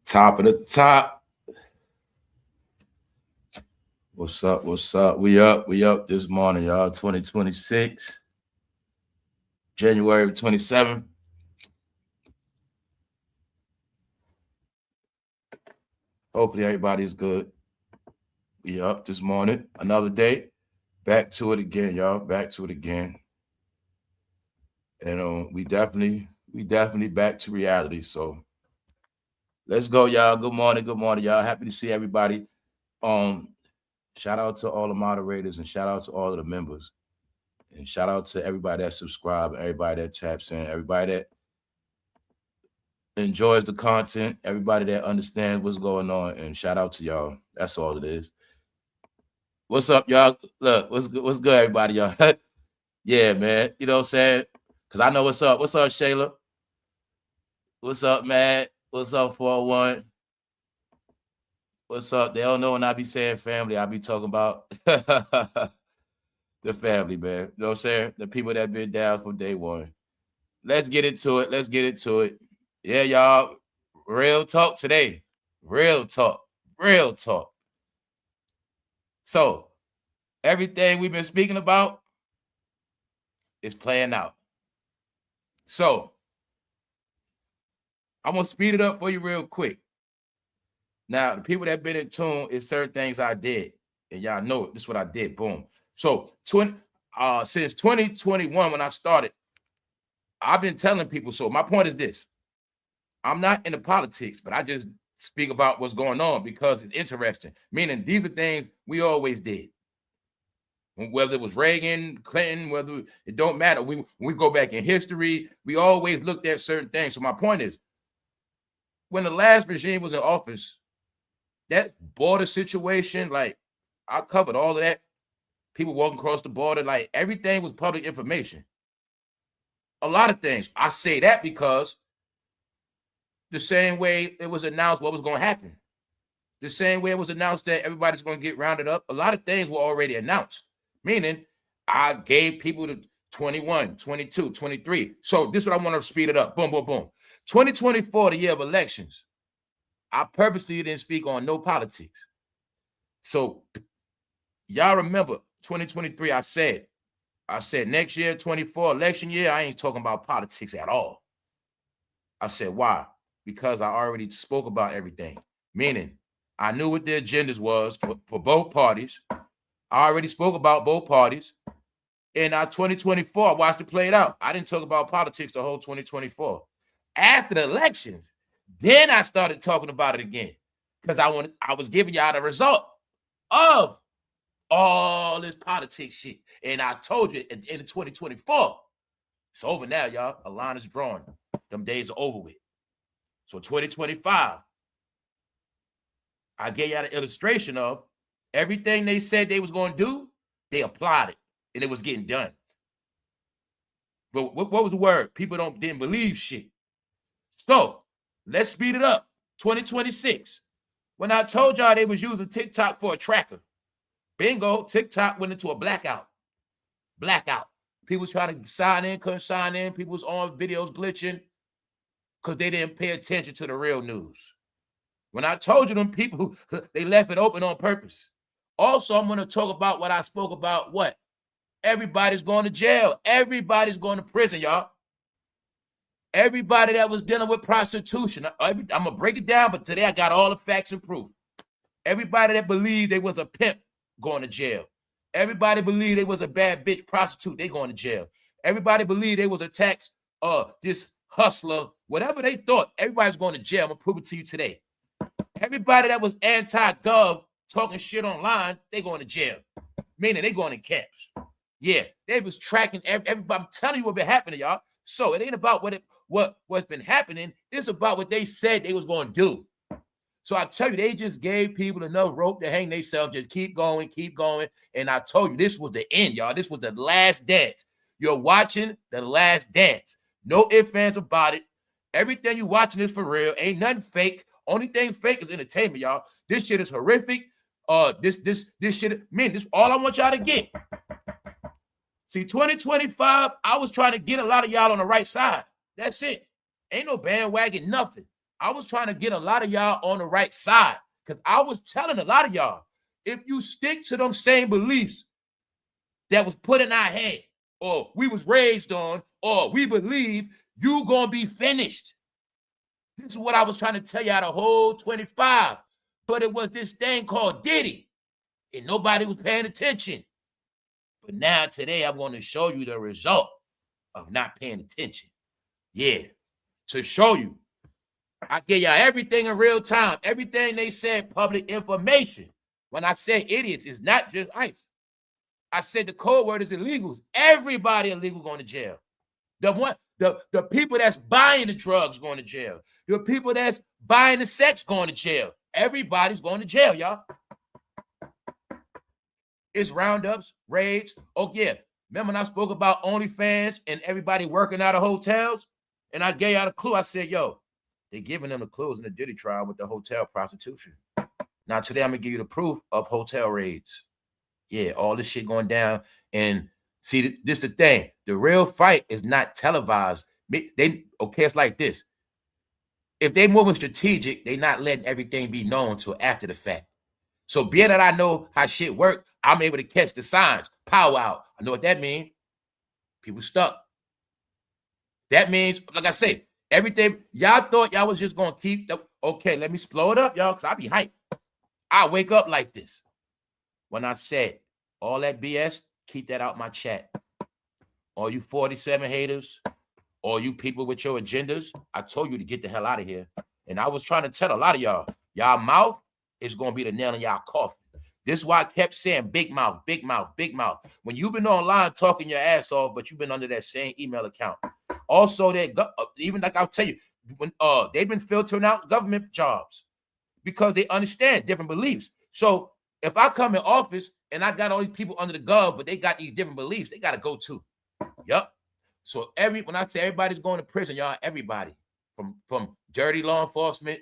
Top of the top. What's up? What's up? We up this morning, y'all. 2026, January 27th. Hopefully everybody's good. We up this morning. Another day. Back to it again, y'all. Back to it again. And we definitely back to reality. So let's go, y'all. Good morning, y'all. Happy to see everybody. Shout out to all the moderators and shout out to all of the members. And shout out to everybody that subscribes, everybody that taps in, everybody that enjoys the content, everybody that understands what's going on, and shout out to y'all. That's all it is. What's up, y'all? Look, what's good, everybody, y'all? Yeah, man. You know what I'm saying? Because I know what's up. What's up, Shayla? What's up, Matt? What's up, 401? What's up? They don't know when I be saying family, I be talking about the family, man. You know what I'm saying? The people that been down from day one. Let's get into it. Yeah, y'all. Real talk today. Real talk. So, everything we've been speaking about is playing out. So, I'm going to speed it up for you real quick. Now, the people that been in tune is certain things I did. And y'all know it. This is what I did. Boom. So, since 2021, when I started, I've been telling people, so my point is this. I'm not into politics, but I just speak about what's going on because it's interesting. Meaning these are things we always did. Whether it was Reagan, Clinton, whether it don't matter. When we go back in history, we always looked at certain things. So my point is, when the last regime was in office, that border situation, like I covered all of that. People walking across the border, like everything was public information. A lot of things. I say that because the same way it was announced what was going to happen. The same way it was announced that everybody's going to get rounded up. A lot of things were already announced. Meaning, I gave people the 21, 22, 23. So this is what I want to speed it up. Boom, boom, boom. 2024, the year of elections. I purposely didn't speak on no politics. So y'all remember 2023, I said next year, 24, election year, I ain't talking about politics at all. I said, why? Because I already spoke about everything. Meaning, I knew what the agendas was for both parties. I already spoke about both parties. In 2024, I watched it play out. I didn't talk about politics the whole 2024. After the elections, then I started talking about it again because I was giving y'all the result of all this politics shit. And I told you at the end of 2024, it's over now, y'all. A line is drawn. Them days are over with. So 2025, I gave y'all the illustration of everything they said they was going to do, they applied it, and it was getting done. But what was the word? People didn't believe shit. So let's speed it up. 2026. When I told y'all they was using TikTok for a tracker, bingo, TikTok went into a blackout. People was trying to sign in, couldn't sign in. People was on videos glitching because they didn't pay attention to the real news. When I told you them people, they left it open on purpose. Also, I'm going to talk about what I spoke about. What? Everybody's going to jail. Everybody's going to prison, y'all. Everybody that was dealing with prostitution. I'm going to break it down, but today I got all the facts and proof. Everybody that believed they was a pimp going to jail. Everybody believed they was a bad bitch prostitute. They going to jail. Everybody believed they was a tax, this hustler, whatever they thought. Everybody's going to jail. I'm going to prove it to you today. Everybody that was anti-gov talking shit online, they going to jail. Meaning they going in camps. Yeah, they was tracking everybody. I'm telling you what been happening, y'all. So it ain't about what's been happening. It's about what they said they was going to do. So I tell you, they just gave people enough rope to hang themselves. Just keep going. And I told you, this was the end, y'all. This was the last dance. You're watching the last dance. No ifs, ands about it. Everything you watching is for real. Ain't nothing fake. Only thing fake is entertainment, y'all. This shit is horrific. This shit, man, this is all I want y'all to get. See, 2025, I was trying to get a lot of y'all on the right side. That's it. Ain't no bandwagon, nothing. I was trying to get a lot of y'all on the right side because I was telling a lot of y'all, if you stick to them same beliefs that was put in our head, or we was raised on, or we believe, you gonna be finished. This is what I was trying to tell y'all the whole 25, but it was this thing called Diddy, and nobody was paying attention. But now today, I'm going to show you the result of not paying attention. Yeah, to show you. I give y'all everything in real time. Everything they said, public information. When I say idiots, it's not just ICE. I said the code word is illegals. Everybody illegal going to jail. The people that's buying the drugs going to jail. The people that's buying the sex going to jail. Everybody's going to jail, y'all. It's roundups, raids. Oh, yeah. Remember when I spoke about OnlyFans and everybody working out of hotels? And I gave y'all a clue. I said, yo, they're giving them the clues in the Diddy trial with the hotel prostitution. Now, today I'm going to give you the proof of hotel raids. Yeah, all this shit going down. And see, this the thing. The real fight is not televised. Okay, it's like this. If they moving strategic, they not letting everything be known until after the fact. So being that I know how shit work, I'm able to catch the signs. Pow out. I know what that means. People stuck. That means, like I say, everything, y'all thought y'all was just going to keep the, okay, let me blow it up, y'all, because I be hyped. I wake up like this. When I said all that BS, keep that out my chat. All you 47 haters, all you people with your agendas, I told you to get the hell out of here. And I was trying to tell a lot of y'all mouth is going to be the nail in y'all coffin. This is why I kept saying big mouth, big mouth, big mouth. When you've been online talking your ass off, but you've been under that same email account. Also, even like I'll tell you, when they've been filtering out government jobs because they understand different beliefs. So if I come in office and I got all these people under the gov, but they got these different beliefs, they got to go too. Yep. So when I say everybody's going to prison, y'all, everybody from dirty law enforcement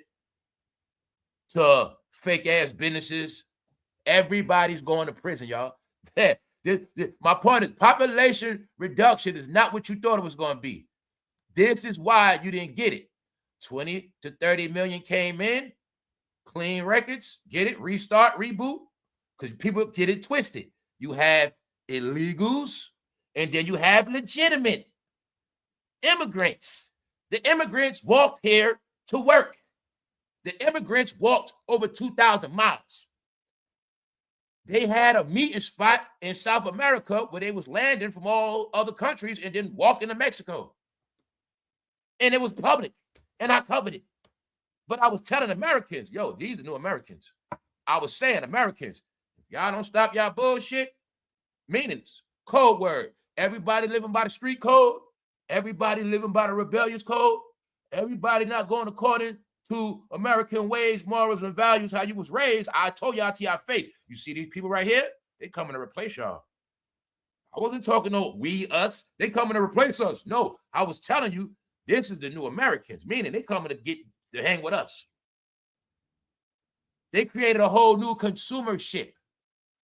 to fake ass businesses, everybody's going to prison, y'all. My point is population reduction is not what you thought it was going to be. This is why you didn't get it. 20 to 30 million came in, clean records, get it, restart, reboot, because people get it twisted. You have illegals, and then you have legitimate immigrants. The immigrants walked here to work. The immigrants walked over 2,000 miles. They had a meeting spot in South America where they was landing from all other countries and then walking to Mexico. And it was public, and I covered it. But I was telling Americans, yo, these are new Americans. I was saying, Americans, if y'all don't stop y'all bullshit, meaningless. Code word. Everybody living by the street code. Everybody living by the rebellious code. Everybody not going according to American ways, morals, and values, how you was raised. I told y'all to your face. You see these people right here? They coming to replace y'all. I wasn't talking no we, us. They coming to replace us. No, I was telling you, this is the new Americans, meaning they coming to hang with us. They created a whole new consumership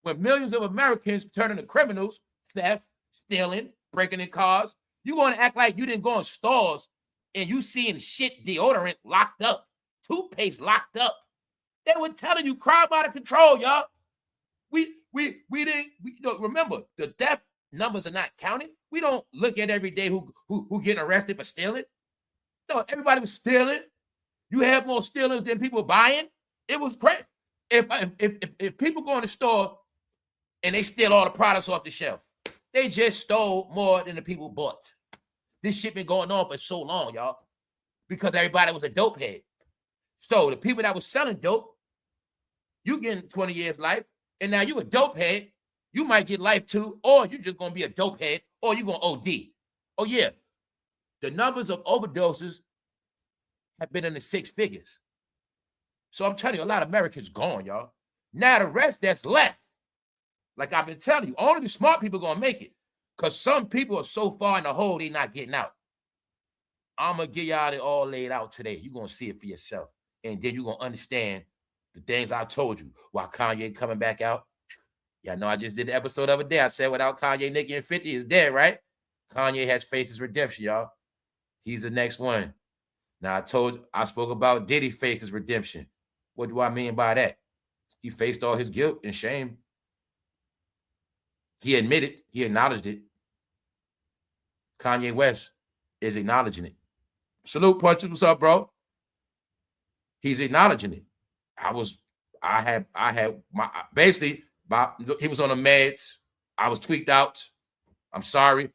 where millions of Americans turn into criminals, theft, stealing, breaking in cars. You want to act like you didn't go in stores and you seeing shit deodorant locked up, toothpaste locked up. They were telling you crime out of control, y'all. We don't remember the death numbers are not counted. We don't look at every day who getting arrested for stealing. No, everybody was stealing. You have more stealers than people buying. It was crazy. If people go in the store and they steal all the products off the shelf, they just stole more than the people bought. This shit been going on for so long, y'all, because everybody was a dope head. So the people that was selling dope, you getting 20 years life, and now you a dope head, you might get life too, or you just gonna be a dope head, or you gonna OD. Oh yeah, the numbers of overdoses have been in the 6 figures. So I'm telling you, a lot of Americans gone, y'all. Now the rest that's left, like I've been telling you, only the smart people gonna make it. Because some people are so far in the hole, they not getting out. I'm going to get y'all it all laid out today. You're going to see it for yourself. And then you're going to understand the things I told you. Why Kanye coming back out. Y'all know I just did the episode the other day. I said without Kanye, Nicki, and 50 is dead, right? Kanye has faced his redemption, y'all. He's the next one. Now I spoke about Diddy faced his redemption. What do I mean by that? He faced all his guilt and shame. He admitted, he acknowledged it. Kanye West is acknowledging it. Salute Punches, what's up, bro? He's acknowledging it. I had my, basically, he was on the meds. I was tweaked out. I'm sorry.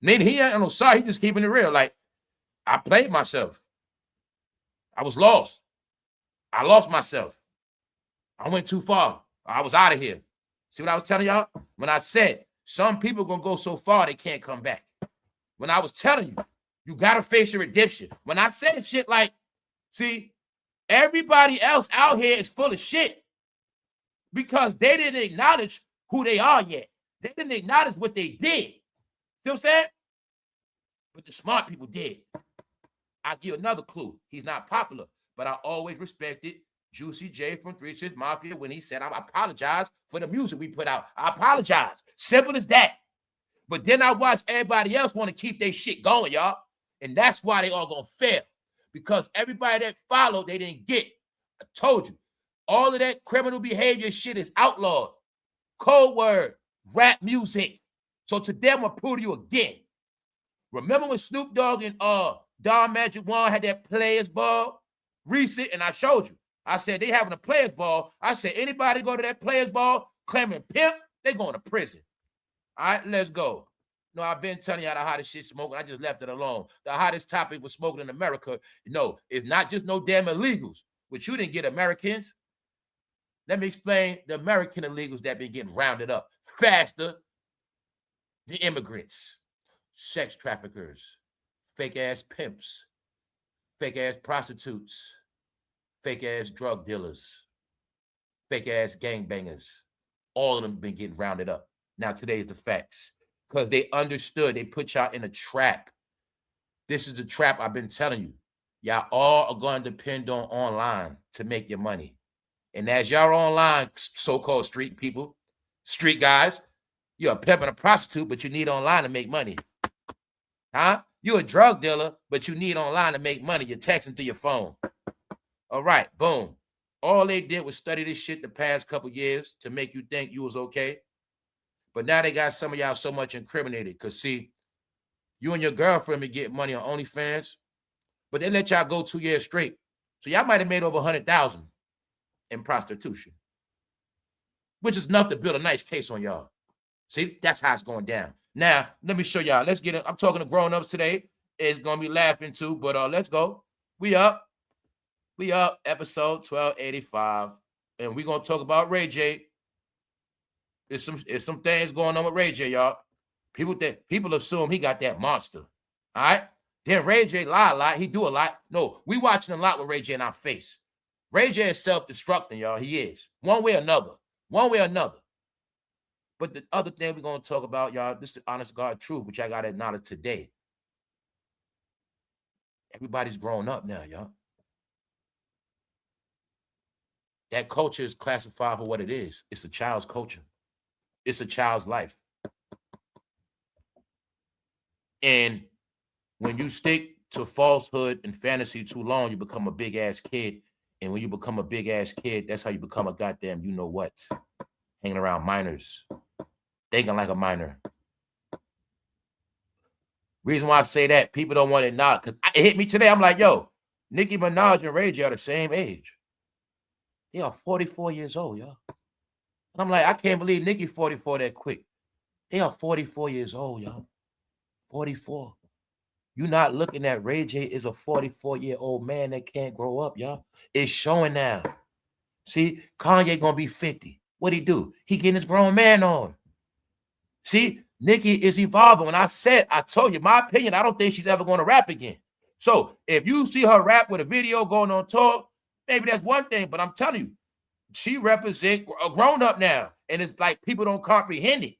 Maybe he ain't no sorry. He just keeping it real. Like, I played myself. I was lost. I lost myself. I went too far. I was out of here. See what I was telling y'all? When I said some people gonna go so far they can't come back. When I was telling you, you gotta face your redemption. When I said shit like, see, everybody else out here is full of shit because they didn't acknowledge who they are yet. They didn't acknowledge what they did. See what I'm saying? But the smart people did. I'll give you another clue. He's not popular, but I always respected Juicy J from 3 6 Mafia when he said, I apologize for the music we put out. I apologize. Simple as that. But then I watched everybody else want to keep their shit going, y'all. And that's why they all gonna fail. Because everybody that followed, they didn't get. I told you. All of that criminal behavior shit is outlawed. Code word, rap music. So today I'm gonna prove to you again. Remember when Snoop Dogg and Don Magic Juan had that players ball? Recent, and I showed you. I said they having a players ball. I said anybody go to that players ball claiming pimp, they going to prison. All right, let's go. No, I've been telling you how the hottest shit smoking. I just left it alone. The hottest topic was smoking in America. No, it's not just no damn illegals, but you didn't get Americans. Let me explain the American illegals that been getting rounded up faster. The immigrants, sex traffickers, fake ass pimps, fake ass prostitutes, fake ass drug dealers, fake ass gangbangers. All of them been getting rounded up. Now today's the facts. Because they understood, they put y'all in a trap. This is the trap I've been telling you. Y'all all are going to depend on online to make your money. And as y'all are online, so-called street people, street guys, you're a pimp and a prostitute, but you need online to make money. Huh? You're a drug dealer, but you need online to make money. You're texting through your phone. All right, boom. All they did was study this shit the past couple years to make you think you was okay. But now they got some of y'all so much incriminated. Because, see, you and your girlfriend be getting money on OnlyFans, but they let y'all go 2 years straight. So y'all might have made over 100,000 in prostitution, which is enough to build a nice case on y'all. See, that's how it's going down. Now, let me show y'all. Let's get it. I'm talking to grown-ups today. It's going to be laughing too, but let's go. We up. We up, episode 1285. And we're going to talk about rayj. There's some things going on with rayj, y'all. People assume he got that monster. All right? Then rayj lie a lot. He do a lot. No, we watching a lot with rayj in our face. rayj is self-destructing, y'all. He is. One way or another. One way or another. But the other thing we're going to talk about, y'all, this is the honest God truth, which I got to acknowledge today. Everybody's grown up now, y'all. That culture is classified for what it is. It's a child's culture. It's a child's life. And when you stick to falsehood and fantasy too long, you become a big-ass kid. And when you become a big-ass kid, that's how you become a goddamn you-know-what. Hanging around minors. Thinking like a minor. Reason why I say that, people don't want it not. Because it hit me today. I'm like, yo, Nicki Minaj and rayj are the same age. They are 44 years old, y'all. And I'm like, I can't believe Nicki 44 that quick. They are 44 years old, y'all. 44. You're not looking at rayj is a 44-year-old man that can't grow up, y'all. It's showing now. See, Kanye gonna be 50. What'd he do? He getting his grown man on. See, Nicki is evolving. When I told you, my opinion, I don't think she's ever going to rap again. So if you see her rap with a video going on tour, maybe that's one thing, but I'm telling you, she represents a grown-up now. And it's like people don't comprehend it.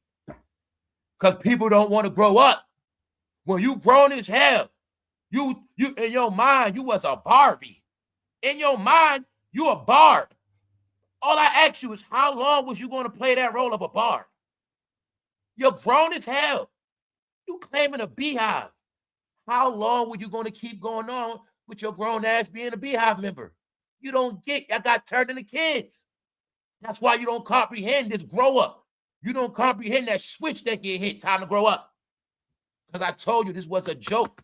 Because people don't want to grow up. When you grown as hell, you in your mind, you was a Barbie. In your mind, you a Barb. All I ask you is, how long was you going to play that role of a Barb? You're grown as hell. You claiming a beehive. How long were you going to keep going on with your grown ass being a Beehive member. You don't get, y'all got turned into kids. That's why you don't comprehend this grow up. You don't comprehend that switch that get hit, time to grow up. Because I told you this was a joke.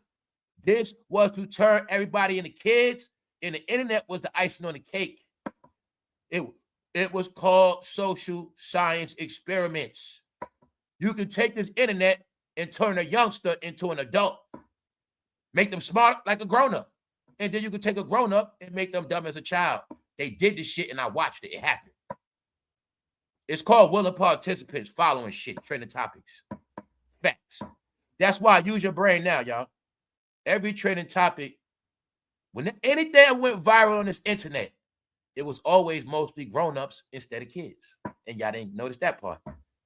This was to turn everybody into kids, and the internet was the icing on the cake. It was called social science experiments. You can take this internet and turn a youngster into an adult. Make them smart like a grown-up. And then you can take a grown-up and make them dumb as a child. They did this shit and I watched it. It happened. It's called willing participants following shit, trending topics. Facts. That's why I use your brain now, y'all. Every trending topic, when anything went viral on this internet, it was always mostly grown-ups instead of kids. And y'all didn't notice that part.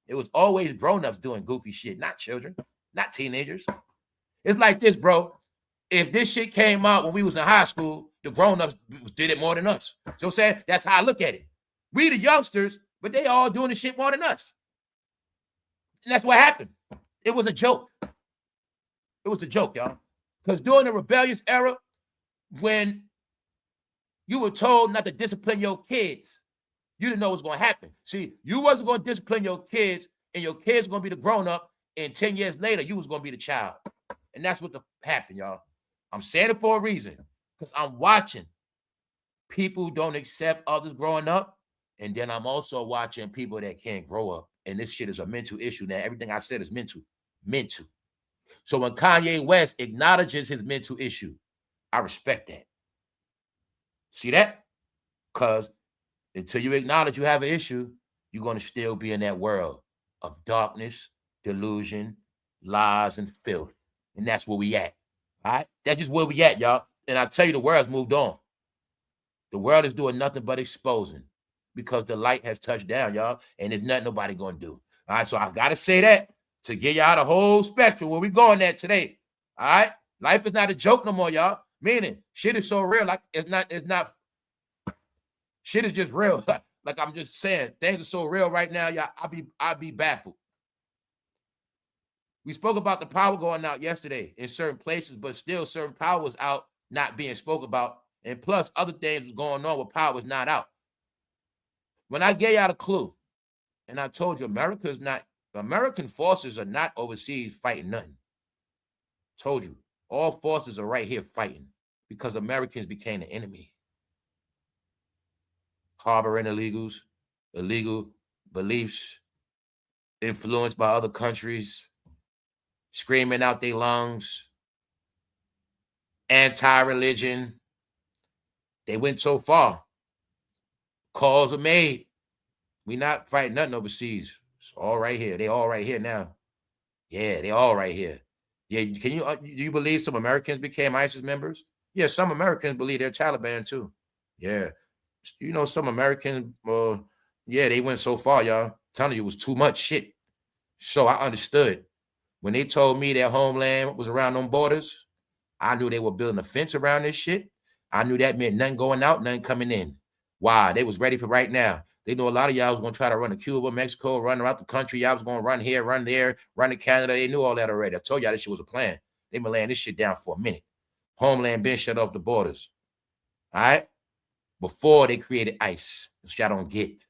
It was always grown-ups doing goofy shit, not children, not teenagers. It's like this, bro. If this shit came out when we was in high school, the grown-ups did it more than us. So I'm saying, that's how I look at it. We the youngsters, but they all doing the shit more than us. And that's what happened. It was a joke. It was a joke, y'all. Because during the rebellious era, when you were told not to discipline your kids, you didn't know what was going to happen. See, you wasn't going to discipline your kids, and your kids were going to be the grown-up, and 10 years later, you was going to be the child. And that's what happened, y'all. I'm saying it for a reason, because I'm watching people who don't accept others growing up, and then I'm also watching people that can't grow up. And this shit is a mental issue now. Everything I said is mental. Mental. So when Kanye West acknowledges his mental issue, I respect that. See that? Because until you acknowledge you have an issue, you're going to still be in that world of darkness, delusion, lies, and filth. And that's where we at. All right? That's just where we at, y'all. And I tell you, the world's moved on. The world is doing nothing but exposing because the light has touched down, y'all, and there's nothing nobody going to do. All right? So I got to say that to give y'all the whole spectrum where we going at today. All right? Life is not a joke no more, y'all. Meaning, shit is so real, like it's not, shit is just real. Like I'm just saying, things are so real right now, y'all. I'll be baffled. We spoke about the power going out yesterday in certain places, but still certain power was out not being spoke about. And plus other things was going on where power was not out. When I gave y'all a clue, and I told you American forces are not overseas fighting nothing. Told you, all forces are right here fighting because Americans became the enemy. Harboring illegals, illegal beliefs, influenced by other countries, screaming out their lungs, anti-religion. They went so far. Calls were made. We not fighting nothing overseas. It's all right here. They all right here now. Yeah, they all right here. Yeah, do you believe some Americans became ISIS members? Yeah, some Americans believe they're Taliban too. Yeah. You know, some Americans, yeah, they went so far, y'all. I'm telling you, it was too much shit. So I understood. When they told me their homeland was around them borders, I knew they were building a fence around this shit. I knew that meant nothing going out, nothing coming in. Why? They was ready for right now. They knew a lot of y'all was going to try to run to Cuba, Mexico, run around the country. Y'all was going to run here, run there, run to Canada. They knew all that already. I told y'all this shit was a plan. They been laying this shit down for a minute. Homeland been shut off the borders. All right? Before they created ICE, which y'all don't get.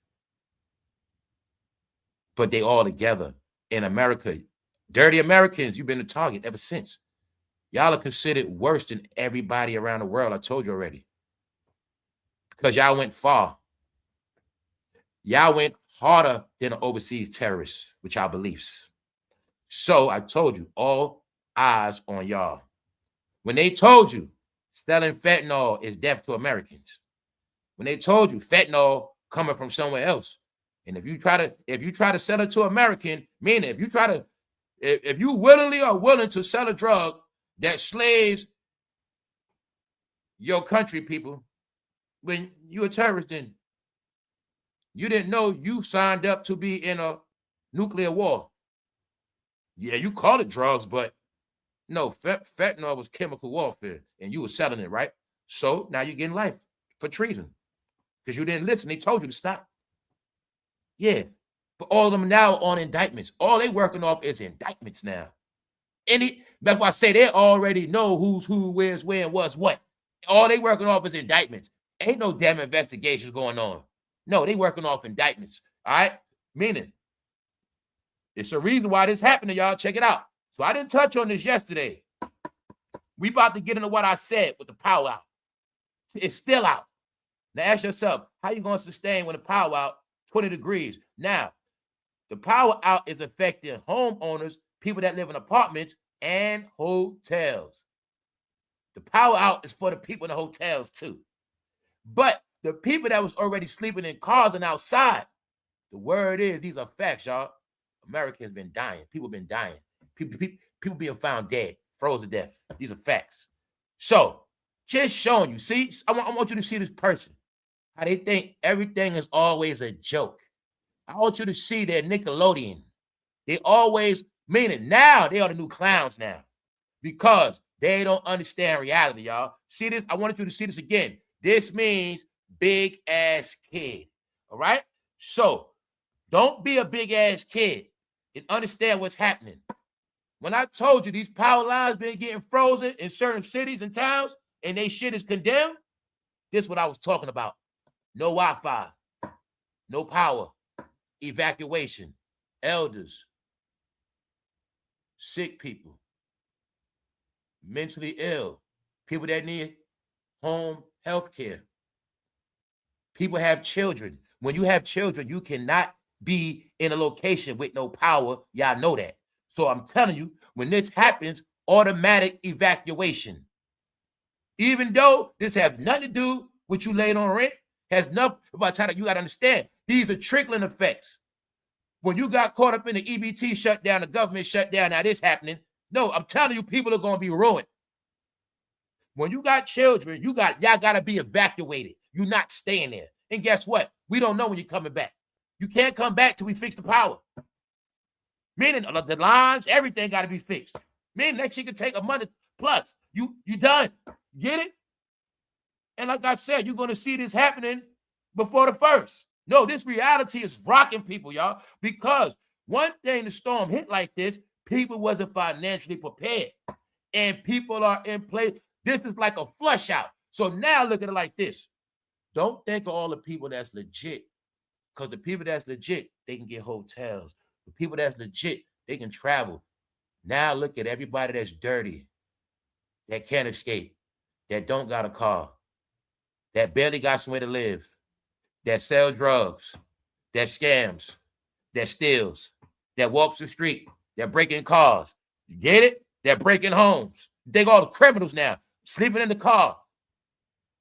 But they all together in America. Dirty Americans, you've been a target ever since. Y'all are considered worse than everybody around the world. I told you already. Because y'all went far. Y'all went harder than the overseas terrorists with y'all beliefs. So I told you, all eyes on y'all. When they told you selling fentanyl is death to Americans. When they told you fentanyl coming from somewhere else. And if you try to sell it to American, meaning if you willingly are willing to sell a drug that slaves your country people, when you're a terrorist, then you didn't know you signed up to be in a nuclear war. Yeah, you call it drugs, but no, fentanyl was chemical warfare, and you were selling it, right? So now you're getting life for treason because you didn't listen. They told you to stop. Yeah, but all of them now on indictments. All they working off is indictments now. That's why I say they already know who's who, where's where, and what's what. All they working off is indictments. Ain't no damn investigations going on. No, they working off indictments. All right? Meaning, it's a reason why this happened to y'all. Check it out. So I didn't touch on this yesterday. We about to get into what I said with the power out. It's still out. Now ask yourself, how you going to sustain when the power out 20 degrees? Now, the power out is affecting homeowners, people that live in apartments, and hotels. The power out is for the people in the hotels too. But the people that was already sleeping in cars and outside, the word is, these are facts, y'all. America has been dying. People been dying. People being found dead, froze to death. These are facts. So, just showing you. See, I want you to see this person. How they think everything is always a joke. I want you to see their Nickelodeon. They always mean it. Now they are the new clowns now because they don't understand reality, y'all. See this? I wanted you to see this again. This means big ass kid. All right? So don't be a big ass kid and understand what's happening. When I told you these power lines been getting frozen in certain cities and towns and they shit is condemned, this is what I was talking about. No Wi-Fi, no power, evacuation, elders, sick people, mentally ill, people that need home health care. People have children. When you have children, you cannot be in a location with no power. Y'all know that. So I'm telling you, when this happens, automatic evacuation. Even though this has nothing to do with you laying on rent, has nothing about time. You got to understand, these are trickling effects. When you got caught up in the EBT shutdown, the government shutdown, now this happening. No, I'm telling you, people are going to be ruined. When you got children, y'all got to be evacuated. You're not staying there. And guess what? We don't know when you're coming back. You can't come back till we fix the power. Meaning the lines, everything got to be fixed. Meaning that shit could take a month plus. You done. Get it? And like I said, you're going to see this happening before the first. No, this reality is rocking people, y'all. Because one thing the storm hit like this, people wasn't financially prepared. And people are in place. This is like a flush out. So now look at it like this. Don't think of all the people that's legit. Because the people that's legit, they can get hotels. The people that's legit, they can travel. Now look at everybody that's dirty, that can't escape, that don't got a car, that barely got somewhere to live, that sell drugs, that scams, that steals, that walks the street, that breaking cars. You get it? That breaking homes. You think all the criminals now, sleeping in the car,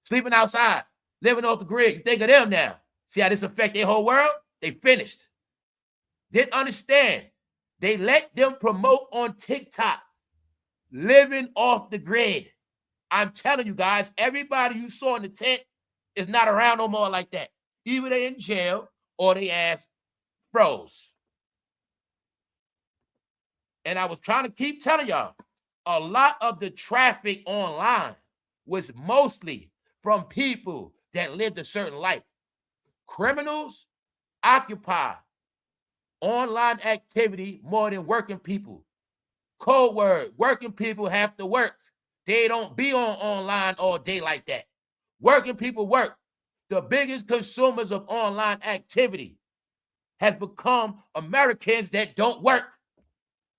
sleeping outside, living off the grid. You think of them now. See how this affect their whole world? They finished. Didn't understand. They let them promote on TikTok, living off the grid. I'm telling you guys, everybody you saw in the tent is not around no more like that. Either they in jail or they ass froze. And I was trying to keep telling y'all, a lot of the traffic online was mostly from people that lived a certain life. Criminals occupy online activity more than working people. Code word, working people have to work. They don't be on online all day like that. Working people work. The biggest consumers of online activity has become Americans that don't work.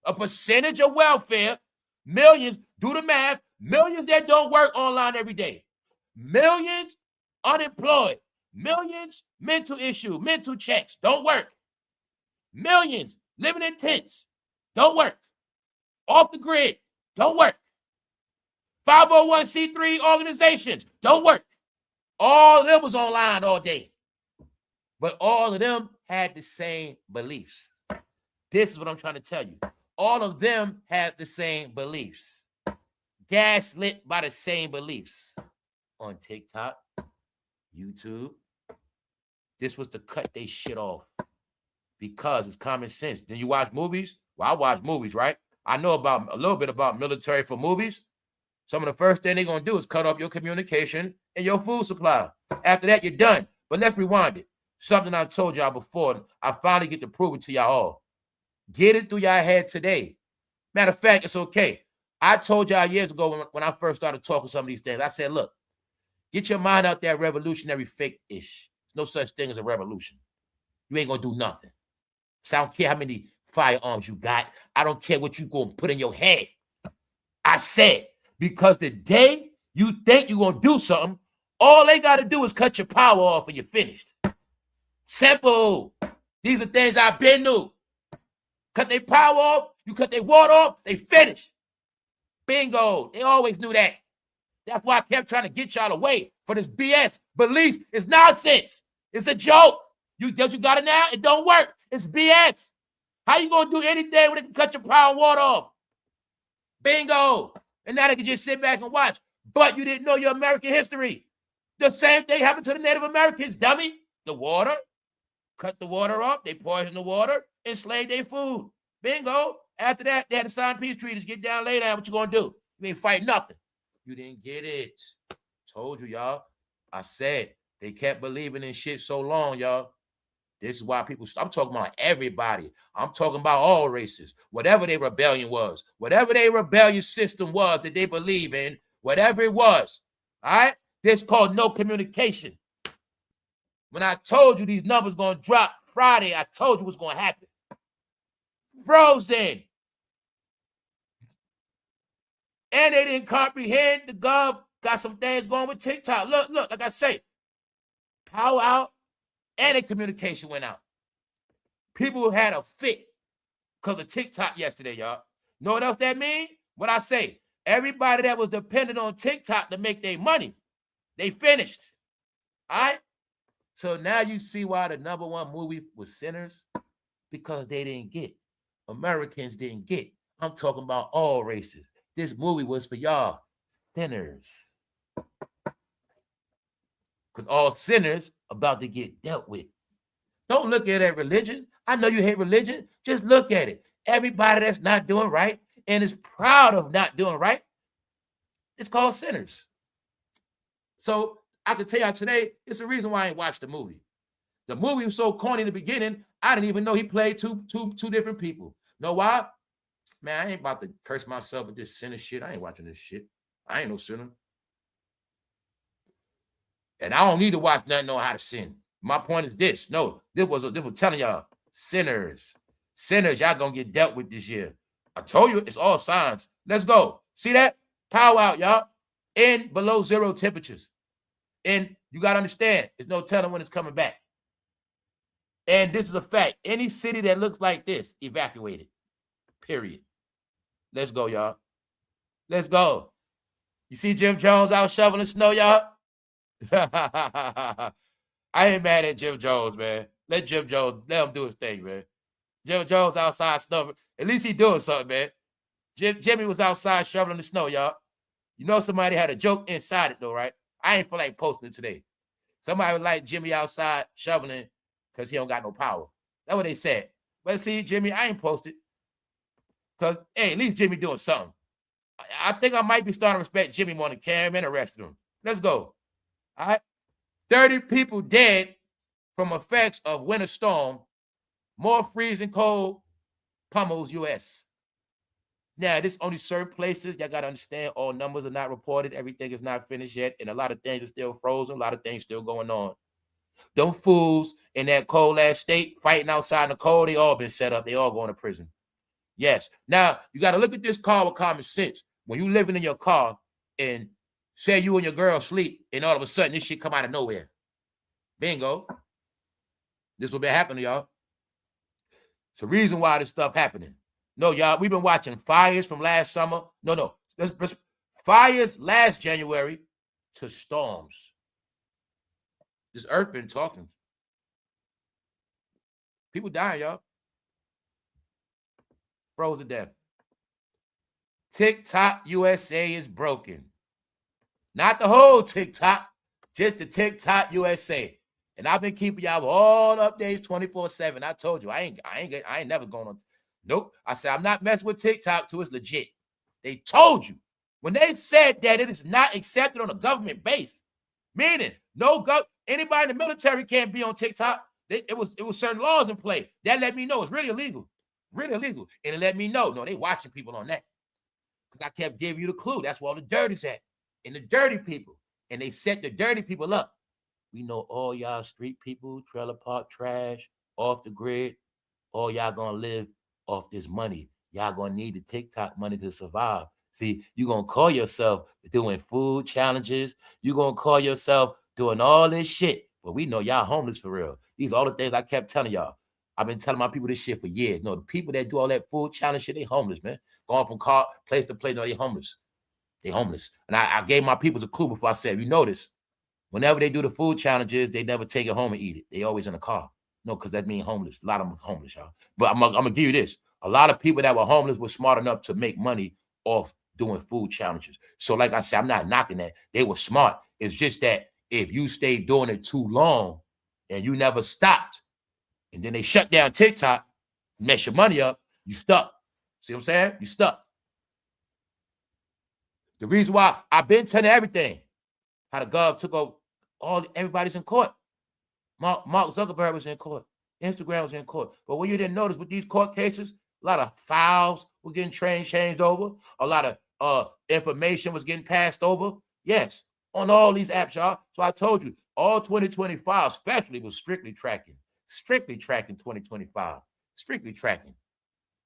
A percentage of welfare, millions, do the math, millions that don't work online every day. Millions unemployed. Millions mental issue, mental checks, don't work. Millions living in tents, don't work. Off the grid, don't work. 501c3 organizations, don't work. All of them was online all day. But all of them had the same beliefs. This is what I'm trying to tell you. All of them had the same beliefs. Gaslit by the same beliefs. On TikTok, YouTube. This was to cut they shit off. Because it's common sense. Then you watch movies? Well, I watch movies, right? I know about a little bit about military for movies. Some of the first thing they're going to do is cut off your communication and your food supply. After that, you're done. But let's rewind it. Something I told y'all before. I finally get to prove it to y'all all. Get it through y'all head today. Matter of fact, it's okay. I told y'all years ago when I first started talking some of these things, I said, look, Get your mind out that revolutionary fake-ish. There's no such thing as a revolution. You ain't gonna do nothing. So I don't care how many firearms you got. I don't care what you gonna put in your head. I said, because the day you think you're gonna do something, all they gotta do is cut your power off and you're finished. Simple. These are things I've been through. Cut their power off, you cut their water off, they finished. Bingo. They always knew that. That's why I kept trying to get y'all away for this BS. Beliefs is nonsense. It's a joke. You got it now? It don't work. It's BS. How you gonna do anything when they can cut your power and water off? Bingo. And now they can just sit back and watch. But you didn't know your American history. The same thing happened to the Native Americans, dummy. The water. Cut the water off. They poisoned the water. Enslaved their food. Bingo. After that, they had to sign peace treaties. Get down, lay down. What you gonna do? You ain't fight nothing. You didn't get it. Told you, y'all. I said they kept believing in shit so long, y'all. This is why people, I'm talking about everybody. I'm talking about all races. Whatever their rebellion was, whatever their rebellious system was that they believe in, whatever it was, all right? This is called no communication. When I told you these numbers going to drop Friday, I told you what's going to happen. Frozen. And they didn't comprehend. The gov got some things going with TikTok. Look, like I say, power out. And their communication went out. People had a fit because of TikTok yesterday, y'all. Know what else that means? What I say, everybody that was dependent on TikTok to make their money, they finished. All right? So now you see why the #1 movie was Sinners? Because they didn't get. Americans didn't get. I'm talking about all races. This movie was for y'all, sinners. Because all sinners about to get dealt with. Don't look at that religion. I know you hate religion. Just look at it. Everybody that's not doing right and is proud of not doing right, it's called sinners. So I can tell y'all today, it's the reason why I ain't watched the movie. The movie was so corny in the beginning, I didn't even know he played two different people. Know why? Man, I ain't about to curse myself with this sinner shit. I ain't watching this shit. I ain't no sinner. And I don't need to watch nothing on how to sin. My point is this. No, this was telling y'all, sinners. Sinners, y'all gonna get dealt with this year. I told you, it's all signs. Let's go. See that? Power out, y'all. In below 0 temperatures. And you got to understand, there's no telling when it's coming back. And this is a fact. Any city that looks like this, evacuated. Period. Let's go, y'all. Let's go. You see Jim Jones out shoveling snow, y'all? I ain't mad at Jim Jones, man. Let Jim Jones, let him do his thing, man. Jim Jones outside snow. At least he doing something, man. Jimmy was outside shoveling the snow, y'all. You know somebody had a joke inside it, though, right? I ain't feel like posting it today. Somebody was like Jimmy outside shoveling because he don't got no power. That's what they said. But see, Jimmy, I ain't posted. Because, hey, at least Jimmy doing something. I think I might be starting to respect Jimmy more than Cam and the rest of them. Let's go. All right. 30 people dead from effects of winter storm. More freezing cold pummels U.S. Now, this only certain places. Y'all got to understand all numbers are not reported. Everything is not finished yet. And a lot of things are still frozen. A lot of things still going on. Them fools in that cold-ass state fighting outside in the cold, they all been set up. They all going to prison. Yes. Now, you got to look at this car with common sense. When you living in your car and say you and your girl sleep and all of a sudden this shit come out of nowhere. Bingo. This will be happening, y'all. It's the reason why this stuff happening. No, y'all, we've been watching fires from last summer. No. Fires last January to storms. This earth been talking. People dying, y'all. Froze to death. TikTok USA is broken. Not the whole TikTok, just the TikTok USA. And I've been keeping y'all with all updates 24/7. I told you, I ain't never going on. Nope. I said, I'm not messing with TikTok till it's legit. They told you. When they said that it is not accepted on a government base, meaning anybody in the military can't be on TikTok. It was certain laws in play. That let me know it's really illegal. Really illegal. And it let me know, no, they watching people on that. Because I kept giving you the clue. That's where all the dirty's at. And the dirty people. and they set the dirty people up. We know all y'all street people, trailer park trash, off the grid, all y'all gonna live off this money. Y'all gonna need the TikTok money to survive. See, you gonna call yourself doing food challenges. You gonna call yourself doing all this shit. But we know y'all homeless for real. These are all the things I kept telling y'all. I've been telling my people this shit for years. No, the people that do all that food challenge shit, they homeless, man. Going from place to place, no, they homeless. They homeless. And I gave my people a clue before I said, you notice, whenever they do the food challenges, they never take it home and eat it. They always in the car. No, because that means homeless. A lot of them are homeless, y'all. But I'm gonna give you this. A lot of people that were homeless were smart enough to make money off doing food challenges. So like I said, I'm not knocking that. They were smart. It's just that if you stayed doing it too long and you never stopped, and then they shut down TikTok, mess your money up, you stuck. See what I'm saying? You stuck. The reason why I've been telling everything, how the gov took over, everybody's in court. Mark Zuckerberg was in court. Instagram was in court. But what you didn't notice with these court cases, a lot of files were getting changed over. A lot of information was getting passed over. Yes, on all these apps, y'all. So I told you, all 2025, especially, was strictly tracking 2025. Strictly tracking.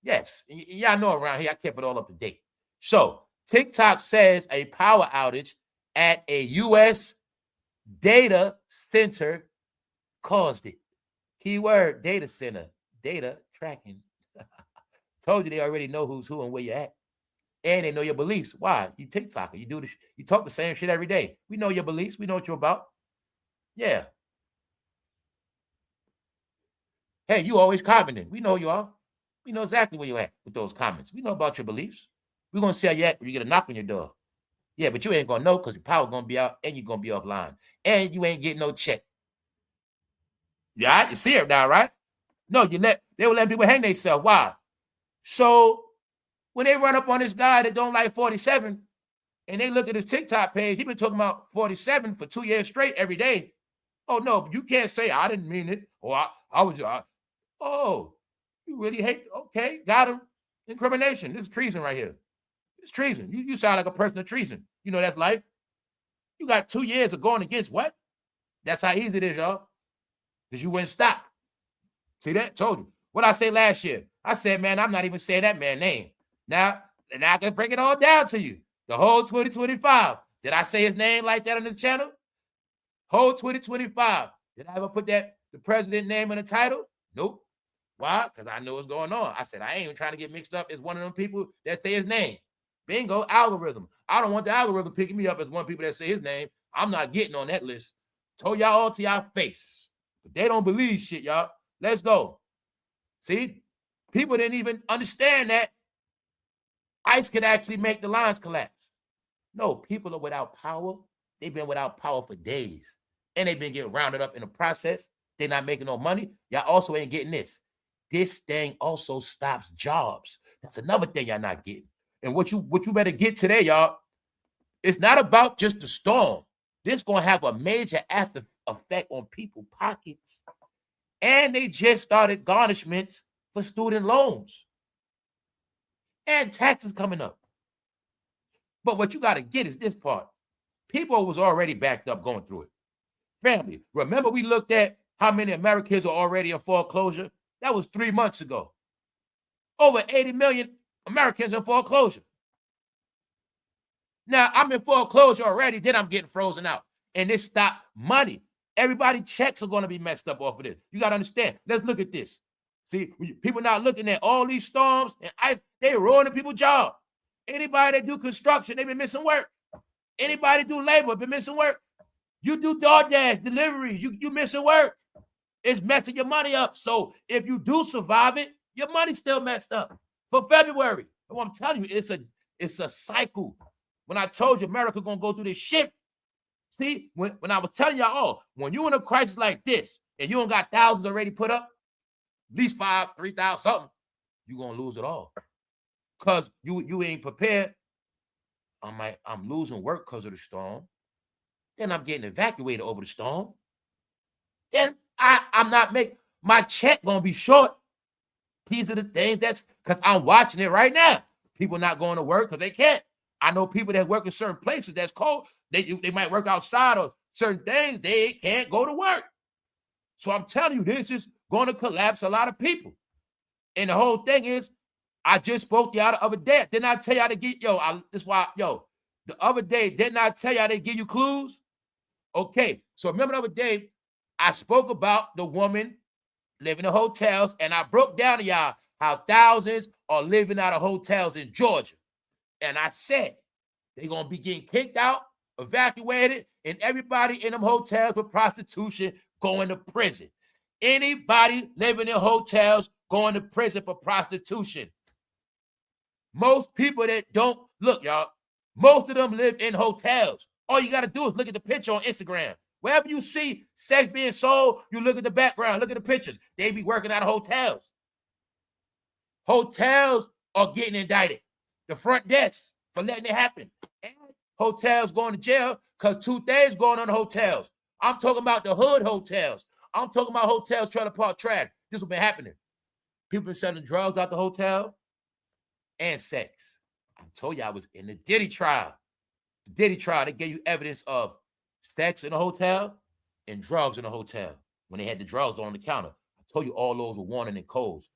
Yes, y'all know around here, I kept it all up to date. So TikTok says a power outage at a U.S. data center caused it. Keyword, data center, data tracking. Told you they already know who's who and where you're at. And they know your beliefs. Why? You TikToker. You do this. You talk the same shit every day. We know your beliefs. We know what you're about. Yeah. Hey, you always commenting. We know you are. We know exactly where you're at with those comments. We know about your beliefs. We're going to see how you act when you get a knock on your door. Yeah, but you ain't going to know because your power's going to be out and you're going to be offline. And you ain't getting no check. Yeah, you see it now, right? No, they will let people hang themselves. Why? So when they run up on this guy that don't like 47 and they look at his TikTok page, he been talking about 47 for 2 years straight every day. Oh, no, you can't say I didn't mean it. Or oh, you really hate. Okay, got him. Incrimination. This is treason right here. It's treason. You sound like a person of treason. You know that's life. You got 2 years of going against what? That's how easy it is, y'all. Because you wouldn't stop. See that? Told you. What I say last year? I said, man, I'm not even saying that man's name. Now I can break it all down to you. The whole 2025. Did I say his name like that on this channel? Whole 2025. Did I ever put the president name in the title? Nope. Why? Because I know what's going on. I said, I ain't even trying to get mixed up as one of them people that say his name. Bingo, algorithm. I don't want the algorithm picking me up as one of the people that say his name. I'm not getting on that list. Told y'all all to y'all face. But they don't believe shit, y'all. Let's go. See? People didn't even understand that ICE could actually make the lines collapse. No, people are without power. They've been without power for days. And they've been getting rounded up in the process. They're not making no money. Y'all also ain't getting this. This thing also stops jobs. That's another thing y'all not getting. And what you better get today, y'all, it's not about just the storm. This is going to have a major after effect on people's pockets. And they just started garnishments for student loans. And taxes coming up. But what you got to get is this part. People was already backed up going through it. Family, remember we looked at how many Americans are already in foreclosure? That was 3 months ago. Over 80 million Americans in foreclosure. Now, I'm in foreclosure already, then I'm getting frozen out. And this stopped money. Everybody's checks are going to be messed up off of this. You got to understand. Let's look at this. See, people not looking at all these storms, and they ruining people's job. Anybody that do construction, they been missing work. Anybody do labor, been missing work. You do DoorDash, delivery, you missing work. It's messing your money up. So if you do survive it, your money's still messed up for February. And what I'm telling you, it's a cycle. When I told you America gonna go through this shit, see, when I was telling y'all, when you in a crisis like this and you don't got thousands already put up, at least 5,000, 3,000, something, you're gonna lose it all. Because you ain't prepared. I'm losing work because of the storm. Then I'm getting evacuated over the storm. Then I'm not making my check gonna be short. These are the things that's because I'm watching it right now. People not going to work because they can't. I know people that work in certain places that's cold. They might work outside or certain things. They can't go to work. So I'm telling you, this is going to collapse a lot of people. And the whole thing is, I just spoke to y'all the other day. Didn't I tell y'all to get, this why, the other day, didn't I tell y'all they give you clues? Okay, so remember the other day, I spoke about the woman living in hotels, and I broke down to y'all how thousands are living out of hotels in Georgia. And I said, they're going to be getting kicked out, evacuated, and everybody in them hotels with prostitution going to prison. Anybody living in hotels going to prison for prostitution. Most people that don't, look, y'all, most of them live in hotels. All you got to do is look at the picture on Instagram. Wherever you see sex being sold, you look at the background, look at the pictures. They be working out of hotels. Hotels are getting indicted. The front desk for letting it happen. And hotels going to jail because 2 things going on in hotels. I'm talking about the hood hotels. I'm talking about hotels trying to park trash. This has been happening. People been selling drugs out the hotel and sex. I told you I was in the Diddy trial. The Diddy trial, they gave you evidence of sex in a hotel and drugs in a hotel when they had the drugs on the counter. I told you all those were warning and codes.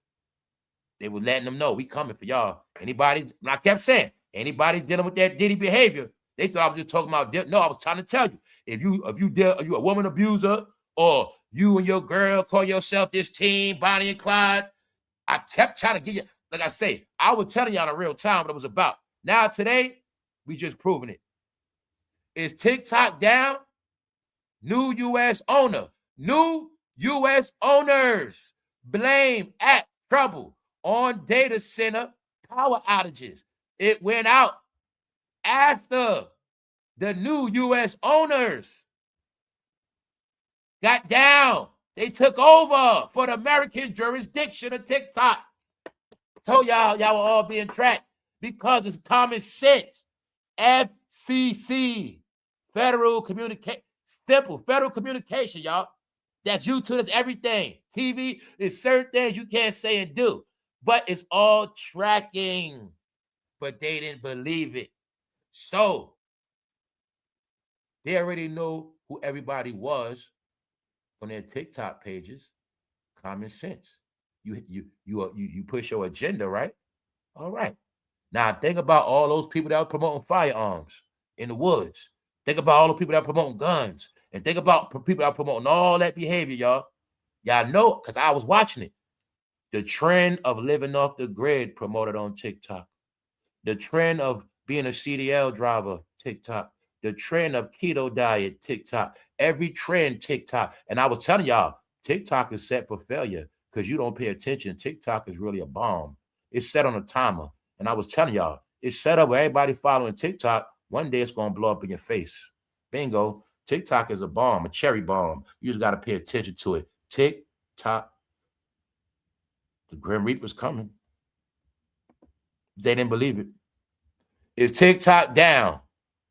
They were letting them know, we coming for y'all. Anybody, and I kept saying, anybody dealing with that Diddy behavior, they thought I was just talking about, no, I was trying to tell you, if you a woman abuser, or you and your girl call yourself this team, Bonnie and Clyde, I kept trying to get you, like I say, I was telling y'all in real time what it was about. Now today, we just proving it. Is TikTok down? New U.S. owner. New U.S. owners blame app trouble on data center power outages. It went out after the new U.S. owners got down. They took over for the American jurisdiction of TikTok. Told y'all were all being tracked because it's common sense. FCC, federal communication, simple federal communication, y'all. That's YouTube, that's everything. TV is certain things you can't say and do, but it's all tracking. But they didn't believe it. So they already know who everybody was on their TikTok pages. Common sense. You push your agenda, right? All right. Now think about all those people that are promoting firearms in the woods. Think about all the people that are promoting guns. And think about people that are promoting all that behavior, y'all. Y'all know, because I was watching it. The trend of living off the grid promoted on TikTok. The trend of being a CDL driver, TikTok. The trend of keto diet, TikTok. Every trend, TikTok. And I was telling y'all, TikTok is set for failure because you don't pay attention. TikTok is really a bomb. It's set on a timer. And I was telling y'all, it's set up where everybody following TikTok. One day it's going to blow up in your face. Bingo. TikTok is a bomb, a cherry bomb. You just got to pay attention to it. TikTok. The Grim Reaper's coming. They didn't believe it. Is TikTok down?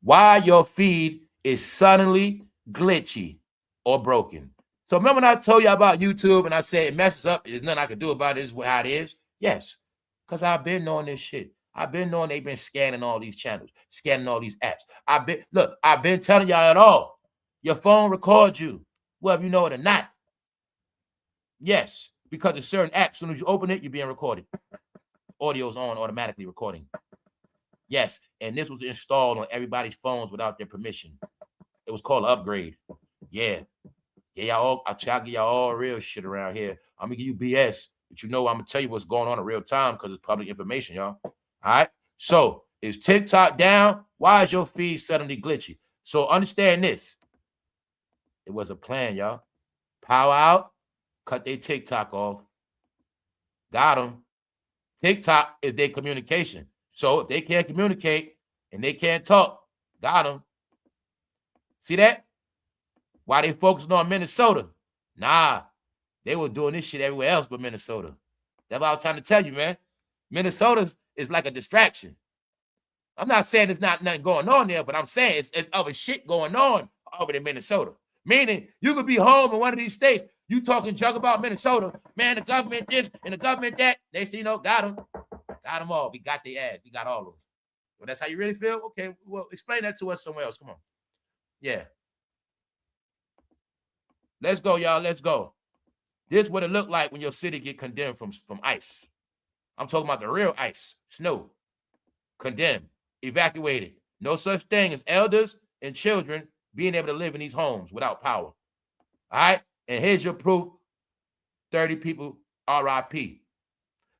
Why your feed is suddenly glitchy or broken? So remember when I told you about YouTube and I said it messes up, there's nothing I can do about it, this is how it is? Yes, because I've been knowing this shit. I've been knowing they've been scanning all these channels, scanning all these apps. I've been telling y'all it all. Your phone records you, whether you know it or not. Yes, because of certain apps, as soon as you open it, you're being recorded. Audio's on, automatically recording. Yes, and this was installed on everybody's phones without their permission. It was called an upgrade. Yeah. I'll give y'all all real shit around here. I'm gonna give you BS, but you know I'm gonna tell you what's going on in real time because it's public information, y'all. All right. So is TikTok down? Why is your feed suddenly glitchy? So understand this. It was a plan, y'all. Power out, cut their TikTok off. Got them. TikTok is their communication. So if they can't communicate and they can't talk, got them. See that? Why they focusing on Minnesota? Nah, they were doing this shit everywhere else but Minnesota. That's what I was trying to tell you, man. Minnesota is like a distraction. I'm not saying there's not nothing going on there, but I'm saying it's other shit going on over in Minnesota. Meaning you could be home in one of these states, you talking junk about Minnesota, man, the government this and the government that. Next thing you know, got them. Got them all. We got their ass. We got all of them. Well, that's how you really feel? Okay, well, explain that to us somewhere else. Come on. Yeah. Let's go, y'all. Let's go. This is what it looked like when your city get condemned from ice. I'm talking about the real ice, snow. Condemned, evacuated. No such thing as elders and children being able to live in these homes without power. All right? And here's your proof. 30 people RIP.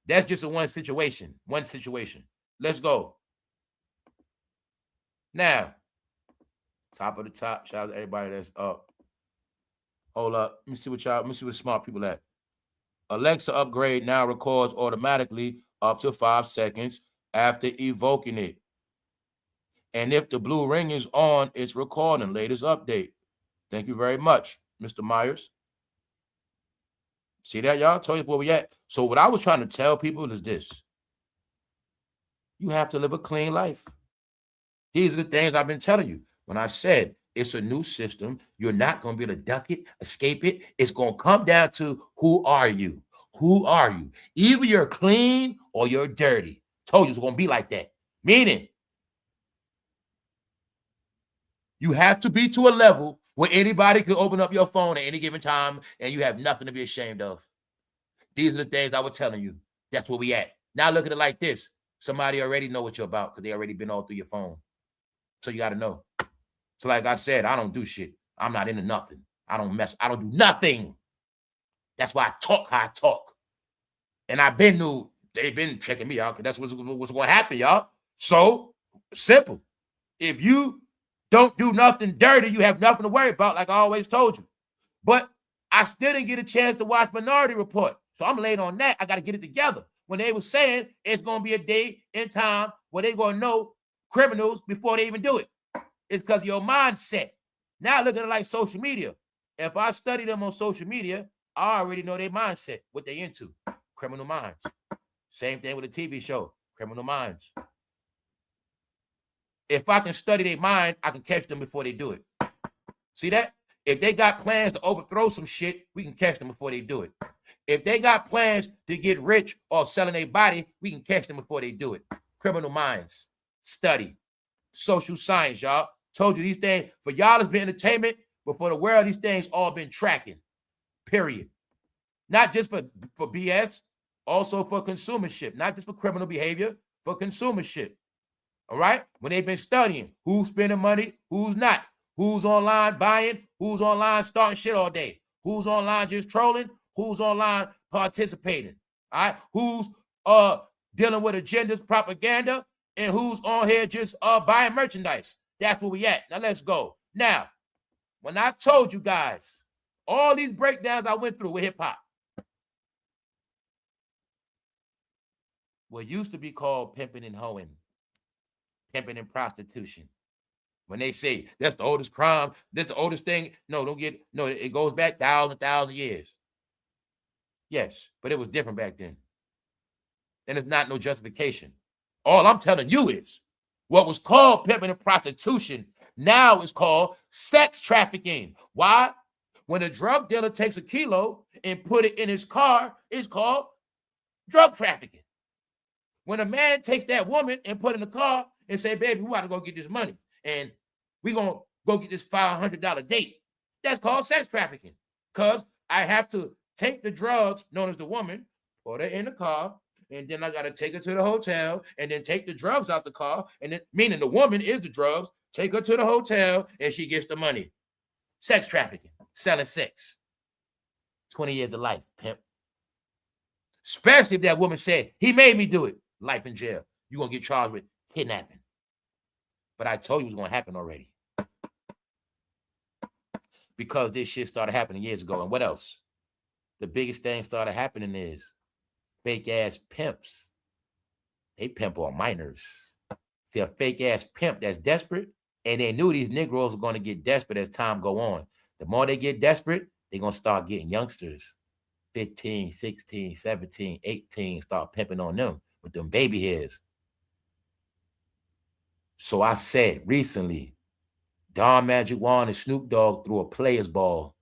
That's just a one situation. One situation. Let's go. Now, top of the top. Shout out to everybody that's up. Hold up. Let me see what the smart people at. Alexa upgrade now records automatically up to 5 seconds after evoking it. And if the blue ring is on, it's recording. Latest update. Thank you very much, Mr. Myers. See that, y'all? Told you where we at. So what I was trying to tell people is this. You have to live a clean life. These are the things I've been telling you. When I said it's a new system, you're not going to be able to duck it, escape it. It's going to come down to who are you? Who are you? Either you're clean or you're dirty. Told you it's going to be like that. Meaning, you have to be to a level where anybody can open up your phone at any given time and you have nothing to be ashamed of. These are the things I was telling you. That's where we at. Now look at it like this. Somebody already know what you're about because they already been all through your phone. So you got to know. So like I said, I don't do shit. I'm not into nothing. I don't do nothing. That's why I talk how I talk. And I've been new. They've been checking me out because that's what's going to happen, y'all. So simple. If you don't do nothing dirty, you have nothing to worry about, like I always told you. But I still didn't get a chance to watch Minority Report. So I'm late on that. I got to get it together. When they were saying it's going to be a day in time where they're going to know criminals before they even do it. It's because your mindset. Now look at it like social media. If I study them on social media, I already know their mindset, what they into. Criminal Minds. Same thing with a TV show. Criminal Minds. If I can study their mind, I can catch them before they do it. See that? If they got plans to overthrow some shit, we can catch them before they do it. If they got plans to get rich or selling their body, we can catch them before they do it. Criminal Minds. Study. Social science, y'all. Told you these things. For y'all, it's been entertainment, but for the world, these things all been tracking. Period. Not just for BS, also for consumership. Not just for criminal behavior, for consumership. All right? When they've been studying who's spending money, who's not, who's online buying, who's online starting shit all day, who's online just trolling, who's online participating, all right? Who's dealing with agendas, propaganda, and who's on here just buying merchandise. That's where we at. Now let's go. Now, when I told you guys all these breakdowns I went through with hip-hop, what used to be called pimping and hoeing, pimping and prostitution. When they say that's the oldest crime, that's the oldest thing. No, it goes back thousand years. Yes, but it was different back then. And it's not no justification. All I'm telling you is what was called pimping and prostitution now is called sex trafficking. Why? When a drug dealer takes a kilo and put it in his car, it's called drug trafficking. When a man takes that woman and put in the car and say, baby, we got to go get this money and we're going to go get this $500 date, that's called sex trafficking. Because I have to take the drugs, known as the woman, put her in the car, and then I got to take her to the hotel and then take the drugs out the car, and then, meaning the woman is the drugs, take her to the hotel, and she gets the money. Sex trafficking, selling sex. 20 years of life, pimp. Especially if that woman said, he made me do it. Life in jail. You're going to get charged with kidnapping. But I told you it was going to happen already. Because this shit started happening years ago. And what else? The biggest thing started happening is fake ass pimps. They pimp on minors. See, a fake ass pimp that's desperate, and they knew these Negroes were going to get desperate as time go on. The more they get desperate, they're going to start getting youngsters. 15, 16, 17, 18, start pimping on them with them baby hairs. So I said recently, Don Magic Juan and Snoop Dogg threw a players ball.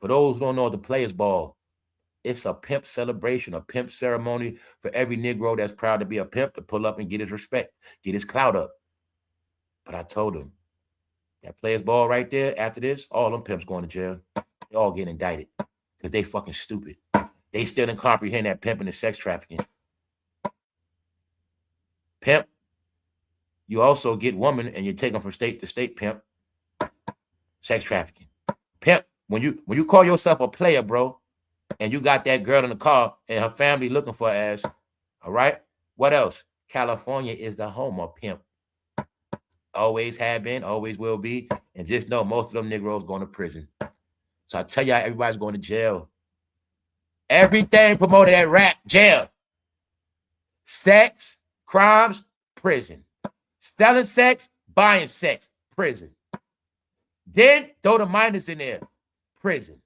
For those who don't know the players ball, It's a pimp celebration, a pimp ceremony for every Negro that's proud to be a pimp to pull up and get his respect, get his clout up. But I told him, that players ball right there, after this, all them pimps going to jail. They all get indicted because they fucking stupid. They still didn't comprehend that pimping and sex trafficking. Pimp, you also get woman and you take them from state to state, pimp. Sex trafficking. Pimp, when you call yourself a player, bro, and you got that girl in the car and her family looking for her ass, all right? What else? California is the home of pimp. Always have been, always will be. And just know most of them Negroes going to prison. So I tell y'all, everybody's going to jail. Everything promoted at rap, jail. Sex, crimes, prison. Selling sex, buying sex, prison. Then throw the minors in there, prison.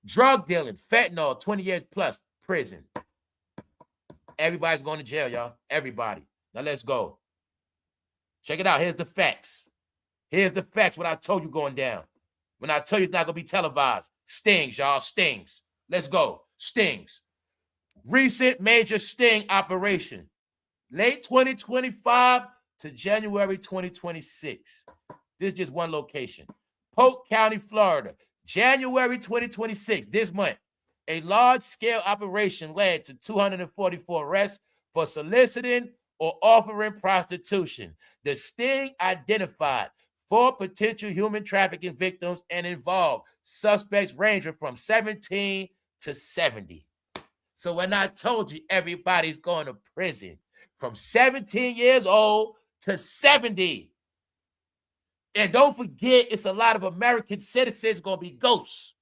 Drug dealing, fentanyl, 20 years plus, prison. Everybody's going to jail, y'all. Everybody. Now let's go. Check it out. Here's the facts. Here's the facts, what I told you going down. When I tell you it's not going to be televised. Stings, y'all. Stings. Let's go. Stings. Recent major sting operation. Late 2025 to January 2026. This is just one location. Polk County, Florida. January 2026, this month. A large-scale operation led to 244 arrests for soliciting or offering prostitution. The sting identified 4 potential human trafficking victims and involved suspects ranging from 17 to 70. So when I told you everybody's going to prison from 17 years old to 70. And don't forget, it's a lot of American citizens going to be ghosts.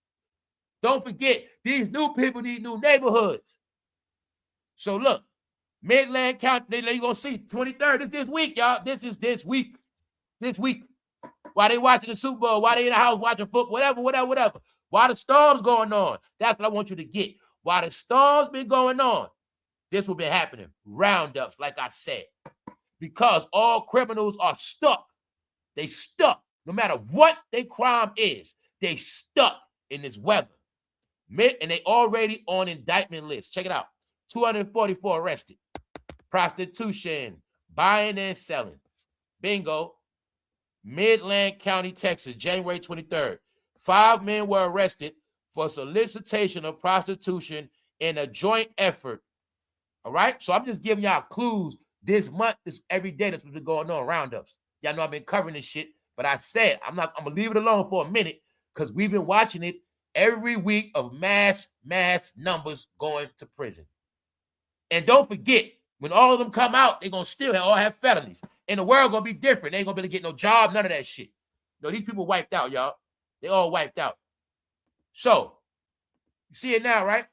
Don't forget, these new people need new neighborhoods. So look, Midland County, you're going to see 23rd. This week, y'all. This is this week. This week. While they watching the Super Bowl, while they in the house watching football, whatever. While the storm's going on, that's what I want you to get. While the storm's been going on, this will be happening. Roundups, like I said. Because all criminals are stuck. They stuck. No matter what their crime is, they stuck in this weather. And they already on indictment list. Check it out. 244 arrested. Prostitution, buying and selling. Bingo. Midland County, Texas, January 23rd. 5 men were arrested for solicitation of prostitution in a joint effort. All right? So I'm just giving y'all clues. This month, this every day that's been going on, roundups. Y'all know I've been covering this shit, but I said I'm going to leave it alone for a minute because we've been watching it every week of mass numbers going to prison. And don't forget, when all of them come out, they're going to still all have felonies. And the world going to be different. They ain't going to be able to get no job, none of that shit. No, these people wiped out, y'all. They all wiped out. So, you see it now, right?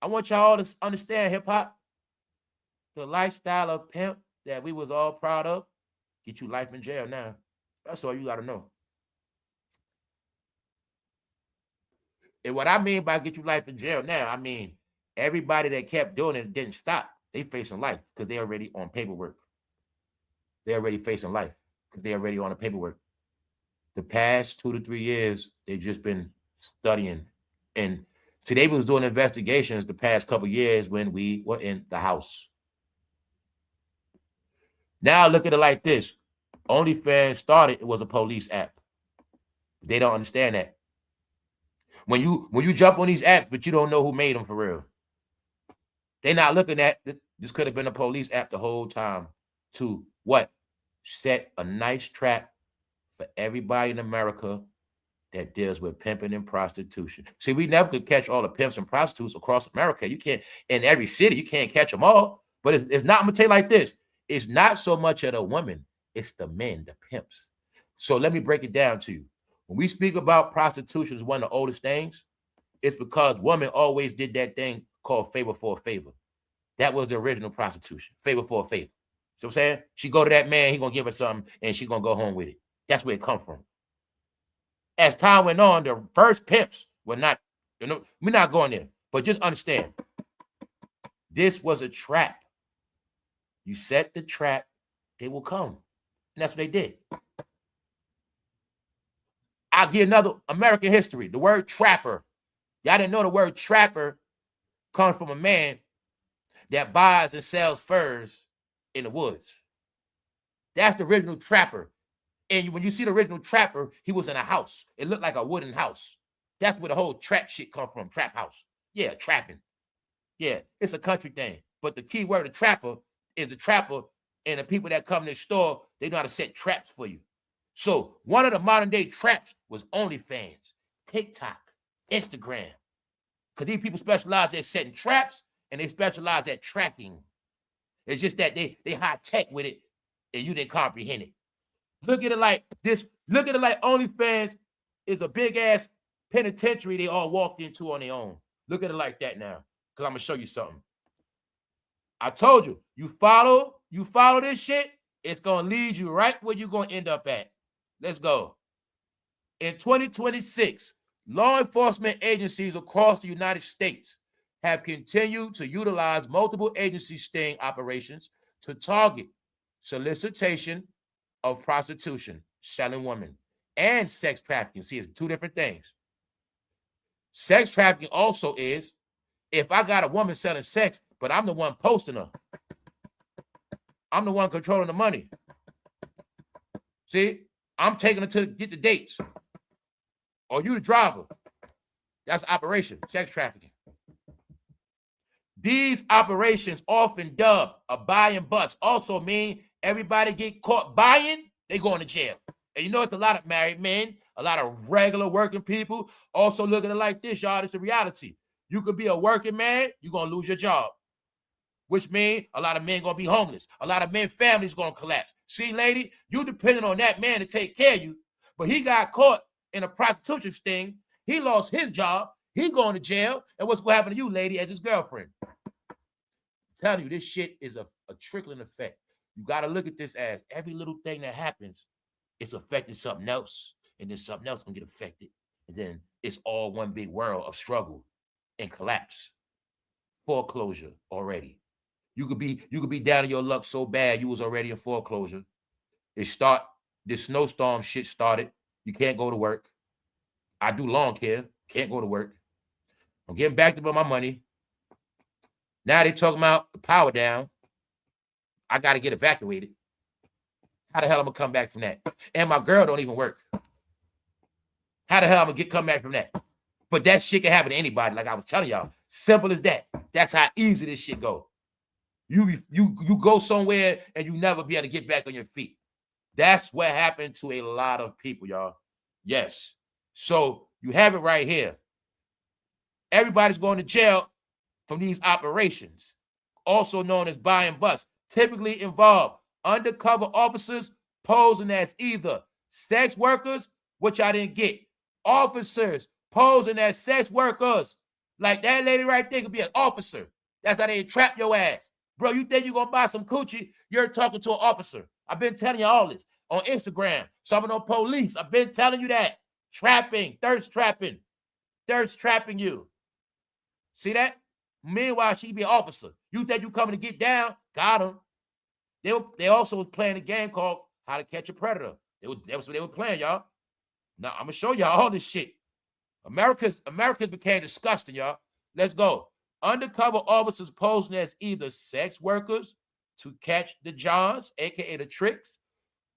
I want y'all to understand hip-hop. The lifestyle of pimp that we was all proud of, get you life in jail now. That's all you got to know. And what I mean by get you life in jail now, I mean everybody that kept doing it didn't stop. They facing life because they already on paperwork. They're already facing life because they're already on the paperwork. The past 2 to 3 years, they've just been studying. And see, they was doing investigations the past couple of years when we were in the house. Now look at it like this. OnlyFans started, it was a police app. They don't understand that. When you jump on these apps, but you don't know who made them for real. They're not looking at, this could have been a police app the whole time to what? Set a nice trap for everybody in America that deals with pimping and prostitution. See, we never could catch all the pimps and prostitutes across America. You can't, in every city, you can't catch them all. But it's not, I'm going to tell you like this. It's not so much of the women, it's the men, the pimps. So let me break it down to you. When we speak about prostitution as one of the oldest things, it's because women always did that thing called favor for a favor. That was the original prostitution, favor for a favor. See what I'm saying? She go to that man, he gonna give her something, and she gonna go home with it. That's where it come from. As time went on, the first pimps were not, we're not going there. But just understand, this was a trap. You set the trap, they will come. And that's what they did. I'll give another American history. The word trapper. Y'all didn't know the word trapper comes from a man that buys and sells furs in the woods. That's the original trapper. And when you see the original trapper, he was in a house. It looked like a wooden house. That's where the whole trap shit come from, trap house. Yeah, trapping. Yeah, it's a country thing. But the key word of trapper is the trapper, and the people that come to the store, they know how to set traps for you. So one of the modern day traps was OnlyFans, TikTok, Instagram. Because these people specialize at setting traps and they specialize at tracking. It's just that they high tech with it and you didn't comprehend it. Look at it like this. Look at it like OnlyFans is a big ass penitentiary they all walked into on their own. Look at it like that now. Because I'm gonna show you something. I told you, you follow this shit, it's gonna lead you right where you're gonna end up at. Let's go. In 2026, law enforcement agencies across the United States have continued to utilize multiple agency sting operations to target solicitation of prostitution, selling women, and sex trafficking. See, it's two different things. Sex trafficking also is if I got a woman selling sex, but I'm the one posting her. I'm the one controlling the money. See, I'm taking her to get the dates. Or you the driver. That's operation, sex trafficking. These operations, often dubbed a buy and bust, also mean everybody get caught buying, they going to jail. And you know it's a lot of married men, a lot of regular working people also looking at it like this, y'all. It's the reality. You could be a working man, you're going to lose your job, which means a lot of men going to be homeless. A lot of men families going to collapse. See, lady, you depending on that man to take care of you, but he got caught in a prostitution sting. He lost his job. He going to jail. And what's going to happen to you, lady, as his girlfriend? I'm telling you, this shit is a trickling effect. You got to look at this as every little thing that happens, it's affecting something else. And then something else going to get affected. And then it's all one big world of struggle and collapse. Foreclosure already. You could be down in your luck so bad you was already in foreclosure. This snowstorm shit started. You can't go to work. I do lawn care. Can't go to work. I'm getting back to my money. Now they talking about the power down. I got to get evacuated. How the hell I'm going to come back from that? And my girl don't even work. How the hell I'm going to come back from that? But that shit can happen to anybody, like I was telling y'all. Simple as that. That's how easy this shit go. You go somewhere and you never be able to get back on your feet. That's what happened to a lot of people, y'all. Yes. So you have it right here. Everybody's going to jail from these operations, also known as buy and bust, typically involve undercover officers posing as either sex workers, which I didn't get, officers posing as sex workers. Like that lady right there could be an officer. That's how they trap your ass. Bro, you think you're going to buy some coochie? You're talking to an officer. I've been telling you all this on Instagram. Some of them police. I've been telling you that. Trapping, thirst trapping you. See that? Meanwhile, she be an officer. You think you coming to get down? Got him. They also was playing a game called How to Catch a Predator. That was what they were playing, y'all. Now, I'm going to show y'all all this shit. America's became disgusting, y'all. Let's go. Undercover officers posing as either sex workers to catch the Johns, a.k.a. the tricks,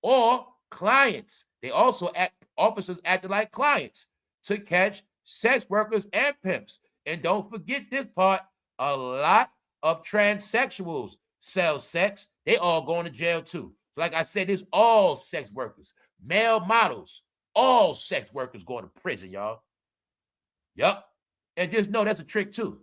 or clients. They also officers acting like clients to catch sex workers and pimps. And don't forget this part, a lot of transsexuals sell sex. They all going to jail too. So like I said, it's all sex workers, male models, all sex workers going to prison, y'all. Yep. And just know that's a trick too.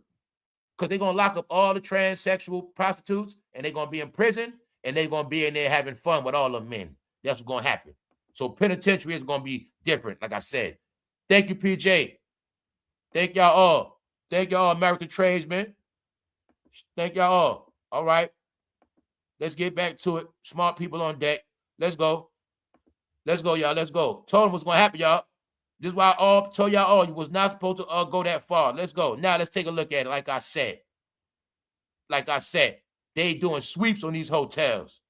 Because they're going to lock up all the transsexual prostitutes and they're going to be in prison and they're going to be in there having fun with all the men. That's what's going to happen. So penitentiary is going to be different, like I said. Thank you, PJ. Thank y'all all. Thank y'all, American tradesmen. Thank y'all all. All right. Let's get back to it. Smart people on deck. Let's go. Let's go, y'all. Let's go. Told them what's going to happen, y'all. This is why I told y'all all you was not supposed to go that far. Let's go. Now let's take a look at it. Like I said, they doing sweeps on these hotels.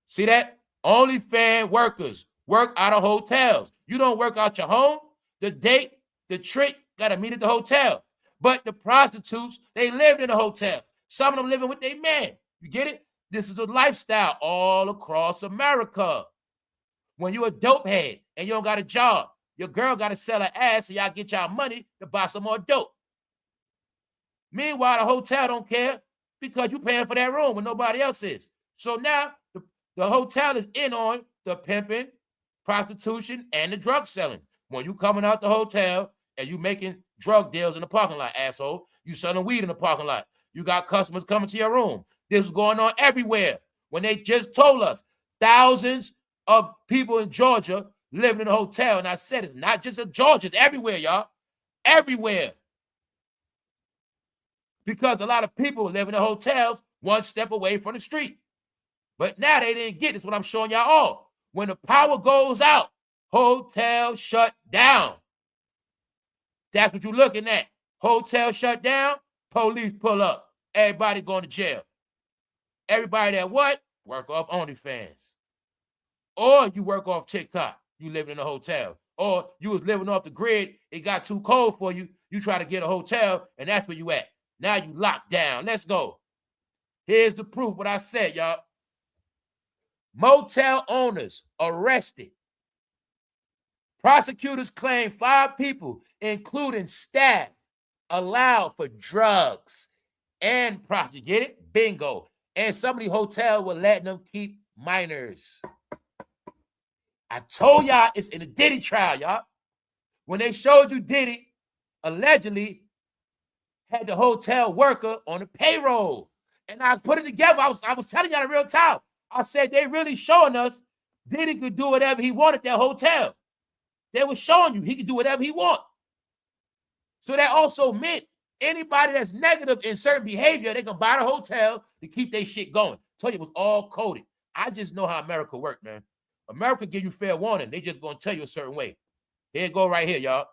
See that? OnlyFans workers work out of hotels. You don't work out your home. The date The trick got to meet at the hotel. But the prostitutes, they lived in a hotel. Some of them living with their man. You get it? This is a lifestyle all across America. When you're a dope head and you don't got a job, your girl got to sell her ass so y'all get y'all money to buy some more dope. Meanwhile, the hotel don't care because you're paying for that room when nobody else is. So now the hotel is in on the pimping, prostitution, and the drug selling. When you coming out the hotel and you making drug deals in the parking lot, asshole, you selling weed in the parking lot. You got customers coming to your room. This is going on everywhere. When they just told us thousands of people in Georgia living in a hotel, and I said it's not just in Georgia, it's everywhere, y'all. Everywhere. Because a lot of people live in the hotels one step away from the street. But now they didn't get this, what I'm showing y'all all. When the power goes out, hotel shut down. That's what you're looking at. Hotel shut down, police pull up. Everybody going to jail. Everybody that what? Work off OnlyFans. Or you work off TikTok. You live in a hotel. Or you was living off the grid. It got too cold for you. You try to get a hotel, and that's where you at. Now you locked down. Let's go. Here's the proof what I said, y'all. Motel owners arrested. Prosecutors claim 5 people, including staff, allowed for drugs and prostitution. Get it? Bingo. And some of the hotels were letting them keep minors. I told y'all it's in the Diddy trial, y'all. When they showed you Diddy allegedly had the hotel worker on the payroll. And I put it together. I was telling y'all in real time. I said they really showing us Diddy could do whatever he wanted at that hotel. They were showing you he could do whatever he want. So that also meant anybody that's negative in certain behavior, they can buy the hotel to keep their shit going. I told you it was all coded. I just know how America works, man. America give you fair warning. They just gonna tell you a certain way. Here it go right here, y'all.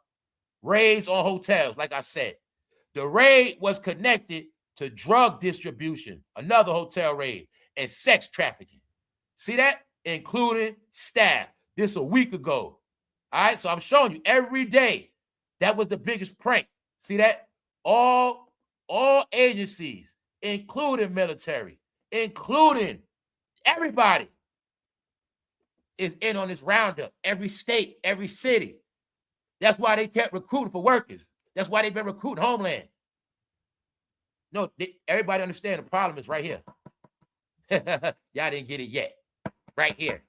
Raids on hotels, like I said. The raid was connected to drug distribution, another hotel raid, and sex trafficking. See that? Including staff. This a week ago. All right, so I'm showing you every day. That was the biggest prank. See that? All agencies, including military, including everybody, is in on this roundup. Every state, every city. That's why they kept recruiting for workers. That's why they've been recruiting Homeland. No, everybody understand the problem is right here. Y'all didn't get it yet. Right here.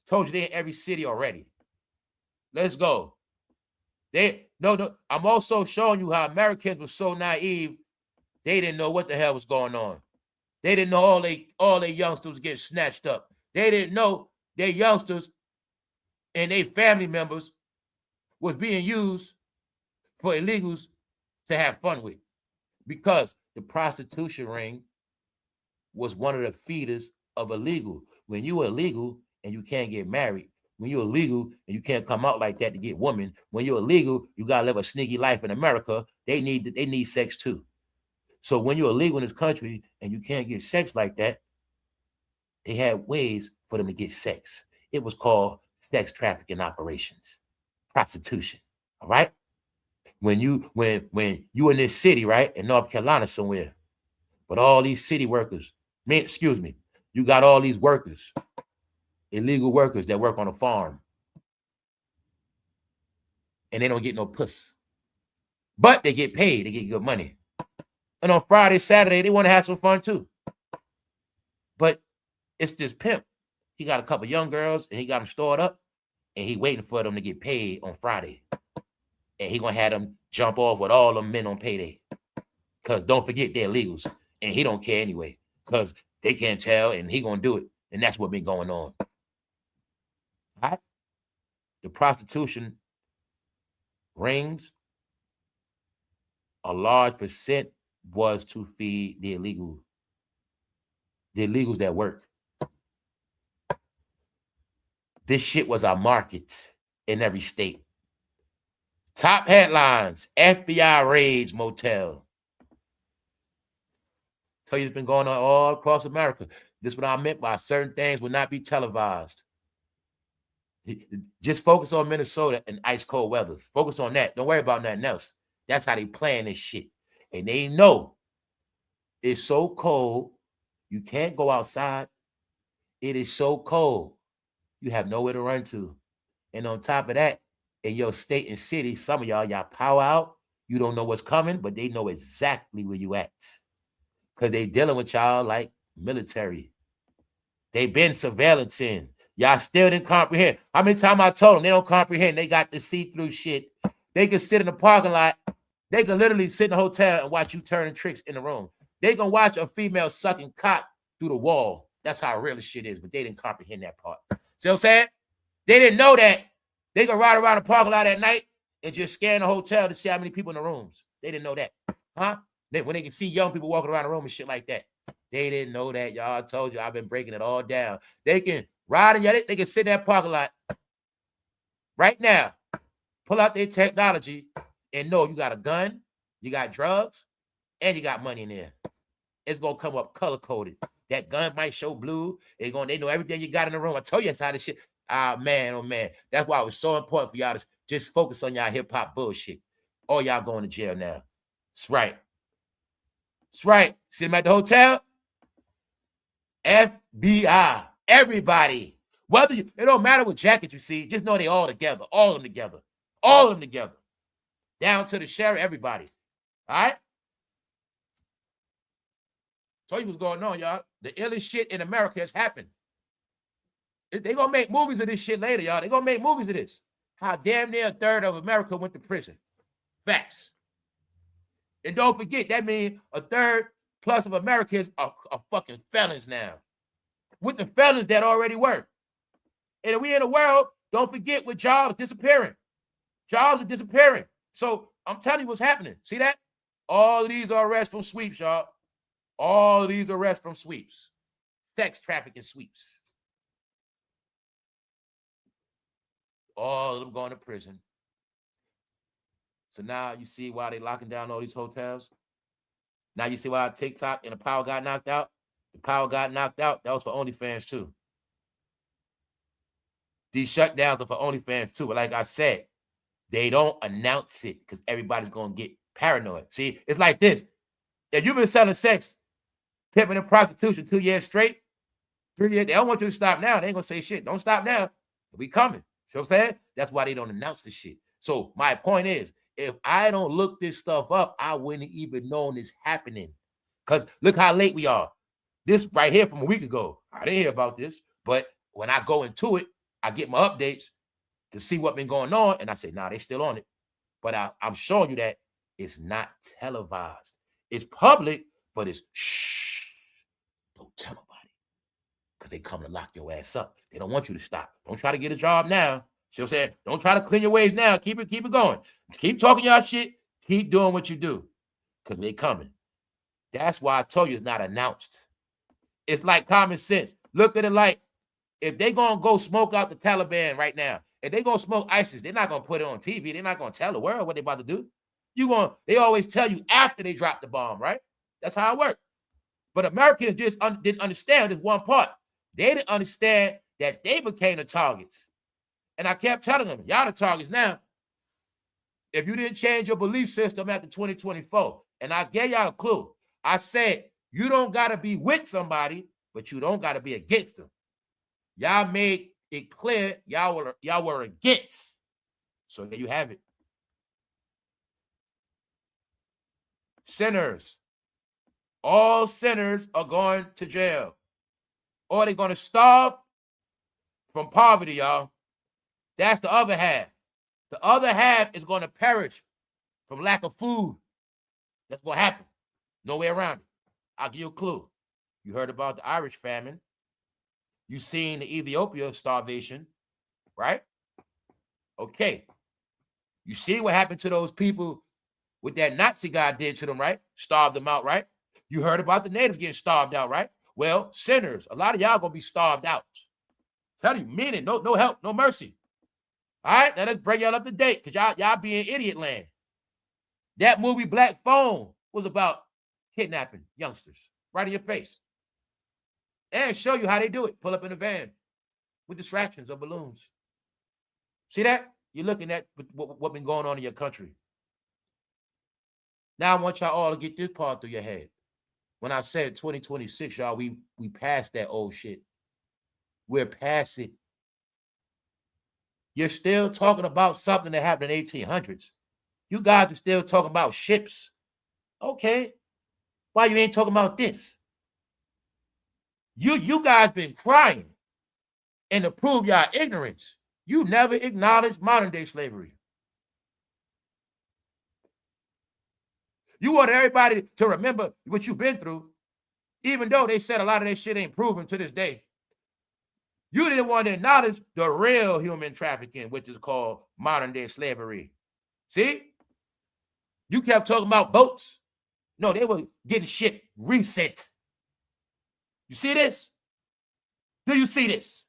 Told you they in every city already. Let's go. I'm also showing you how Americans were so naive. They didn't know what the hell was going on. They didn't know all their youngsters was getting snatched up. They didn't know their youngsters and their family members was being used for illegals to have fun with, because the prostitution ring was one of the feeders of illegal. When you're illegal and you can't get married, when you're illegal and you can't come out like that to get women, when you're illegal, you gotta live a sneaky life in America. They need sex too. So when you're illegal in this country and you can't get sex like that, they had ways for them to get sex. It was called sex trafficking operations, prostitution. All right. When you in this city, right, in North Carolina somewhere, but all these city workers, you got all these workers, illegal workers that work on a farm, and they don't get no puss, but they get paid, they get good money. And on Friday, Saturday, they want to have some fun too. But it's this pimp. He got a couple young girls and he got them stored up, and he waiting for them to get paid on Friday. And he gonna have them jump off with all them men on payday. Because don't forget they're illegals. And he don't care anyway. Because they can't tell, and he gonna do it. And that's what been going on. All right? The prostitution rings, a large percent was to feed the illegals that work. This shit was our market in every state. Top headlines: FBI raids motel. Tell you it's been going on all across America. This is what I meant by certain things will not be televised. Just focus on Minnesota and ice cold weathers. Focus on that. Don't worry about nothing else. That's how they playing this shit. And they know it's so cold, you can't go outside. It is so cold, you have nowhere to run to. And on top of that, in your state and city, some of y'all power out. You don't know what's coming, but they know exactly where you at. Because they dealing with y'all like military. They been surveillancing. Y'all still didn't comprehend. How many times I told them they don't comprehend? They got the see-through shit. They can sit in the parking lot. They can literally sit in a hotel and watch you turning tricks in the room. They can watch a female sucking cock through the wall. That's how real the shit is, but they didn't comprehend that part. See what I'm saying? They didn't know that. They can ride around the parking lot at night and just scan the hotel to see how many people in the rooms. They didn't know that. Huh? When they can see young people walking around the room and shit like that. They didn't know that, y'all. I told you, I've been breaking it all down. They can ride in they can sit in that parking lot right now, pull out their technology and know you got a gun, you got drugs, and you got money in there. It's going to come up color-coded. That gun might show blue. They know everything you got in the room. I told you that's how this shit. Ah, man, oh, man. That's why it was so important for y'all to just focus on y'all hip-hop bullshit. All y'all going to jail now. That's right. That's right. See them at the hotel? FBI. Everybody. It don't matter what jacket you see. Just know they all together. All of them together. All of them together. Down to the sheriff, everybody. All right? Told you what's going on, y'all. The illest shit in America has happened. They gonna make movies of this shit later, y'all. They gonna make movies of this. How damn near a third of America went to prison. Facts. And don't forget, that means a third plus of Americans are fucking felons now. With the felons that already were. And if we in a world, don't forget, with jobs disappearing. Jobs are disappearing. So I'm telling you what's happening. See that? All of these are arrests from sweeps, y'all. All of these arrests from sweeps. Sex trafficking sweeps. All of them going to prison. So now you see why they locking down all these hotels. Now you see why TikTok and the power got knocked out. The power got knocked out. That was for OnlyFans too. These shutdowns are for OnlyFans too. But like I said, they don't announce it because everybody's going to get paranoid. See, it's like this. If you've been selling sex, pimping and prostitution 2 years straight, 3 years, they don't want you to stop now. They ain't going to say shit. Don't stop now. We coming. See what I'm saying? That's why they don't announce this shit. So my point is, if I don't look this stuff up, I wouldn't even know it's happening. Because look how late we are. This right here from a week ago. I didn't hear about this. But when I go into it, I get my updates to see what's been going on. And I say, nah, they still on it. But I'm showing you that it's not televised. It's public, but it's shh. Don't tell nobody. Because they come to lock your ass up. They don't want you to stop. Don't try to get a job now. See what I'm saying? Don't try to clean your ways now. Keep it going. Keep talking y'all shit. Keep doing what you do. Because they coming. That's why I told you it's not announced. It's like common sense. Look at it like, if they going to go smoke out the Taliban right now, if they going to smoke ISIS, they're not going to put it on TV. They're not going to tell the world what they about to do. They always tell you after they drop the bomb, right? That's how it works. But Americans just didn't understand this one part. They didn't understand that they became the targets. And I kept telling them, y'all the targets now. If you didn't change your belief system after 2024, and I gave y'all a clue. I said, you don't got to be with somebody, but you don't got to be against them. Y'all made it clear y'all were against. So there you have it. Sinners. All sinners are going to jail. Or they're going to starve from poverty, y'all. That's the other half. The other half is going to perish from lack of food. That's what happened. No way around it. I'll give you a clue. You heard about the Irish famine. You seen the Ethiopia starvation, right? Okay. You see what happened to those people with that Nazi guy did to them, right? Starved them out, right? You heard about the natives getting starved out, right? Well, sinners, a lot of y'all gonna be starved out. Tell you, meaning no help, no mercy. All right, now let's bring y'all up to date because y'all be in idiot land. That movie Black Phone was about kidnapping youngsters right in your face. And show you how they do it. Pull up in a van with distractions or balloons. See that? You're looking at what been going on in your country. Now I want y'all all to get this part through your head. When I said 2026, y'all, we passed that old shit. We're past it. You're still talking about something that happened in the 1800s. You guys are still talking about ships. Okay. Why you ain't talking about this? You guys been crying. And to prove y'all ignorance, you never acknowledged modern day slavery. You want everybody to remember what you've been through, even though they said a lot of that shit ain't proven to this day. You didn't want to acknowledge the real human trafficking, which is called modern day slavery. See? You kept talking about boats. No, they were getting shit reset. You see this? Do you see this?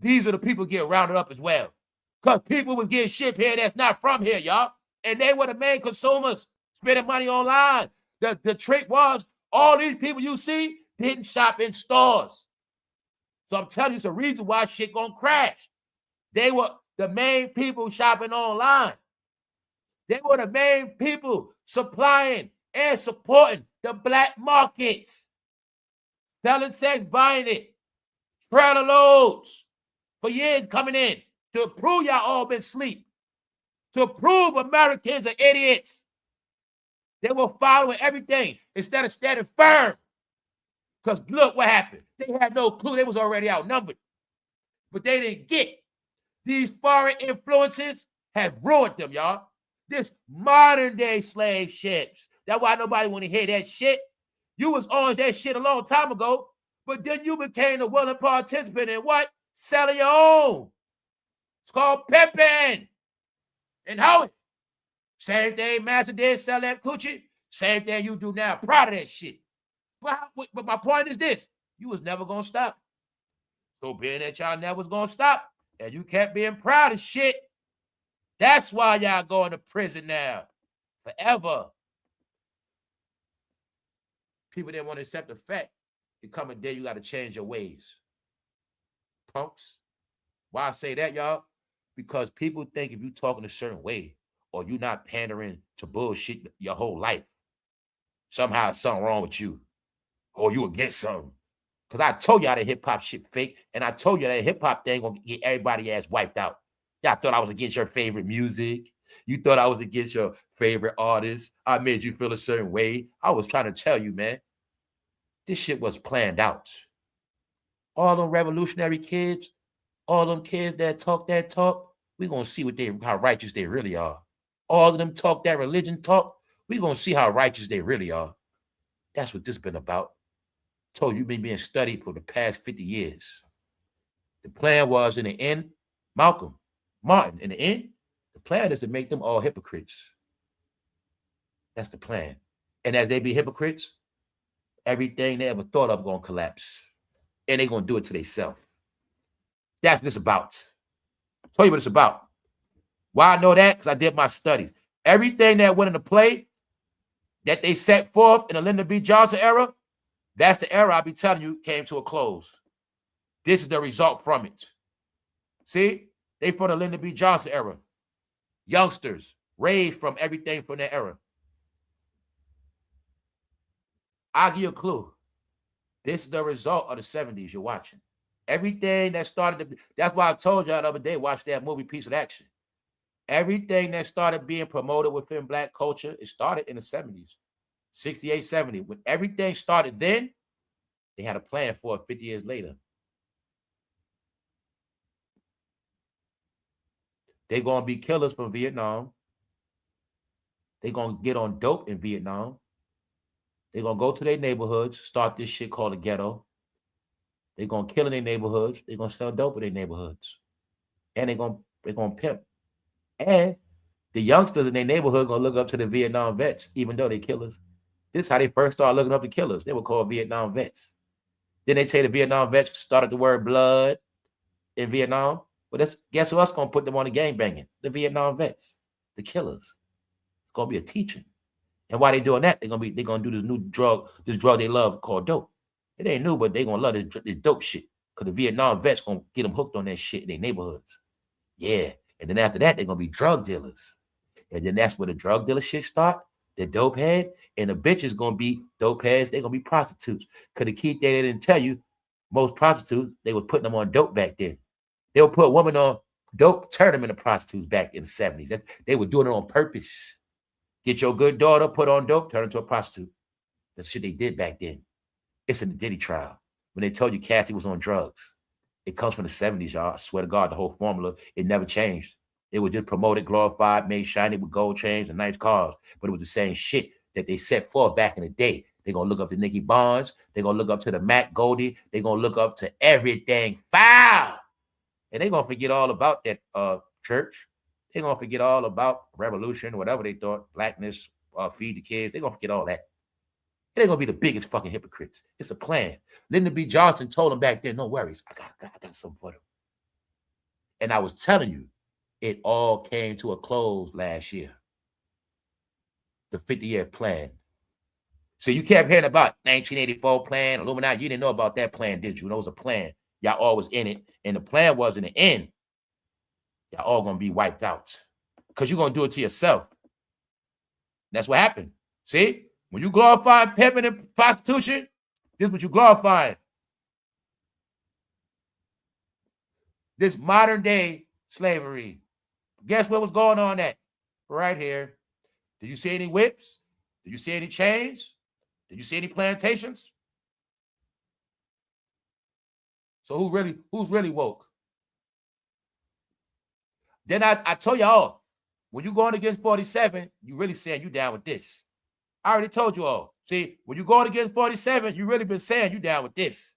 These are the people get rounded up as well. Because people was getting shit here that's not from here, y'all. And they were the main consumers spending money online. The trick was all these people you see didn't shop in stores. So I'm telling you, it's a reason why shit gonna crash. They were the main people shopping online. They were the main people supplying and supporting the black markets. Selling sex, buying it. Trailer loads for years coming in to prove y'all all been asleep. To prove Americans are idiots. They were following everything instead of standing firm. Because look what happened. They had no clue. They was already outnumbered. But they didn't get. These foreign influences have ruined them, y'all. This modern day slave ships. That's why nobody want to hear that shit. You was on that shit a long time ago, but then you became a willing participant in what? Selling your own. It's called pimping. And how? Same thing Master did, sell that coochie. Same thing you do now. Proud of that shit. But my point is this. You was never going to stop. So being that y'all never was going to stop, and you kept being proud of shit, that's why y'all going to prison now. Forever. People didn't want to accept the fact. There come a day you got to change your ways. Punks. Why I say that, y'all? Because people think if you talking a certain way or you not pandering to bullshit your whole life, somehow something wrong with you or you against something. Because I told y'all that hip-hop shit fake, and I told you that hip-hop thing gonna get everybody ass wiped out. Y'all thought I was against your favorite music. You thought I was against your favorite artist. I made you feel a certain way. I was trying to tell you, man, this shit was planned out. All them revolutionary kids, all them kids that talk, we gonna see how righteous they really are. All of them talk that religion talk, we gonna see how righteous they really are. That's what this been about. Told you been being studied for the past 50 years. The plan was in the end, Martin, in the end, the plan is to make them all hypocrites. That's the plan. And as they be hypocrites, everything they ever thought of gonna collapse. And they gonna do it to themselves. That's what it's about. I'll tell you what it's about. Why I know that? Because I did my studies. Everything that went into play that they set forth in the Lyndon B. Johnson era, that's the era I be telling you came to a close. This is the result from it. See? They from the Lyndon B. Johnson era. Youngsters raised from everything from that era. I'll give you a clue. This is the result of the 70s you're watching. Everything that started, that's why I told y'all the other day, watch that movie Piece of Action. Everything that started being promoted within black culture, it started in the 70s, 68, 70. When everything started then, they had a plan for it 50 years later. They're going to be killers from Vietnam. They're going to get on dope in Vietnam. They're going to go to their neighborhoods, start this shit called a ghetto. They're going to kill in their neighborhoods. They're going to sell dope in their neighborhoods. And they're going to pimp. And the youngsters in their neighborhood going to look up to the Vietnam vets, even though they're killers. This is how they first started looking up to killers. They were called Vietnam vets. Then they tell the Vietnam vets started the word blood in Vietnam. But guess who else going to put them on the gangbanging? The Vietnam vets, the killers. It's going to be a teaching. And while they doing that, they're going to do this new drug, this drug they love called dope. It ain't new, but they're going to love this dope shit. Because the Vietnam vets going to get them hooked on that shit in their neighborhoods. Yeah. And then after that, they're going to be drug dealers. And then that's where the drug dealer shit start, the dope head. And the bitch is going to be dope heads. They're going to be prostitutes. Because the key thing they didn't tell you, most prostitutes, they were putting them on dope back then. They would put women on dope, turn them into prostitutes back in the 70s. They were doing it on purpose. Get your good daughter, put on dope, turn into a prostitute. That's shit they did back then. It's in the Diddy trial. When they told you Cassie was on drugs. It comes from the 70s, y'all. I swear to God, the whole formula, it never changed. It was just promoted, glorified, made shiny with gold chains and nice cars. But it was the same shit that they set forth back in the day. They're going to look up to Nicki Bonds. They're going to look up to the Mac Goldie. They're going to look up to everything foul. And they're going to forget all about that church. They're going to forget all about revolution, whatever they thought, blackness, feed the kids. They're going to forget all that. They're going to be the biggest fucking hypocrites. It's a plan. Lyndon B. Johnson told them back then, no worries. I got something for them. And I was telling you, it all came to a close last year. The 50-year plan. So you kept hearing about 1984 plan, Illuminati. You didn't know about that plan, did you? It was a plan. Y'all all was in it. And the plan was in the end, y'all all going to be wiped out. Because you're going to do it to yourself. That's what happened. See? When you glorify pimping and prostitution, this is what you glorifying. This modern day slavery. Guess what was going on at? Right here. Did you see any whips? Did you see any chains? Did you see any plantations? So who's really woke? Then I told y'all, when you're going against 47, you really saying you down with this. I already told you all. See, when you're going against 47, you really been saying you down with this.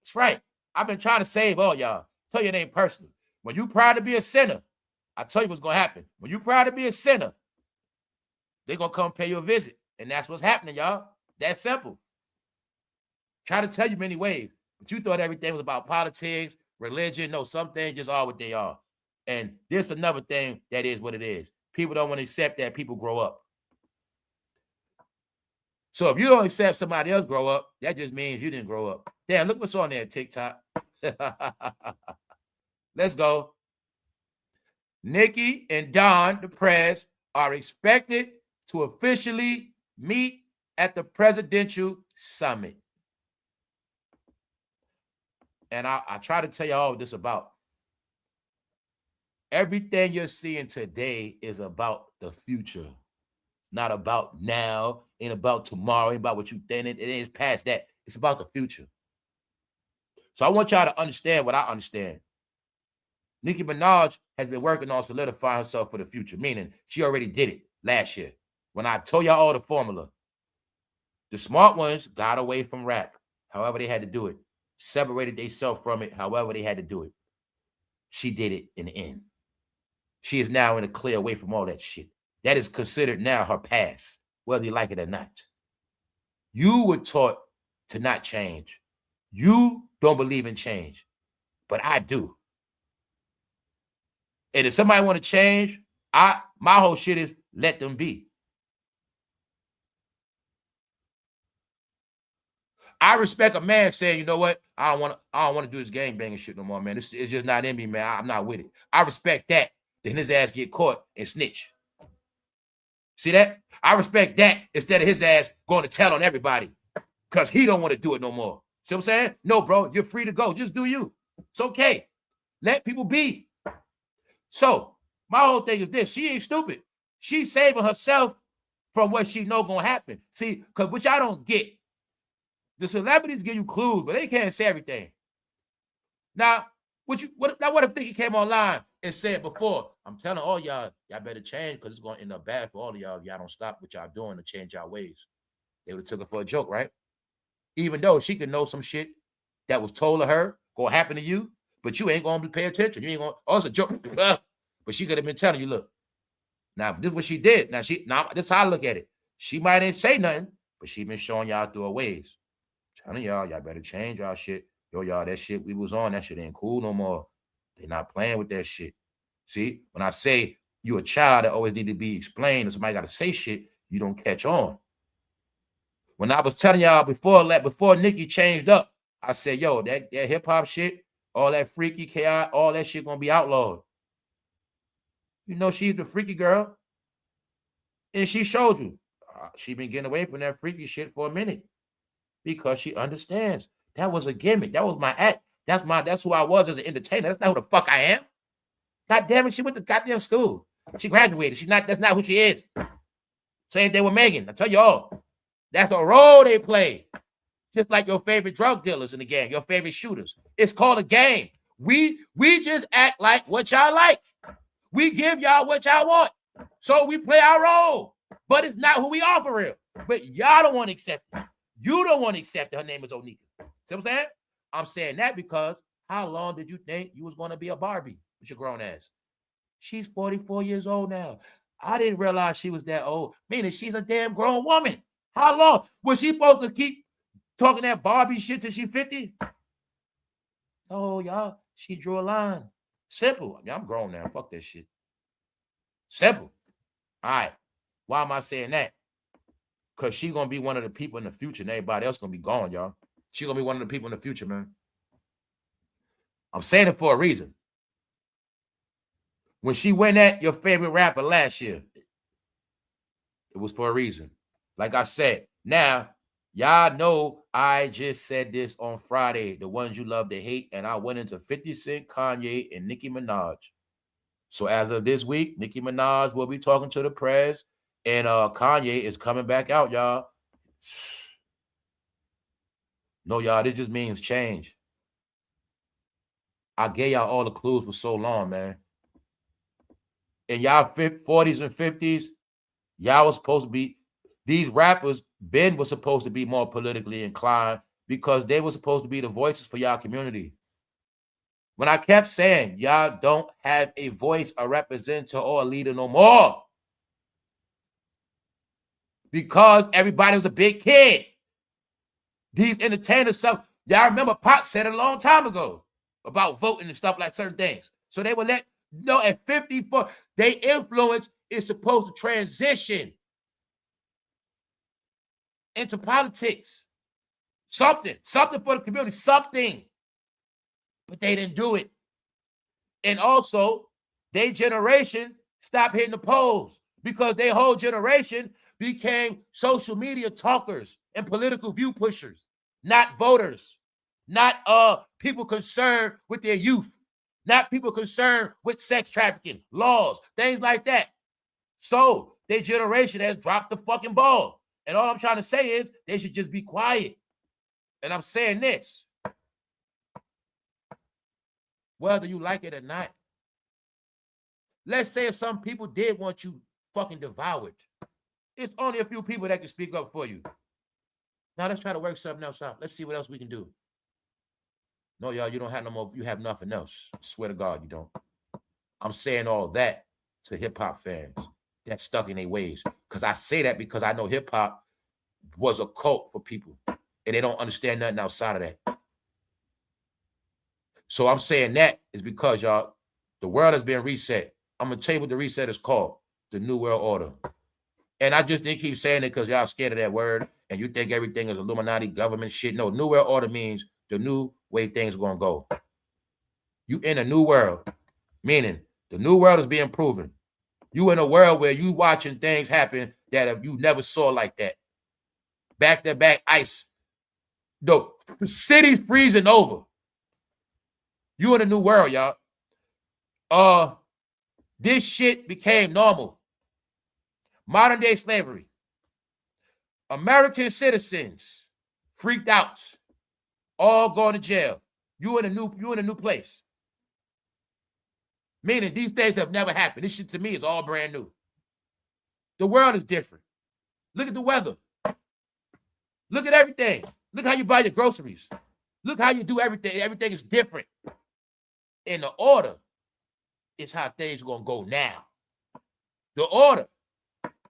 That's right. I've been trying to save all y'all. Tell you it ain't personal. When you proud to be a sinner, I tell you what's going to happen. When you proud to be a sinner, they're going to come pay you a visit. And that's what's happening, y'all. That's simple. Try to tell you many ways. But you thought everything was about politics, religion. No, some things just are what they are. And this another thing that is what it is. People don't want to accept that people grow up. So if you don't accept somebody else grow up, that just means you didn't grow up. Damn, look what's on there, TikTok. Let's go. Nicki and Don, the Prez, are expected to officially meet at the presidential summit. And I try to tell you all this about. Everything you're seeing today is about the future. Not about now, ain't about tomorrow, ain't about what you think. It ain't past that. It's about the future. So I want y'all to understand what I understand. Nicki Minaj has been working on solidifying herself for the future, meaning she already did it last year. When I told y'all all the formula, the smart ones got away from rap, however they had to do it, separated themselves from it, however they had to do it. She did it in the end. She is now in a clear away from all that shit. That is considered now her past, whether you like it or not. You were taught to not change. You don't believe in change, but I do. And if somebody want to change, my whole shit is let them be. I respect a man saying, you know what? I don't want to do this gangbanging shit no more, man. It's just not in me, man. I'm not with it. I respect that. Then his ass get caught and snitch. See that? I respect that instead of his ass going to tell on everybody because he don't want to do it no more. See what I'm saying? No, bro, you're free to go. Just do you. It's okay. Let people be. So my whole thing is this. She ain't stupid. She's saving herself from what she know going to happen. See, because which I don't get. The celebrities give you clues, but they can't say everything. Now, what if Nicki came online and said before, I'm telling all y'all better change because it's going to end up bad for all of y'all if y'all don't stop what y'all doing to change y'all ways. They would have took it for a joke, right? Even though she could know some shit that was told to her going to happen to you, but you ain't going to pay attention. You ain't going to, oh, it's a joke. But she could have been telling you, look, now this is what she did. Now this is how I look at it. She might ain't say nothing, but she been showing y'all through her ways. Telling y'all better change y'all shit. Yo, y'all, that shit we was on, that shit ain't cool no more. They not playing with that shit. See, when I say you a child that always need to be explained and somebody got to say shit, you don't catch on. When I was telling y'all before Nicki changed up, I said, yo, that hip-hop shit, all that freaky chaos, all that shit gonna be outlawed. You know she's the freaky girl. And she showed you. She been getting away from that freaky shit for a minute. Because she understands. That was a gimmick. That was my act. That's who I was as an entertainer. That's not who the fuck I am. God damn it, she went to goddamn school. She graduated. That's not who she is. Same thing with Megan. I tell you all. That's a role they play. Just like your favorite drug dealers in the game, your favorite shooters. It's called a game. We just act like what y'all like. We give y'all what y'all want. So we play our role. But it's not who we are for real. But y'all don't want to accept it. You don't want to accept it. Her name is Onika. See what I'm saying? I'm saying that because how long did you think you was going to be a Barbie with your grown ass? She's 44 years old now. I didn't realize she was that old. Meaning she's a damn grown woman. How long? Was she supposed to keep talking that Barbie shit till she 50? Oh, y'all. She drew a line. Simple. I mean, I'm grown now. Fuck that shit. Simple. All right. Why am I saying that? Because she's going to be one of the people in the future and everybody else going to be gone, y'all. She's going to be one of the people in the future, man. I'm saying it for a reason. When she went at your favorite rapper last year, it was for a reason. Like I said, now, y'all know I just said this on Friday, the ones you love to hate, and I went into 50 Cent, Kanye, and Nicki Minaj. So as of this week, Nicki Minaj will be talking to the Prez, and Kanye is coming back out, y'all. No, y'all, this just means change. I gave y'all all the clues for so long, man. In y'all 40s and 50s, y'all was supposed to be, these rappers, Ben was supposed to be more politically inclined because they were supposed to be the voices for y'all community. When I kept saying, y'all don't have a voice, a representative, or a leader no more. Because everybody was a big kid. These entertainers, y'all remember Pop said it a long time ago about voting and stuff like certain things. So they would let, at 54, their influence is supposed to transition into politics. Something for the community, something. But they didn't do it. And also, their generation stopped hitting the polls because their whole generation became social media talkers and political view pushers, not voters, not people concerned with their youth, not people concerned with sex trafficking, laws, things like that. So their generation has dropped the fucking ball. And all I'm trying to say is they should just be quiet. And I'm saying this, whether you like it or not. Let's say if some people did want you fucking devoured, it's only a few people that can speak up for you. Now let's try to work something else out. Let's see what else we can do. No, y'all, you don't have no more. You have nothing else. I swear to God, you don't. I'm saying all that to hip-hop fans that's stuck in their ways. Because I say that because I know hip-hop was a cult for people. And they don't understand nothing outside of that. So I'm saying that is because, y'all, the world has been reset. I'm going to tell you what the reset is called. The New World Order. And I just didn't keep saying it because y'all scared of that word and you think everything is Illuminati government shit. No, New World Order means the new way things are going to go. You in a new world, meaning the new world is being proven. You in a world where you watching things happen that you never saw like that. Back-to-back ice. The city's freezing over. You in a new world, y'all. This shit became normal. Modern day slavery. American citizens freaked out. All going to jail. You in a new place. Meaning these things have never happened. This shit to me is all brand new. The world is different. Look at the weather. Look at everything. Look how you buy your groceries. Look how you do everything. Everything is different. And the order is how things are going to go now. The order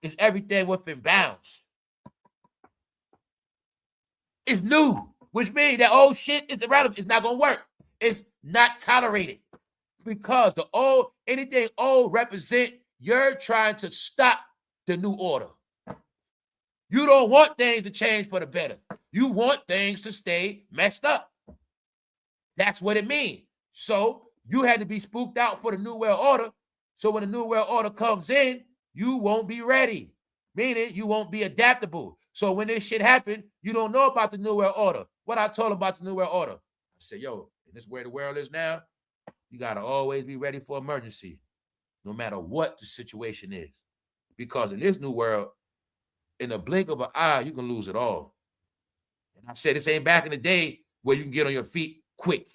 is everything within bounds. It's new, which means that old shit is irrelevant. It's not going to work. It's not tolerated because anything old represent, you're trying to stop the new order. You don't want things to change for the better. You want things to stay messed up. That's what it means. So you had to be spooked out for the New World Order So when the New World Order comes in, you won't be ready, meaning you won't be adaptable. So when this shit happen, you don't know about the New World Order. What I told him about the New World Order, I said, yo, in this where the world is now, you got to always be ready for emergency, no matter what the situation is. Because in this new world, in the blink of an eye, you can lose it all. And I said, this ain't back in the day where you can get on your feet quick.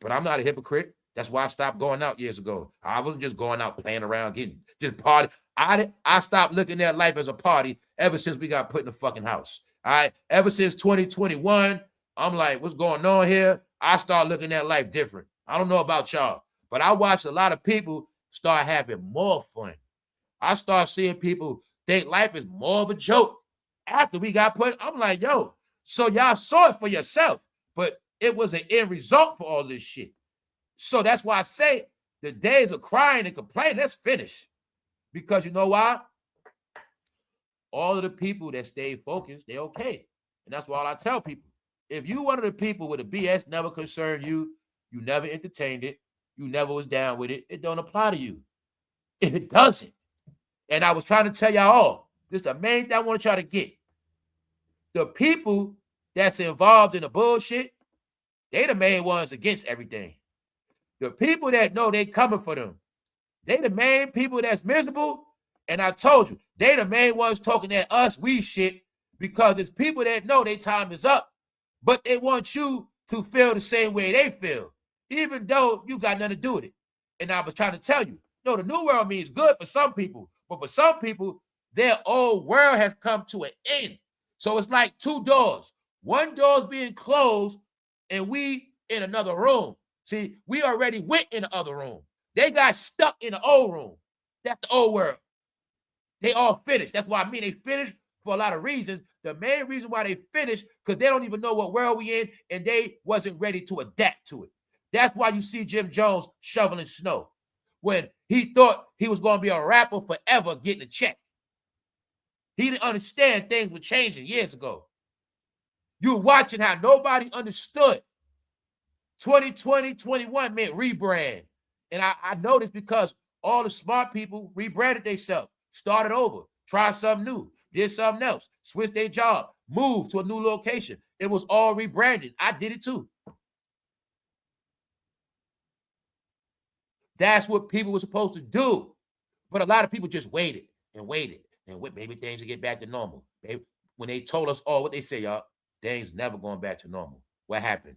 But I'm not a hypocrite. That's why I stopped going out years ago. I wasn't just going out playing around, getting just party. I stopped looking at life as a party ever since we got put in the fucking house. All right. Ever since 2021, I'm like, what's going on here? I start looking at life different. I don't know about y'all, but I watched a lot of people start having more fun. I start seeing people think life is more of a joke after we got put. I'm like, yo, so y'all saw it for yourself, but it was an end result for all this shit. So that's why I say the days of crying and complaining, that's finished. Because you know why? All of the people that stay focused, they okay. And that's why I tell people, if you one of the people with a BS never concerned you, you never entertained it, you never was down with it, it don't apply to you. It doesn't. And I was trying to tell y'all all, this is the main thing I want to try to get. The people that's involved in the bullshit, they the main ones against everything. The people that know they coming for them, they the main people that's miserable. And I told you, they the main ones talking at us, we shit, because it's people that know their time is up, but they want you to feel the same way they feel, even though you got nothing to do with it. And I was trying to tell you, no, the new world means good for some people, but for some people, their old world has come to an end. So it's like two doors. One door is being closed, and we in another room. See, we already went in the other room. They got stuck in the old room. That's the old world. They all finished. That's why I mean they finished for a lot of reasons. The main reason why they finished, because they don't even know what world we in, and they wasn't ready to adapt to it. That's why you see Jim Jones shoveling snow when he thought he was going to be a rapper forever getting a check. He didn't understand things were changing years ago. You were watching how nobody understood. 2020, 21 meant rebrand. And I noticed because all the smart people rebranded themselves, started over, tried something new, did something else, switched their job, moved to a new location. It was all rebranded. I did it too. That's what people were supposed to do. But a lot of people just waited and waited and maybe things will get back to normal. Maybe when they told us all what they say, y'all, things never going back to normal. What happened?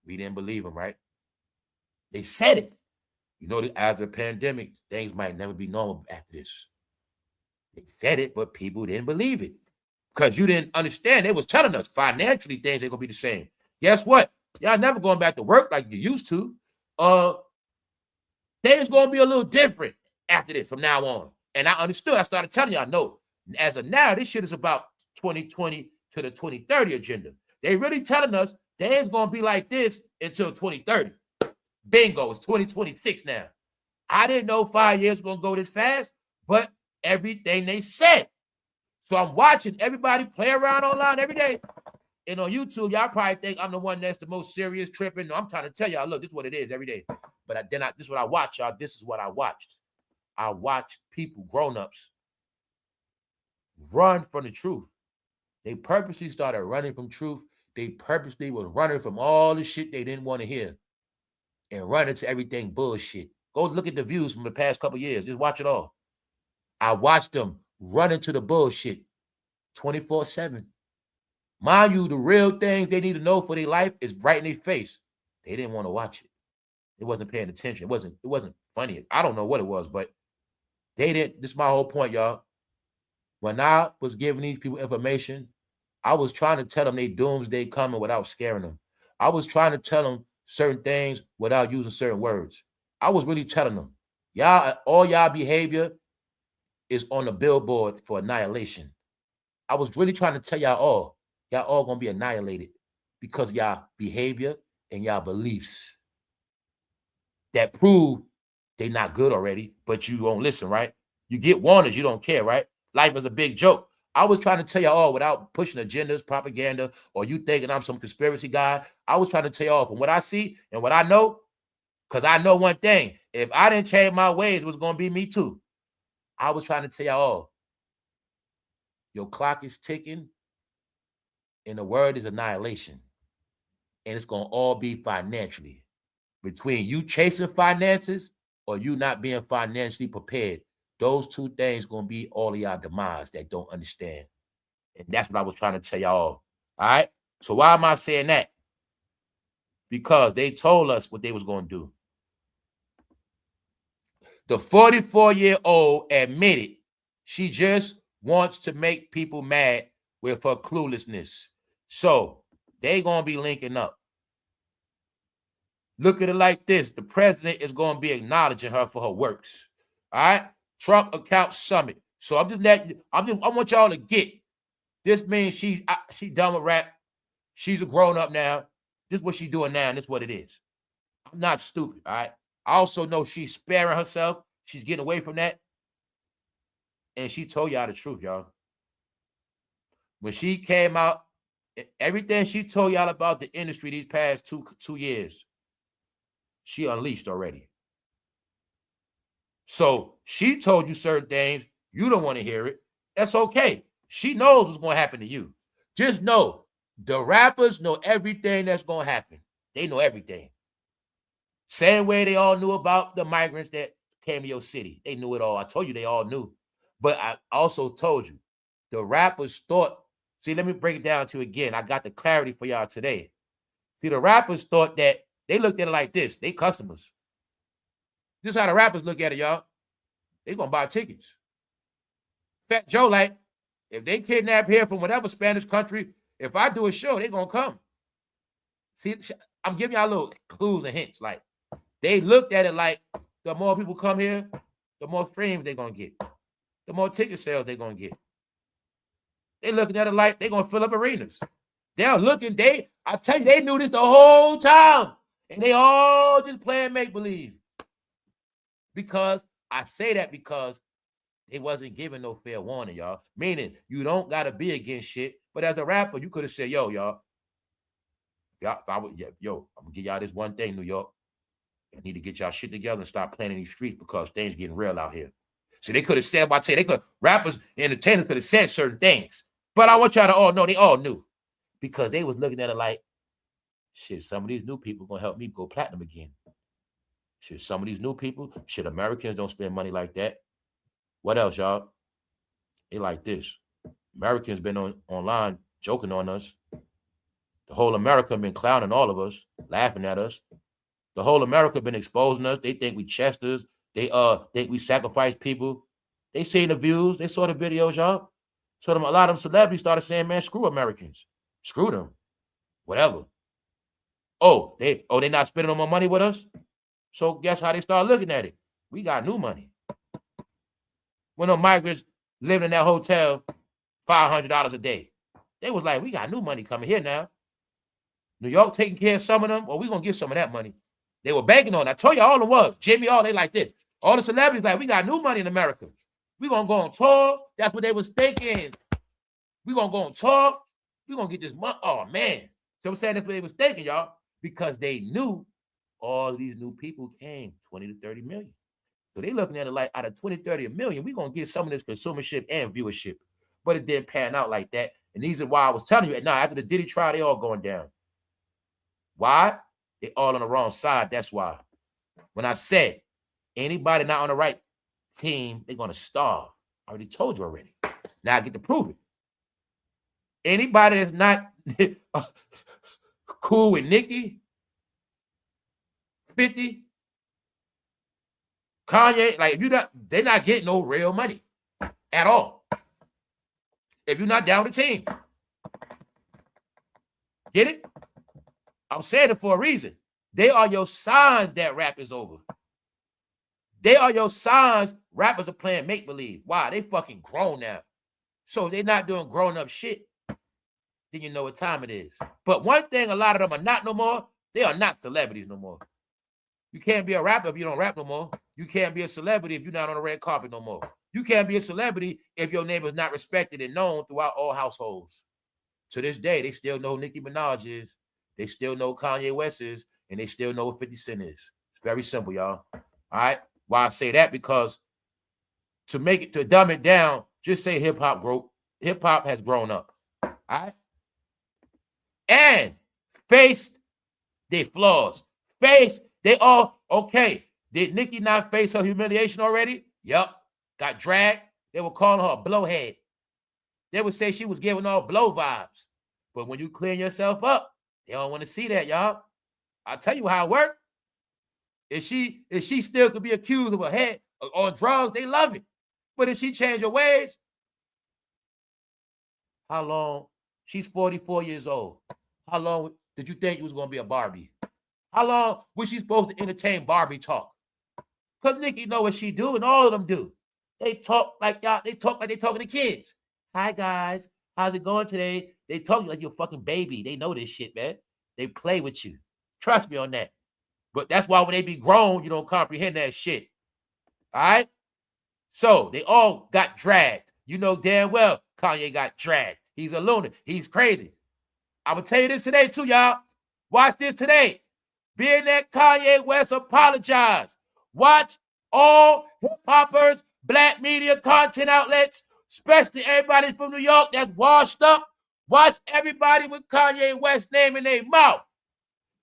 We didn't believe them, right? They said it. You know, after the pandemic, things might never be normal after this. They said it, but people didn't believe it because you didn't understand. They was telling us financially things ain't gonna be the same. Guess what? Y'all never going back to work like you used to. Things gonna be a little different after this from now on. And I understood. I started telling y'all, no, as of now, this shit is about 2020 to the 2030 agenda. They really telling us things gonna be like this until 2030. Bingo, it's 2026 now. I didn't know 5 years was gonna go this fast, but everything they said. So I'm watching everybody play around online every day. And on YouTube, y'all probably think I'm the one that's the most serious tripping. No, I'm trying to tell y'all, look, this is what it is every day. But this is what I watch, y'all. This is what I watched. I watched people, grown-ups, run from the truth. They purposely started running from truth. They purposely was running from all the shit they didn't want to hear and running to everything bullshit. Go look at the views from the past couple years. Just watch it all. I watched them run into the bullshit 24/7. Mind you, the real things they need to know for their life is right in their face. They didn't want to watch it. They wasn't paying attention. It wasn't funny. I don't know what it was, but they didn't. This is my whole point, y'all. When I was giving these people information, I was trying to tell them they doomsday coming without scaring them. I was trying to tell them certain things without using certain words. I was really telling them, y'all, all y'all behavior is on the billboard for annihilation. I was really trying to tell y'all all gonna be annihilated because of y'all behavior and y'all beliefs that prove they not good already, but you won't listen, right? You get warnings, you don't care, right? Life is a big joke. I was trying to tell y'all all without pushing agendas, propaganda, or you thinking I'm some conspiracy guy. I was trying to tell y'all from what I see and what I know, Because I know one thing. If I didn't change my ways, it was going to be me too. I was trying to tell y'all all, your clock is ticking, and the word is annihilation. And it's going to all be financially. Between you chasing finances or you not being financially prepared, those two things going to be all of y'all demise that don't understand. And that's what I was trying to tell y'all. All right? So why am I saying that? Because they told us what they was going to do. The 44-year-old admitted she just wants to make people mad with her cluelessness. So they going to be linking up. Look at it like this. The president is going to be acknowledging her for her works. All right? Trump account summit. So I'm just letting you, I want y'all to get. This means she done with rap. She's a grown-up now. This is what she's doing now, and this is what it is. I'm not stupid, all right? I also know she's sparing herself. She's getting away from that. And she told y'all the truth, y'all. When she came out, everything she told y'all about the industry these past two years, she unleashed already. So she told you certain things. You don't want to hear it. That's okay. She knows what's going to happen to you. Just know the rappers know everything that's going to happen. They know everything. Same way they all knew about the migrants that came to your city. They knew it all. I told you they all knew. But I also told you the rappers thought, see, let me break it down to you again. I got the clarity for y'all today. See, the rappers thought that they looked at it like this. They customers. This is how the rappers look at it, y'all. They going to buy tickets. Fat Joe, like, if they kidnap here from whatever Spanish country, if I do a show, they going to come. See, I'm giving y'all little clues and hints. Like, they looked at it like the more people come here, the more streams they're going to get. The more ticket sales they're going to get. They looking at it like they're going to fill up arenas. They're looking, I tell you, they knew this the whole time. And they all just playing make-believe. Because, I say that because they wasn't giving no fair warning, y'all. Meaning, you don't got to be against shit. But as a rapper, you could have said, yo, y'all, I'm going to give y'all this one thing, New York. I need to get y'all shit together and start playing in these streets because things getting real out here. So they could have said, rappers, entertainers could have said certain things. But I want y'all to all know they all knew. Because they was looking at it like, shit, some of these new people going to help me go platinum again. Shit, some of these new people, shit, Americans don't spend money like that. What else, y'all? They like this. Americans been online joking on us. The whole America been clowning all of us, laughing at us. The whole America been exposing us. They think we chesters. They think we sacrifice people. They seen the views. They saw the videos, y'all. So a lot of them celebrities started saying, man, screw Americans. Screw them. Whatever. They not spending no more money with us? So guess how they start looking at it? We got new money. When the migrants living in that hotel, $500 a day. They was like, we got new money coming here now. New York taking care of some of them, we going to get some of that money. They were banking on it. I told you all it was. Jimmy, all they like this. All the celebrities like, we got new money in America. We going to go on tour. That's what they was thinking. We going to go on tour. We going to get this money. Oh, man. So I'm saying that's what they was thinking, y'all. Because they knew all these new people came, 20 to 30 million. So they looking at it like out of 20, 30 million, we're going to get some of this consumership and viewership. But it didn't pan out like that. And these are why I was telling you, now after the Diddy trial, they all going down. Why? They all on the wrong side. That's why. When I said anybody not on the right team, they're going to starve. I already told you already. Now I get to prove it. Anybody that's not cool with Nicki, 50, Kanye, like they're not getting no real money at all. If you're not down with the team. Get it? I'm saying it for a reason. They are your signs that rap is over. They are your signs rappers are playing make-believe. Why? They fucking grown now. So they're not doing grown-up shit. Then you know what time it is. But one thing a lot of them are not no more, they are not celebrities no more. You can't be a rapper if you don't rap no more. You can't be a celebrity if you're not on the red carpet no more. You can't be a celebrity if your name is not respected and known throughout all households. To this day, they still know Nicki Minaj is. They still know Kanye West is. And they still know what 50 Cent is. very simple, y'all. All right. Why I say that? Because to dumb it down, just say hip hop has grown up. All right. And faced their flaws. They all okay. Did Nicki not face her humiliation already? Yup. Got dragged. They were calling her a blowhead. They would say she was giving all blow vibes. But when you clean yourself up, they don't want to see that, y'all. I'll tell you how it works. If she still could be accused of a head on drugs, they love it. But if she changed her ways, how long? She's 44 years old. How long did you think you was going to be a Barbie? How long was she supposed to entertain Barbie talk? Because Nicki know what she do, and all of them do. They talk like y'all. They talk like they talking to kids. Hi, guys. How's it going today? They talk like you're a fucking baby. They know this shit, man. They play with you. Trust me on that. But that's why when they be grown, you don't comprehend that shit. All right? So they all got dragged. You know damn well Kanye got dragged. He's a lunatic. He's crazy. I'm going to tell you this today too, y'all. Watch this today. Being that Kanye West apologized. Watch all hip-hoppers, black media content outlets, especially everybody from New York that's washed up. Watch everybody with Kanye West's name in their mouth.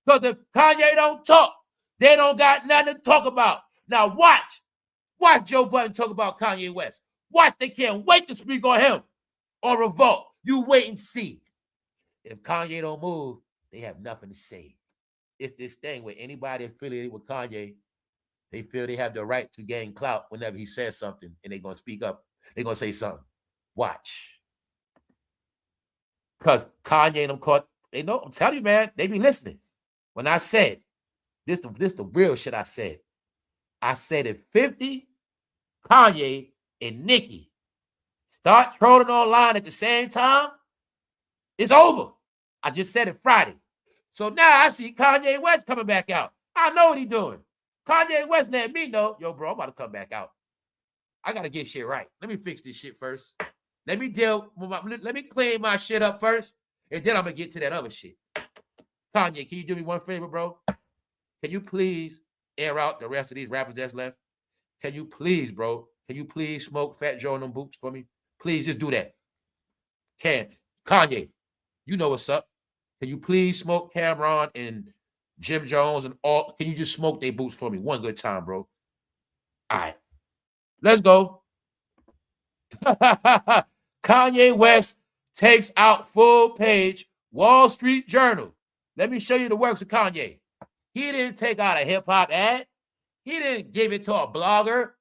Because if Kanye don't talk, they don't got nothing to talk about. Now watch. Watch Joe Budden talk about Kanye West. Watch, they can't wait to speak on him or revolt. You wait and see. If Kanye don't move, they have nothing to say. It's this thing where anybody affiliated with Kanye, they feel they have the right to gain clout whenever he says something and they're going to speak up. They're going to say something. Watch. Because Kanye and them caught, they know, I'm telling you, man, they be listening. When I said, this the real shit I said. I said if 50, Kanye, and Nicki start trolling online at the same time, it's over. I just said it Friday. So now I see Kanye West coming back out. I know what he's doing. Kanye West let me know, yo, bro, I'm about to come back out. I got to get shit right. Let me fix this shit first. Let me clean my shit up first, and then I'm going to get to that other shit. Kanye, can you do me one favor, bro? Can you please air out the rest of these rappers that's left? Can you please, bro? Can you please smoke Fat Joe in them boots for me? Please just do that. Kanye, you know what's up. Can you please smoke Cameron and Jim Jones and all? Can you just smoke their boots for me one good time, bro? All right. Let's go. Kanye West takes out full page Wall Street Journal. Let me show you the works of Kanye. He didn't take out a hip-hop ad. He didn't give it to a blogger.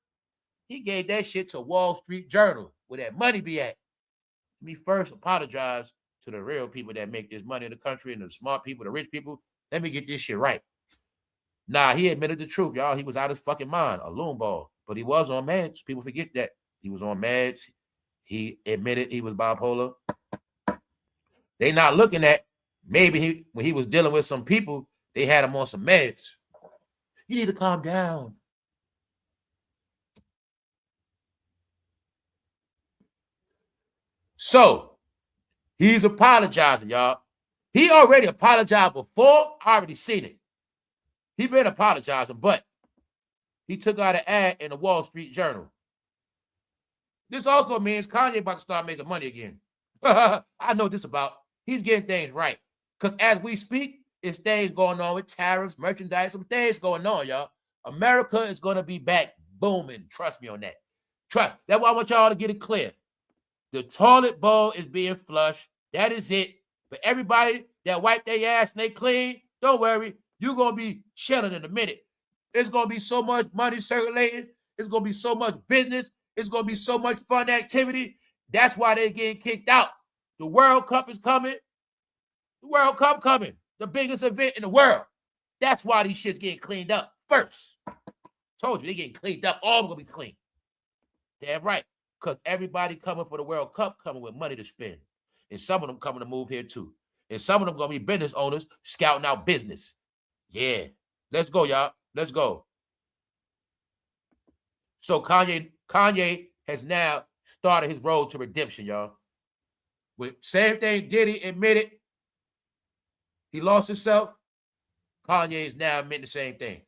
He gave that shit to Wall Street Journal, where that money be at. Let me first apologize to the real people that make this money in the country and the smart people, the rich people. Let me get this shit right. Nah, he admitted the truth, y'all. He was out of his fucking mind, a loon ball. But he was on meds. People forget that. He was on meds. He admitted he was bipolar. They not looking at maybe when he was dealing with some people, they had him on some meds. You need to calm down. So he's apologizing, y'all. He already apologized before. I already seen it. He been apologizing, but he took out an ad in the Wall Street Journal. This also means Kanye about to start making money again. I know this about. He's getting things right. Because as we speak, it's things going on with tariffs, merchandise, some things going on, y'all. America is going to be back booming. Trust me on that. That's why I want y'all to get it clear. The toilet bowl is being flushed. That is it. But everybody that wipe their ass and they clean, don't worry. You're going to be chilling in a minute. It's going to be so much money circulating. It's going to be so much business. It's going to be so much fun activity. That's why they're getting kicked out. The World Cup is coming. The World Cup coming. The biggest event in the world. That's why these shits getting cleaned up first. Told you, they getting cleaned up. All going to be clean. Damn right. Because everybody coming for the World Cup coming with money to spend. And some of them coming to move here too. And some of them going to be business owners scouting out business. Yeah. Let's go, y'all. Let's go. So Kanye has now started his road to redemption, y'all. With same thing Diddy admitted. He lost himself. Kanye is now admitting the same thing.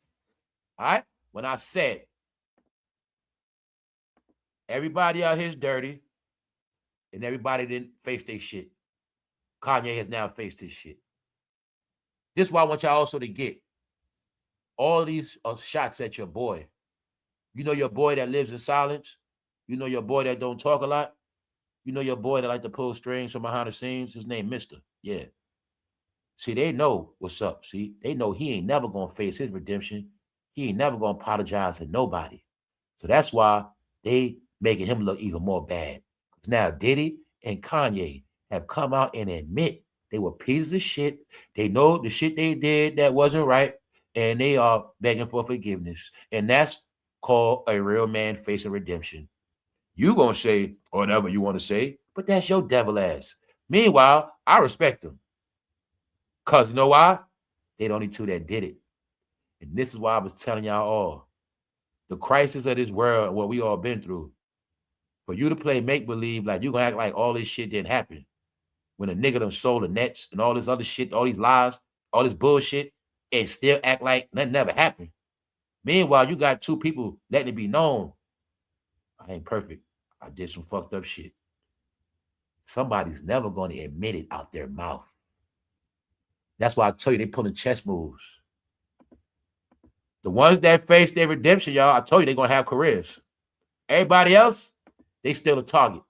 All right? When I said everybody out here is dirty and everybody didn't face their shit, Kanye has now faced his shit. This is why I want y'all also to get all these shots at your boy. You know your boy that lives in silence? You know your boy that don't talk a lot? You know your boy that like to pull strings from behind the scenes? His name Mister. Yeah. See, they know what's up. See, they know he ain't never going to face his redemption. He ain't never going to apologize to nobody. So that's why they making him look even more bad. Now, Diddy and Kanye have come out and admit they were pieces of shit. They know the shit they did that wasn't right, and they are begging for forgiveness. And that's called a real man facing redemption. You gonna say whatever you want to say, but that's your devil ass. Meanwhile, I respect them. Because you know why? They the only two that did it. And this is why I was telling y'all all. The crisis of this world and what we all been through. For you to play make-believe like you gonna act like all this shit didn't happen. When a nigga done sold the Nets and all this other shit, all these lies, all this bullshit, and still act like nothing never happened. Meanwhile, you got two people letting it be known. I ain't perfect. I did some fucked up shit. Somebody's never going to admit it out their mouth. That's why I tell you they pulling chess moves. The ones that face their redemption, y'all, I told you they're going to have careers. Everybody else, they still a target.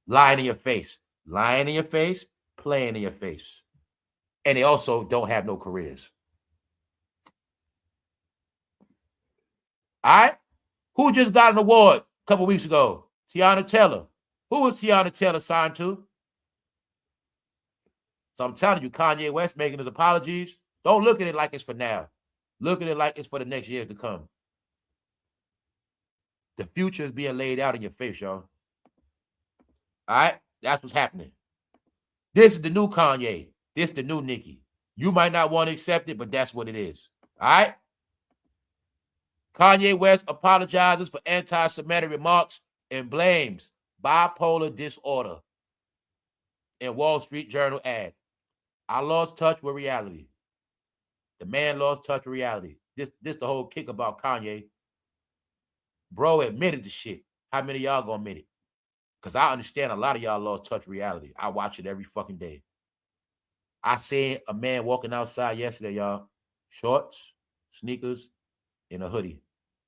Lying in your face. Lying in your face, playing in your face. And they also don't have no careers. All right? Who just got an award a couple weeks ago? Tiana Taylor. Who was Tiana Taylor signed to? So I'm telling you, Kanye West making his apologies. Don't look at it like it's for now. Look at it like it's for the next years to come. The future is being laid out in your face, y'all. All right? That's what's happening. This is the new Kanye. This is the new Nicki. You might not want to accept it, but that's what it is. All right? Kanye West apologizes for anti-Semitic remarks and blames bipolar disorder. In Wall Street Journal ad. I lost touch with reality. The man lost touch with reality. This the whole kick about Kanye. Bro admitted the shit. How many of y'all gonna admit it? Because I understand a lot of y'all lost touch with reality. I watch it every fucking day. I seen a man walking outside yesterday, y'all. Shorts, sneakers, and a hoodie.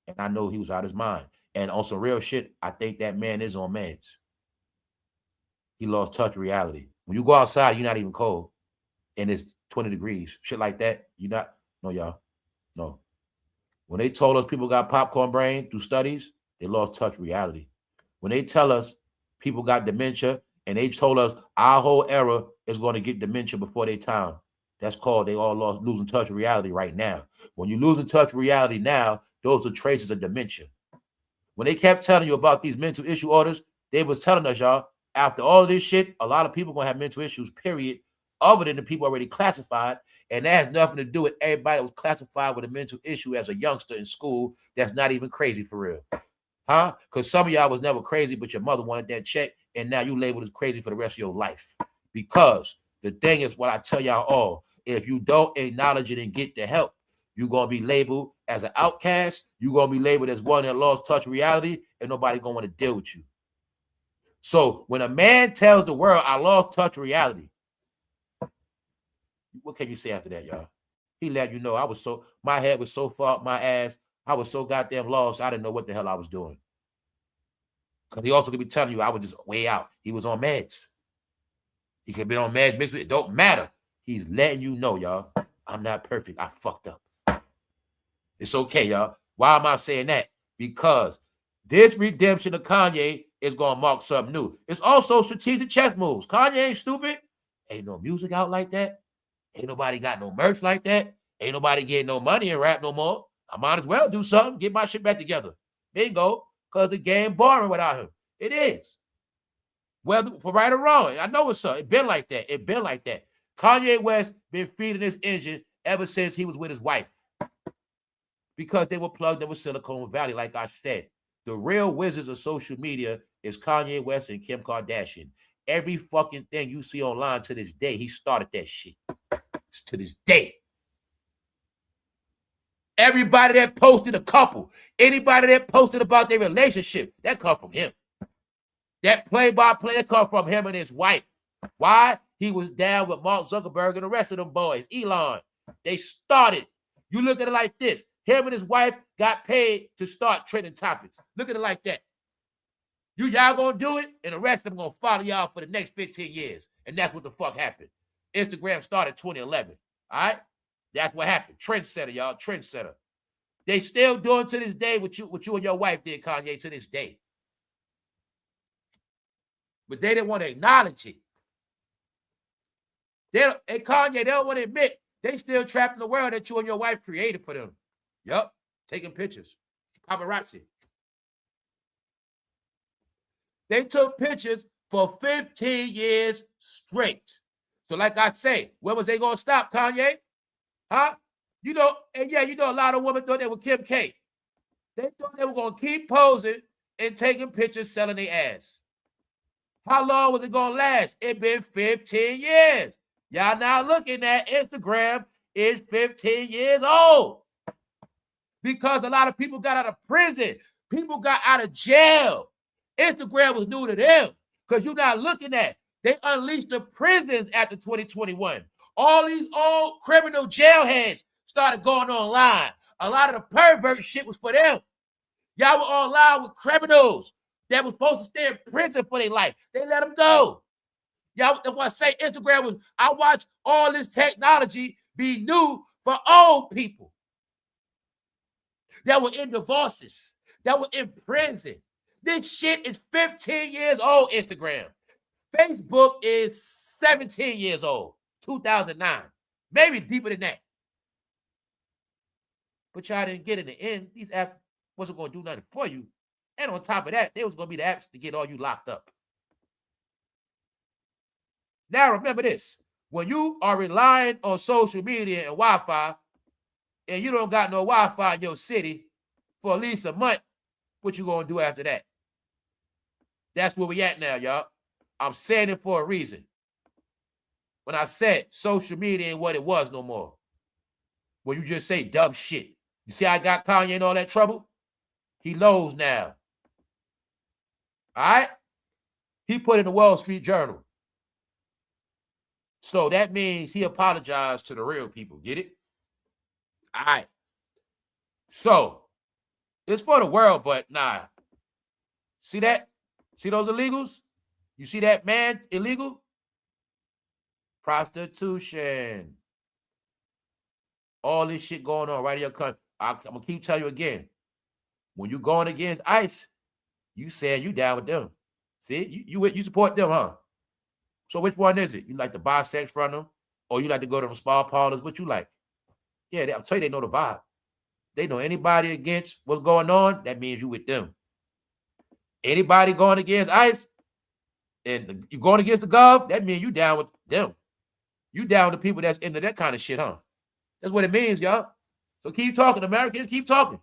And I know he was out of his mind. And on some real shit, I think that man is on meds. He lost touch with reality. When you go outside, you're not even cold. And it's 20 degrees. Shit like that. You're not. No, y'all. No. When they told us people got popcorn brain through studies, they lost touch with reality. When they tell us people got dementia and they told us our whole era is going to get dementia before their time, that's called they all losing touch with reality right now. When you're losing touch with reality now, those are traces of dementia. When they kept telling you about these mental issue orders, they was telling us, y'all, after all of this shit, a lot of people going to have mental issues, period, other than the people already classified. And that has nothing to do with everybody that was classified with a mental issue as a youngster in school that's not even crazy for real. Huh? Because some of y'all was never crazy, but your mother wanted that check, and now you labeled as crazy for the rest of your life. Because the thing is what I tell y'all all, if you don't acknowledge it and get the help, you're going to be labeled as an outcast. You're going to be labeled as one that lost touch with reality, and nobody going to want to deal with you. So when a man tells the world, I lost touch with reality, what can you say after that, y'all? He let you know my head was so far up my ass, I was so goddamn lost, I didn't know what the hell I was doing. Because he also could be telling you I was just way out. He was on meds. He could have been on meds mixed with it. Don't matter. He's letting you know, y'all, I'm not perfect. I fucked up. It's okay, y'all. Why am I saying that? Because this redemption of Kanye is going to mark something new. It's also strategic chess moves. Kanye ain't stupid. Ain't no music out like that. Ain't nobody got no merch like that. Ain't nobody getting no money in rap no more. I might as well do something, get my shit back together. Bingo. Because the game boring without him. It is. Whether for right or wrong. I know it's so. It been like that. It been like that. Kanye West been feeding this engine ever since he was with his wife. Because they were plugged in with Silicon Valley, like I said. The real wizards of social media is Kanye West and Kim Kardashian. Every fucking thing you see online to this day, he started that shit. To this day. Everybody that posted a couple, anybody that posted about their relationship, that come from him. That play-by-play, that come from him and his wife. Why? He was down with Mark Zuckerberg and the rest of them boys. Elon. They started. You look at it like this. Him and his wife got paid to start trending topics. Look at it like that. Y'all gonna do it, and the rest of them gonna follow y'all for the next 15 years. And that's what the fuck happened. Instagram started 2011. All right? That's what happened. Trendsetter, y'all. Trendsetter. They still doing to this day what you and your wife did, Kanye, to this day. But they didn't want to acknowledge it. Kanye, they don't want to admit they still trapped in the world that you and your wife created for them. Yup. Taking pictures. Paparazzi. They took pictures for 15 years straight. So like I say, when was they going to stop, Kanye? Huh? You know, and yeah, you know a lot of women thought they were Kim K. They thought they were going to keep posing and taking pictures selling their ass. How long was it going to last? It been 15 years. Y'all now looking at Instagram is 15 years old. Because a lot of people got out of prison. People got out of jail. Instagram was new to them. Because you're not looking at. They unleashed the prisons after 2021. All these old criminal jailheads started going online. A lot of the pervert shit was for them. Y'all were online with criminals that was supposed to stay in prison for their life. They let them go. Y'all want to say Instagram was, I watch all this technology be new for old people that were in divorces, that were in prison. This shit is 15 years old, Instagram. Facebook is 17 years old, 2009. Maybe deeper than that. But y'all didn't get in the end. These apps wasn't going to do nothing for you. And on top of that, they was going to be the apps to get all you locked up. Now remember this. When you are relying on social media and Wi-Fi, and you don't got no Wi-Fi in your city for at least a month, what you going to do after that? That's where we at now, y'all. I'm saying it for a reason. When I said social media ain't what it was no more. When you just say dumb shit. You see how I got Kanye in all that trouble? He lows now. All right? He put in the Wall Street Journal. So that means he apologized to the real people. Get it? All right. So it's for the world, but nah. See that? See those illegals? You see that man illegal? Prostitution. All this shit going on right in your country. I'm going to keep telling you again. When you going against ICE, you saying you down with them. See? You support them, huh? So which one is it? You like to buy sex from them? Or you like to go to them spa parlors? What you like? Yeah, I'll tell you, they know the vibe. They know anybody against what's going on, that means you with them. Anybody going against ICE, and you going against the gov, that means you down with them. You down with the people that's into that kind of shit, huh? That's what it means, y'all. So keep talking, Americans, keep talking.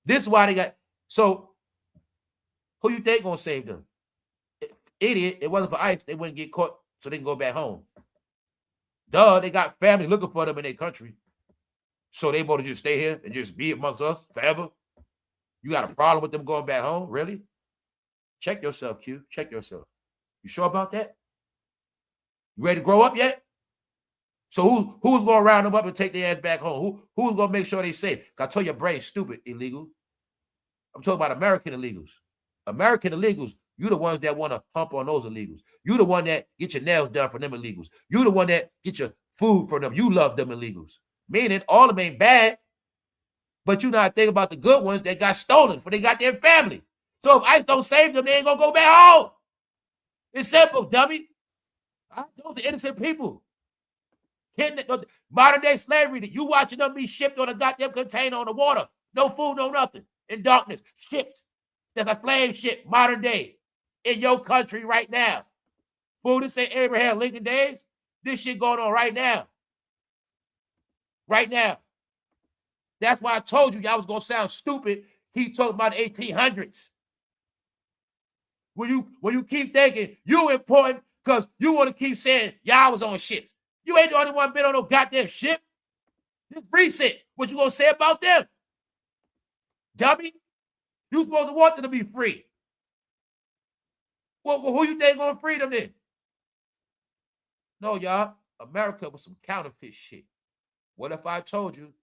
This is why they got, so who you think gonna save them? Idiot, it wasn't for ICE, they wouldn't get caught so they can go back home. Duh, they got family looking for them in their country. So they able to just stay here and just be amongst us forever? You got a problem with them going back home? Really? Check yourself, Q. Check yourself. You sure about that? You ready to grow up yet? So who's going to round them up and take their ass back home? Who's going to make sure they safe? I told your brain's stupid, illegal. I'm talking about American illegals. American illegals, you the ones that want to hump on those illegals. You the one that get your nails done for them illegals. You the one that get your food for them. You love them illegals. Meaning all of them ain't bad, but you not thinking about the good ones that got stolen for they got their family. So if ICE don't save them, they ain't going to go back home. It's simple, dummy. Those are innocent people. Modern day slavery, you watching them be shipped on a goddamn container on the water. No food, no nothing. In darkness. Shipped. That's a slave ship, modern day. In your country right now. Food to say Abraham Lincoln days. This shit going on right now. Right now. That's why I told you y'all was going to sound stupid. Keep talking about the 1800s. When you keep thinking you important because you want to keep saying y'all was on ships. You ain't the only one been on no goddamn ship. This recent. What you gonna say about them? Dummy. You supposed to want them to be free. Well, who you think gonna free them then? No, y'all. America was some counterfeit shit. What if I told you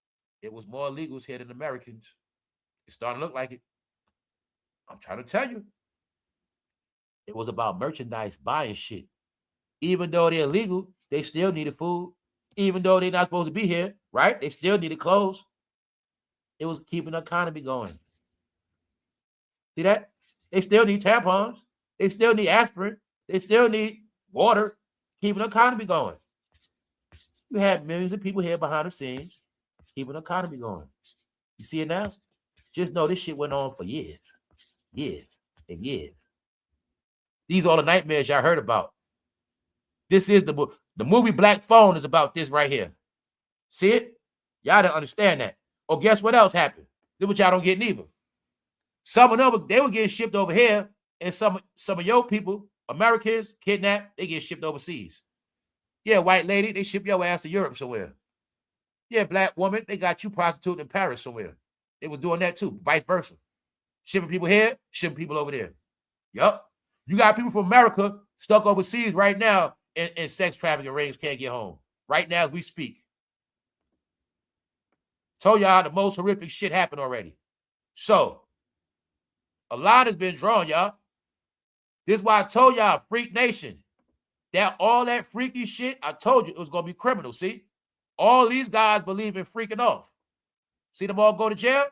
it was more illegals here than Americans? It's starting to look like it. I'm trying to tell you. It was about merchandise, buying shit. Even though they're illegal, they still needed food. Even though they're not supposed to be here, right? They still needed clothes. It was keeping the economy going. See that? They still need tampons. They still need aspirin. They still need water, keeping the economy going. You had millions of people here behind the scenes, keeping the economy going. You see it now? Just know this shit went on for years, years, and years. These are all the nightmares y'all heard about. This is the movie Black Phone is about this right here. See it? Y'all don't understand that. Or guess what else happened? This is what y'all don't get neither. Some of them, they were getting shipped over here, and some of your people, Americans, kidnapped, they get shipped overseas. Yeah, white lady, they ship your ass to Europe somewhere. Yeah, black woman, they got you prostituting in Paris somewhere. They were doing that too, vice versa. Shipping people here, shipping people over there. Yup. You got people from America stuck overseas right now in sex trafficking rings, can't get home. Right now as we speak. Told y'all the most horrific shit happened already. So, a line has been drawn, y'all. This is why I told y'all, Freak Nation, that all that freaky shit, I told you it was going to be criminal, see? All these guys believe in freaking off. See them all go to jail?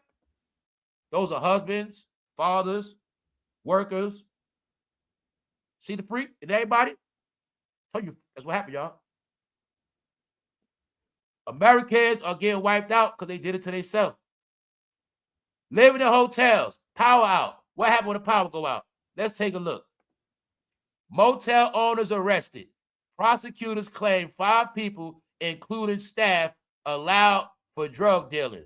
Those are husbands, fathers, workers. See the freak in everybody? Tell you, that's what happened, y'all. Americans are getting wiped out because they did it to themselves. Living in hotels, power out. What happened when the power go out? Let's take a look. Motel owners arrested. Prosecutors claim 5 people, including staff, allowed for drug dealing.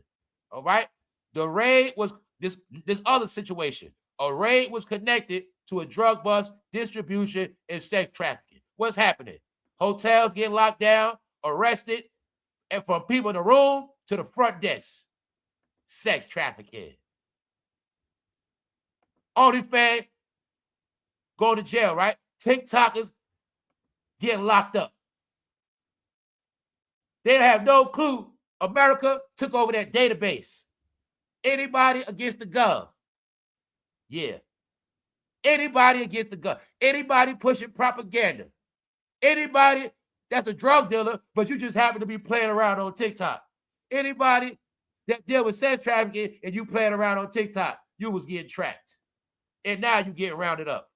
All right? The raid was this other situation. A raid was connected to a drug bust, distribution, and sex trafficking. What's happening? Hotels getting locked down, arrested, and from people in the room to the front desk. Sex trafficking. OnlyFans going to jail, right? TikTokers getting locked up. They have no clue America took over that database. Anybody against the gov? Yeah. Anybody against the gov? Anybody pushing propaganda? Anybody that's a drug dealer, but you just happen to be playing around on TikTok? Anybody that deal with sex trafficking and you playing around on TikTok, you was getting tracked. And now you getting rounded up.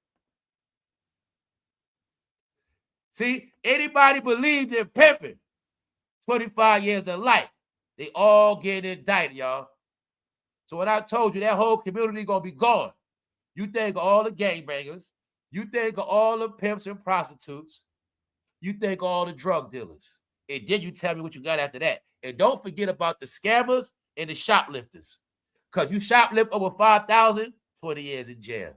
See, anybody believed in pimping, 25 years of life, they all get indicted, y'all. So when I told you that whole community gonna be gone, you think of all the gangbangers, you think of all the pimps and prostitutes, you think of all the drug dealers, and then you tell me what you got after that. And don't forget about the scammers and the shoplifters, because you shoplift over 5,000, 20 years in jail.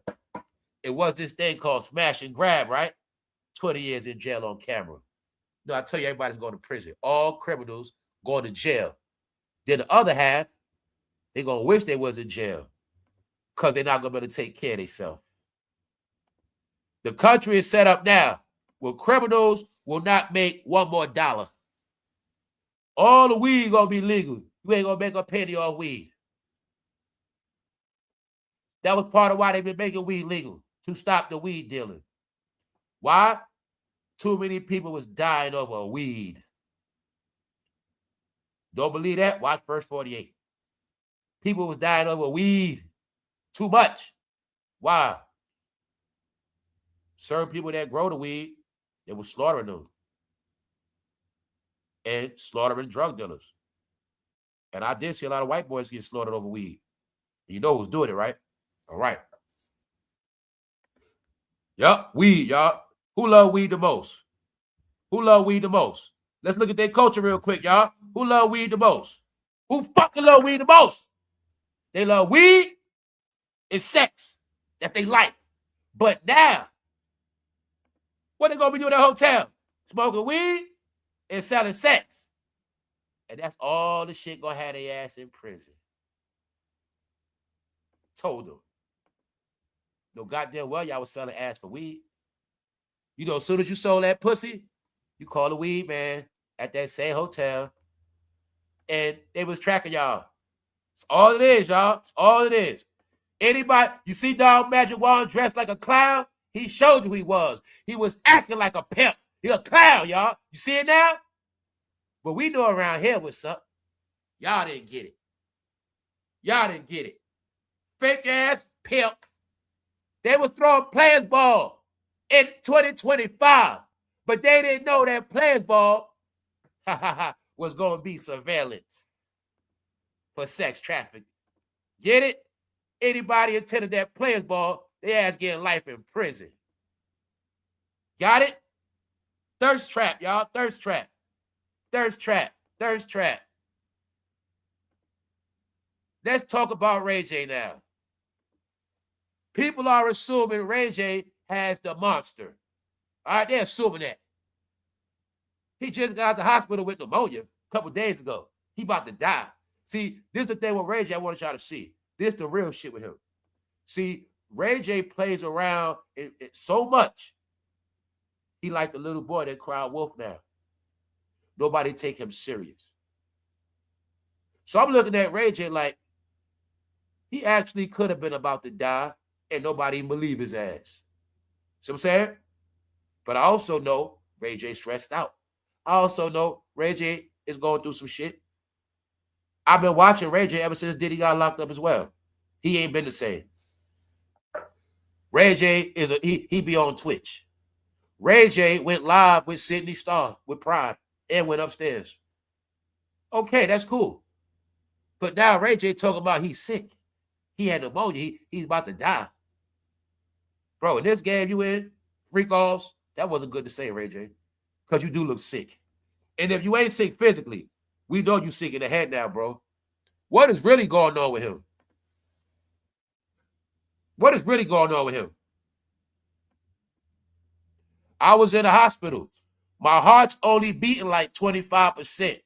It was this thing called smash and grab, right? 20 years in jail on camera. No, I tell you, everybody's going to prison. All criminals going to jail. Then the other half, they're going to wish they was in jail because they're not going to be able to take care of themselves. The country is set up now where criminals will not make $1 more. All the weed going to be legal. You ain't going to make a penny off weed. That was part of why they've been making weed legal, to stop the weed dealing. Why? Too many people was dying over weed. Don't believe that? Watch verse 48. People was dying over weed. Too much. Why? Certain people that grow the weed, they were slaughtering them. And slaughtering drug dealers. And I did see a lot of white boys get slaughtered over weed. You know who's doing it, right? All right. Yup, weed, y'all. Who love weed the most? Who love weed the most? Let's look at their culture real quick, y'all. Who love weed the most? Who fucking love weed the most? They love weed and sex. That's their life. But now, what they gonna be doing at a hotel? Smoking weed and selling sex. And that's all the shit gonna have their ass in prison. Told them. No goddamn well y'all was selling ass for weed. You know, as soon as you sold that pussy, you call the weed man at that same hotel, and they was tracking y'all. It's all it is, y'all. It's all it is. Anybody, you see Dog Magic Wand dressed like a clown? He showed you he was. He was acting like a pimp. He a clown, y'all. You see it now? But we know around here what's up. Y'all didn't get it. Y'all didn't get it. Fake ass pimp. They was throwing players ball in 2025, but they didn't know that players ball was going to be surveillance for sex trafficking. Get it? Anybody attended that players ball, they ass getting life in prison. Got it? Thirst trap, y'all. Thirst trap. Thirst trap. Thirst trap. Let's talk about rayj now. People are assuming rayj has the monster. All right, they're assuming that. He just got out the hospital with pneumonia a couple days ago. He about to die. See, this is the thing with rayj I want y'all to see. This is the real shit with him. See, rayj plays around so much. He like the little boy that cried wolf now. Nobody take him serious. So I'm looking at rayj like he actually could have been about to die and nobody even believe his ass. See what I'm saying? But I also know rayj stressed out. I also know rayj is going through some shit. I've been watching rayj ever since Diddy got locked up as well. He ain't been the same. rayj is he be on Twitch. rayj went live with Sydney Starr with Pride and went upstairs. Okay, that's cool. But now rayj talking about he's sick. He had pneumonia. He's about to die. Bro, in this game you in, freak offs, that wasn't good to say, rayj, because you do look sick. And if you ain't sick physically, we know you sick in the head now, bro. What is really going on with him? What is really going on with him? I was in the hospital. My heart's only beating like 25%.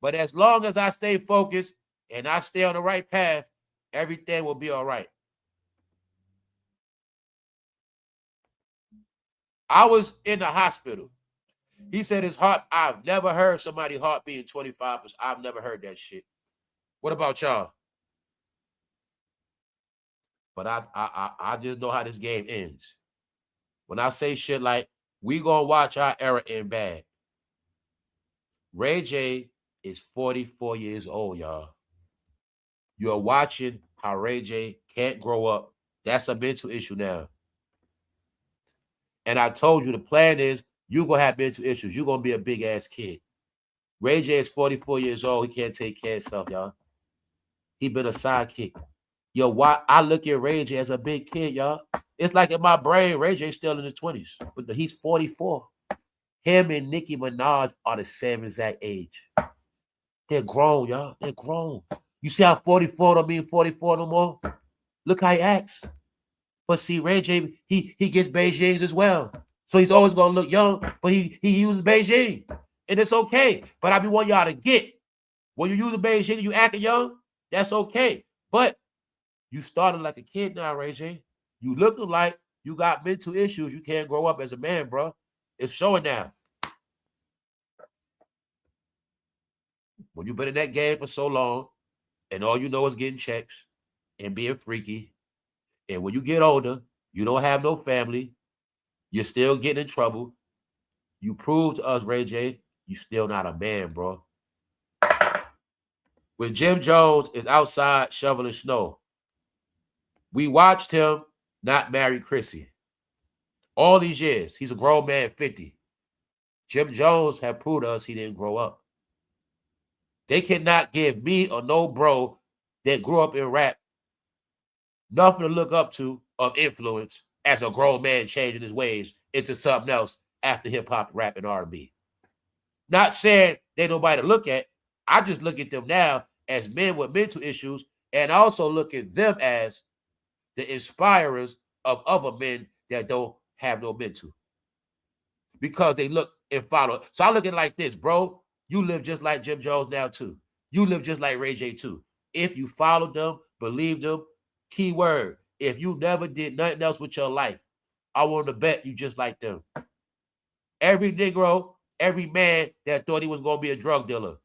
But as long as I stay focused and I stay on the right path, everything will be all right. I was in the hospital. He said his heart, I've never heard somebody's heart being 25%. I've never heard that shit. What about y'all? But I just know how this game ends. When I say shit like, we gonna watch our era end bad. rayj is 44 years old, y'all. You're watching how rayj can't grow up. That's a mental issue now. And I told you the plan is you're going to have mental issues. You're going to be a big-ass kid. rayj is 44 years old. He can't take care of himself, y'all. He been a sidekick. Yo, why I look at rayj as a big kid, y'all. It's like in my brain, rayj still in his 20s. But he's 44. Him and nickiminaj are the same exact age. They're grown, y'all. They're grown. You see how 44 don't mean 44 no more? Look how he acts. But see, rayj, he gets Beijing's as well. So he's always going to look young, but he uses Beijing. And it's okay. But I be wanting y'all to get, when you use a Beijing and you acting young, that's okay. But you started like a kid now, rayj. You looking like you got mental issues. You can't grow up as a man, bro. It's showing now. When you've been in that game for so long, and all you know is getting checks and being freaky, and when you get older, you don't have no family, you're still getting in trouble. You prove to us, rayj, you still not a man, bro. When Jim Jones is outside shoveling snow, we watched him not marry Chrissy. All these years, he's a grown man, 50. Jim Jones have proved to us he didn't grow up. They cannot give me or no bro that grew up in rap nothing to look up to of influence as a grown man changing his ways into something else after hip-hop, rap, and R&B. Not saying they nobody to look at. I just look at them now as men with mental issues, and I also look at them as the inspirers of other men that don't have no mental. Because they look and follow. So I look at it like this, bro. you live just like Jim Jones now too. You live just like Ray J too. If you followed them, believed them, key word, if you never did nothing else with your life, I want to bet you just like them. Every Negro, every man that thought he was going to be a drug dealer,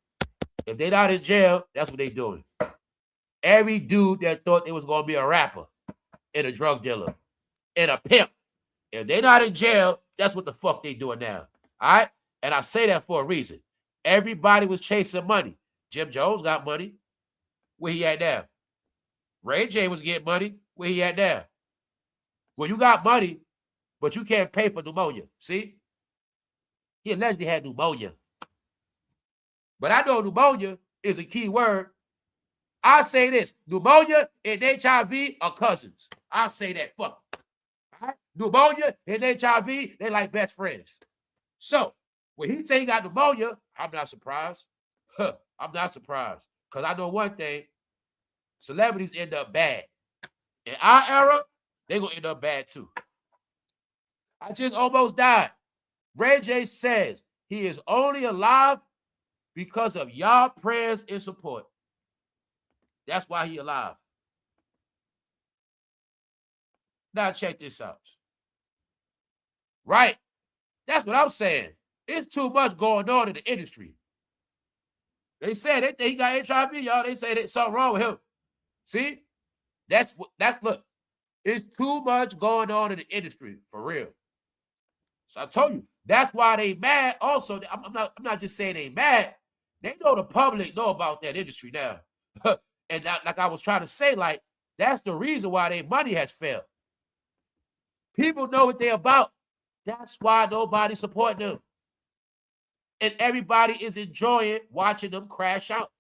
if they not in jail, that's what they doing. Every dude that thought they was going to be a rapper and a drug dealer and a pimp, if they not in jail, that's what the fuck they doing now. All right? And I say that for a reason. Everybody was chasing money. Jim Jones got money. Where he at now? Ray J was getting money. Where he at now? Well, you got money, but you can't pay for pneumonia. See? He allegedly had pneumonia. But I know pneumonia is a key word. I say this. Pneumonia and HIV are cousins. I say that. Fuck. All right? Pneumonia and HIV, they like best friends. So, when he say he got pneumonia, I'm not surprised. I'm not surprised. Because I know one thing. Celebrities end up bad. In our era, they're going to end up bad too. I just almost died. Ray J says he is only alive because of y'all prayers and support. That's why he alive. Now check this out. Right. That's what I'm saying. It's too much going on in the industry. They said they think he got HIV, y'all. They say there's something wrong with him. See? That's look. It's too much going on in the industry, for real. So I told you, that's why they mad. Also, I'm not just saying they mad. They know the public know about that industry now. And that, like I was trying to say, like, that's the reason why their money has failed. People know what they're about. That's why nobody's supporting them. And everybody is enjoying watching them crash out.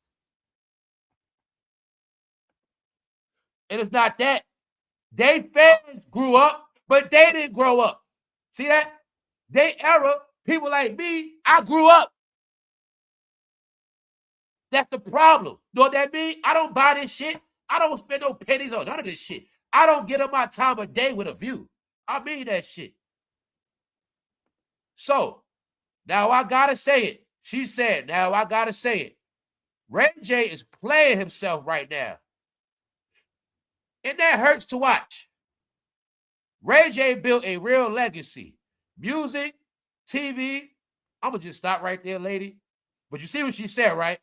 And it's not that. They fans grew up, but they didn't grow up. See that? They era, people like me, I grew up. That's the problem. You know what that means? I don't buy this shit. I don't spend no pennies on none of this shit. I don't get up my time of day with a view. I mean that shit. So, now I gotta say it. She said, now I gotta say it. Ray J is playing himself right now. And that hurts to watch. Ray J built a real legacy. Music, TV. I'm going to just stop right there, lady. But you see what she said, right?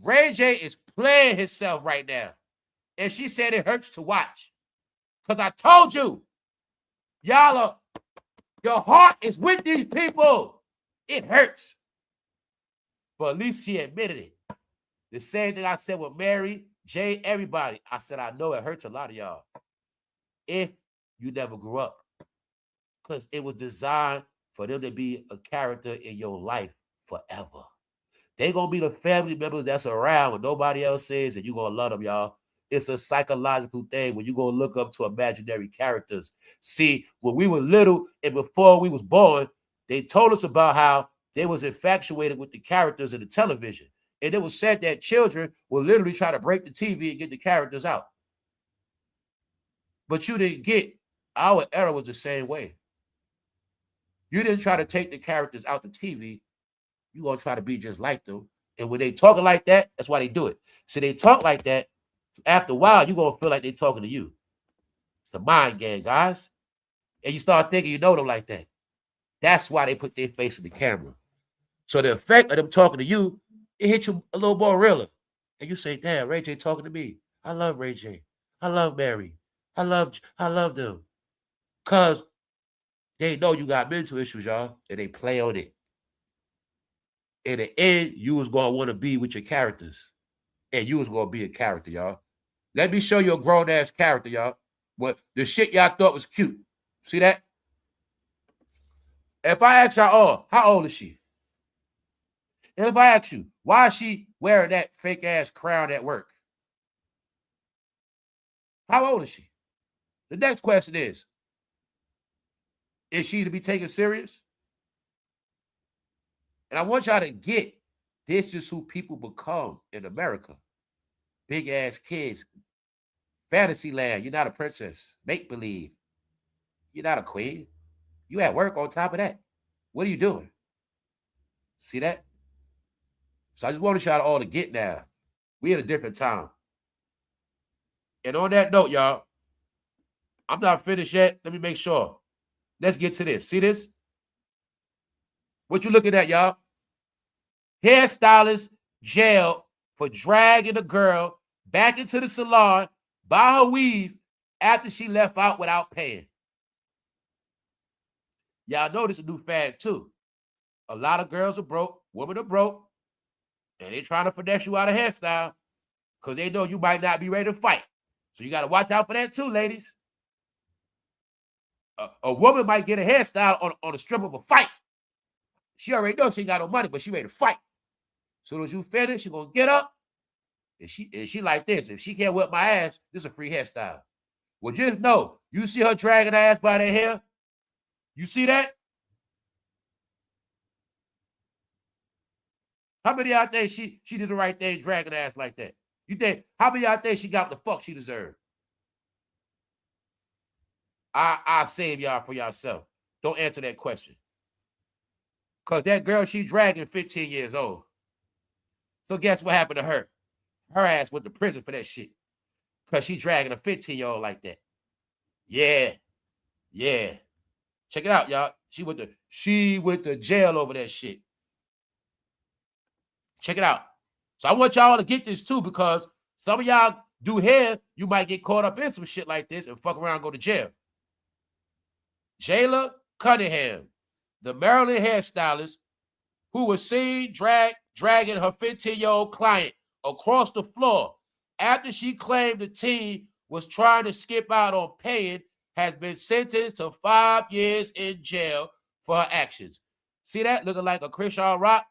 Ray J is playing himself right now. And she said it hurts to watch. Because I told you, y'all are, your heart is with these people. It hurts. But at least she admitted it. The same thing I said with Mary, Jay, everybody. I said, I know it hurts a lot of y'all. If you never grew up. Because it was designed for them to be a character in your life forever. They're going to be the family members that's around when nobody else is, and you're going to love them, y'all. It's a psychological thing when you're going to look up to imaginary characters. See, when we were little and before we was born, they told us about how they was infatuated with the characters in the television. And it was said that children will literally try to break the TV and get the characters out. But you didn't get, our era was the same way. You didn't try to take the characters out the TV. You're going to try to be just like them. And when they talking like that, that's why they do it. So they talk like that. After a while, you're going to feel like they're talking to you. It's a mind game, guys. And you start thinking you know them like that. That's why they put their face in the camera. So the effect of them talking to you, it hits you a little more realer. And you say, damn, Ray J talking to me. I love Ray J. I love Mary. I love them. Because they know you got mental issues, y'all, and they play on it. In the end, you was going to want to be with your characters. And you was going to be a character, y'all. Let me show you a grown-ass character, y'all. What the shit y'all thought was cute. See that? If I ask y'all, how old is she? And if I ask you, why is she wearing that fake-ass crown at work? How old is she? The next question is she to be taken serious? And I want y'all to get, this is who people become in America. Big-ass kids. Fantasyland. You're not a princess. Make-believe. You're not a queen. You at work on top of that. What are you doing? See that? So I just want y'all all to get now. We at a different time. And on that note, y'all, I'm not finished yet. Let me make sure. Let's get to this. See this? What you looking at, y'all? Hairstylist jailed for dragging a girl back into the salon by her weave after she left out without paying. Y'all know this is a new fad too. A lot of girls are broke, women are broke, and they trying to finesse you out of hairstyle because they know you might not be ready to fight. So you got to watch out for that too, ladies. A woman might get a hairstyle on the strip of a fight. She already knows she ain't got no money, but she ready to fight. As soon as you finish, she gonna get up, and she like this. If she can't whip my ass, this is a free hairstyle. Well, just know, you see her dragging her ass by their hair? You see that? How many of y'all think she did the right thing dragging her ass like that? You think, how many of y'all think she got the fuck she deserved? I'll save y'all for yourself. Don't answer that question. Because that girl she dragging 15 years old. So guess what happened to her? Her ass went to prison for that shit. Because she dragging a 15-year-old like that. Yeah. Yeah. Check it out, y'all. She went to jail over that shit. Check it out. So I want y'all to get this too, because some of y'all do hair, you might get caught up in some shit like this and fuck around and go to jail. Jayla Cunningham, the Maryland hairstylist who was seen dragging her 15-year-old client across the floor after she claimed the teen was trying to skip out on paying, has been sentenced to 5 years in jail for her actions. See that? Looking like a Christian Rock.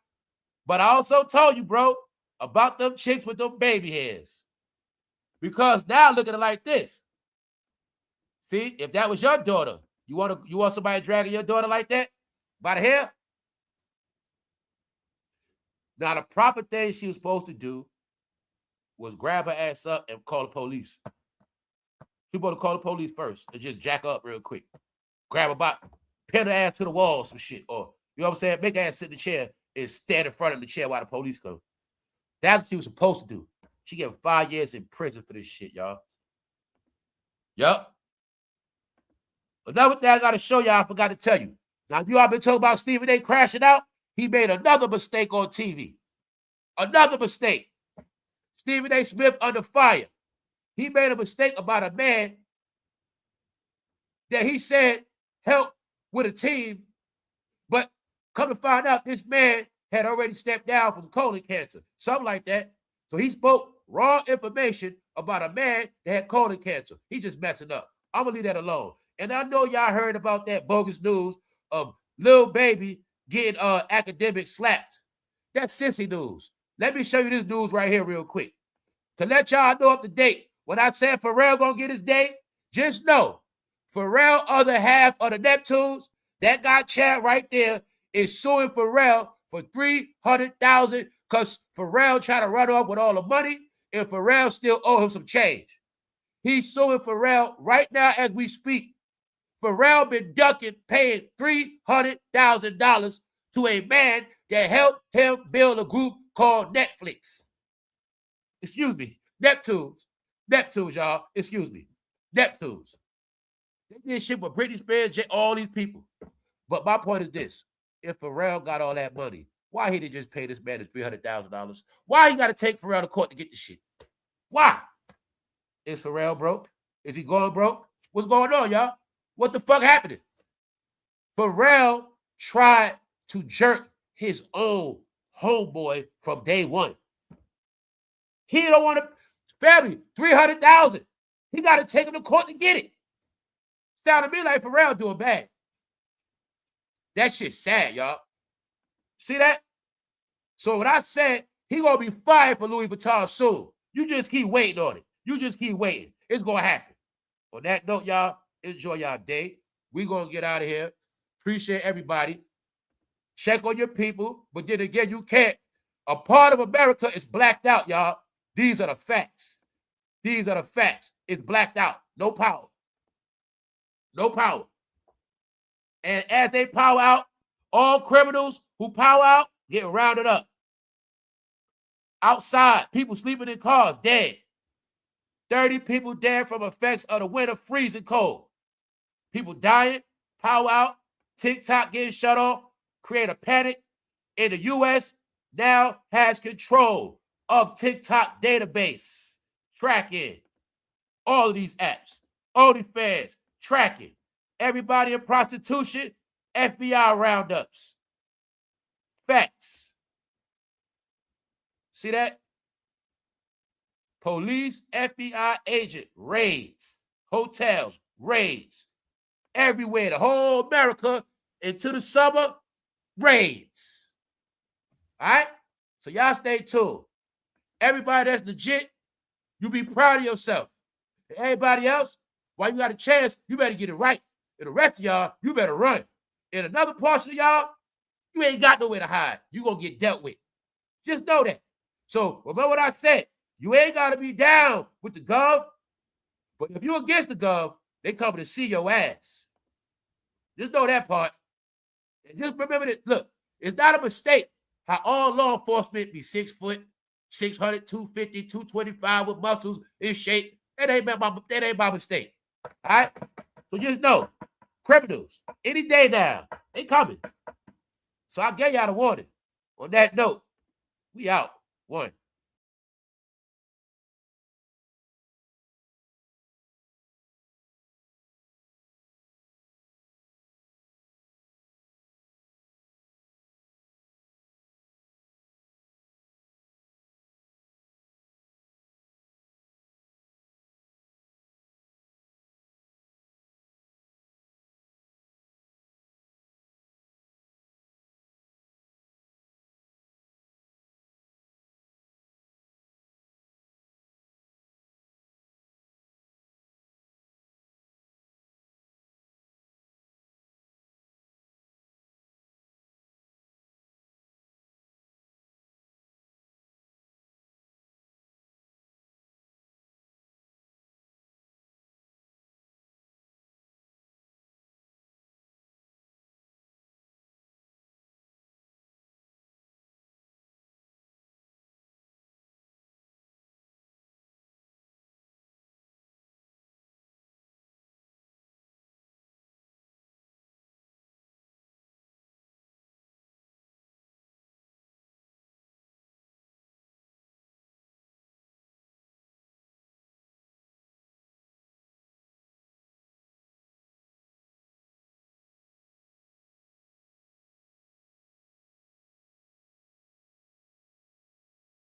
But I also told you, bro, about them chicks with them baby hairs. Because now look at it like this. See, if that was your daughter, you want somebody dragging your daughter like that by the hair? Now, the proper thing she was supposed to do was grab her ass up and call the police. She supposed to call the police first and just jack up real quick. Grab her back, pin her ass to the wall, some shit. Or, you know what I'm saying? Make her ass sit in the chair and stand in front of the chair while the police come. That's what she was supposed to do. She getting 5 years in prison for this shit, y'all. Yup. Another thing I got to show y'all, I forgot to tell you. Now, you all been talking about Stephen A. crashing out. He made another mistake on TV. Another mistake. Stephen A. Smith under fire. He made a mistake about a man that he said helped with a team, but come to find out this man had already stepped down from colon cancer, something like that. So he spoke wrong information about a man that had colon cancer. He just messing up. I'm going to leave that alone. And I know y'all heard about that bogus news of Lil Baby getting academics slapped. That's sissy news. Let me show you this news right here real quick. To let y'all know up to date, when I said Pharrell going to get his day, just know, Pharrell, other half of the Neptunes, that guy Chad right there is suing Pharrell for $300,000 because Pharrell tried to run off with all the money and Pharrell still owe him some change. He's suing Pharrell right now as we speak. Pharrell been ducking, paying $300,000 to a man that helped him build a group called Netflix. Excuse me, Neptunes. Neptunes, y'all. Excuse me. Neptunes. They did shit with Britney Spears, all these people. But my point is this. If Pharrell got all that money, why he didn't just pay this man $300,000? Why he got to take Pharrell to court to get the shit? Why? Is Pharrell broke? Is he going broke? What's going on, y'all? What the fuck happening? Pharrell tried to jerk his own homeboy from day one. He don't want to, family, $300,000. He got to take him to court to get it. Sounded to me like Pharrell doing bad. That shit's sad, y'all. See that? So when I said he gonna be fired for Louis Vuitton soon, you just keep waiting on it. You just keep waiting. It's gonna happen. On that note, y'all, enjoy y'all day. We gonna get out of here. Appreciate everybody. Check on your people, but then again, you can't. A part of America is blacked out, y'all. These are the facts. These are the facts. It's blacked out. No power. No power. And as they power out, all criminals who power out get rounded up. Outside, people sleeping in cars, dead. 30 people dead from effects of the winter freezing cold. People dying, power out, TikTok getting shut off, create a panic. In the U.S. now has control of TikTok database, tracking all of these apps. OnlyFans, tracking. Everybody in prostitution, FBI roundups. Facts. See that? Police, FBI agent, raids. Hotels, raids. Everywhere, the whole America into the summer, raids. All right? So y'all stay tuned. Everybody that's legit, you be proud of yourself. And everybody else, while you got a chance, you better get it right. And the rest of y'all, you better run. And another portion of y'all, you ain't got nowhere to hide. You gonna get dealt with. Just know that. So remember what I said. You ain't got to be down with the gov, but if you're against the gov, they coming to see your ass. Just know that part. And just remember that, look, it's not a mistake how all law enforcement be 6 foot, 600, 250, 225 with muscles in shape. That ain't my mistake. All right? So just know, criminals, any day now, they coming. So I gave y'all the warning. On that note, we out. One.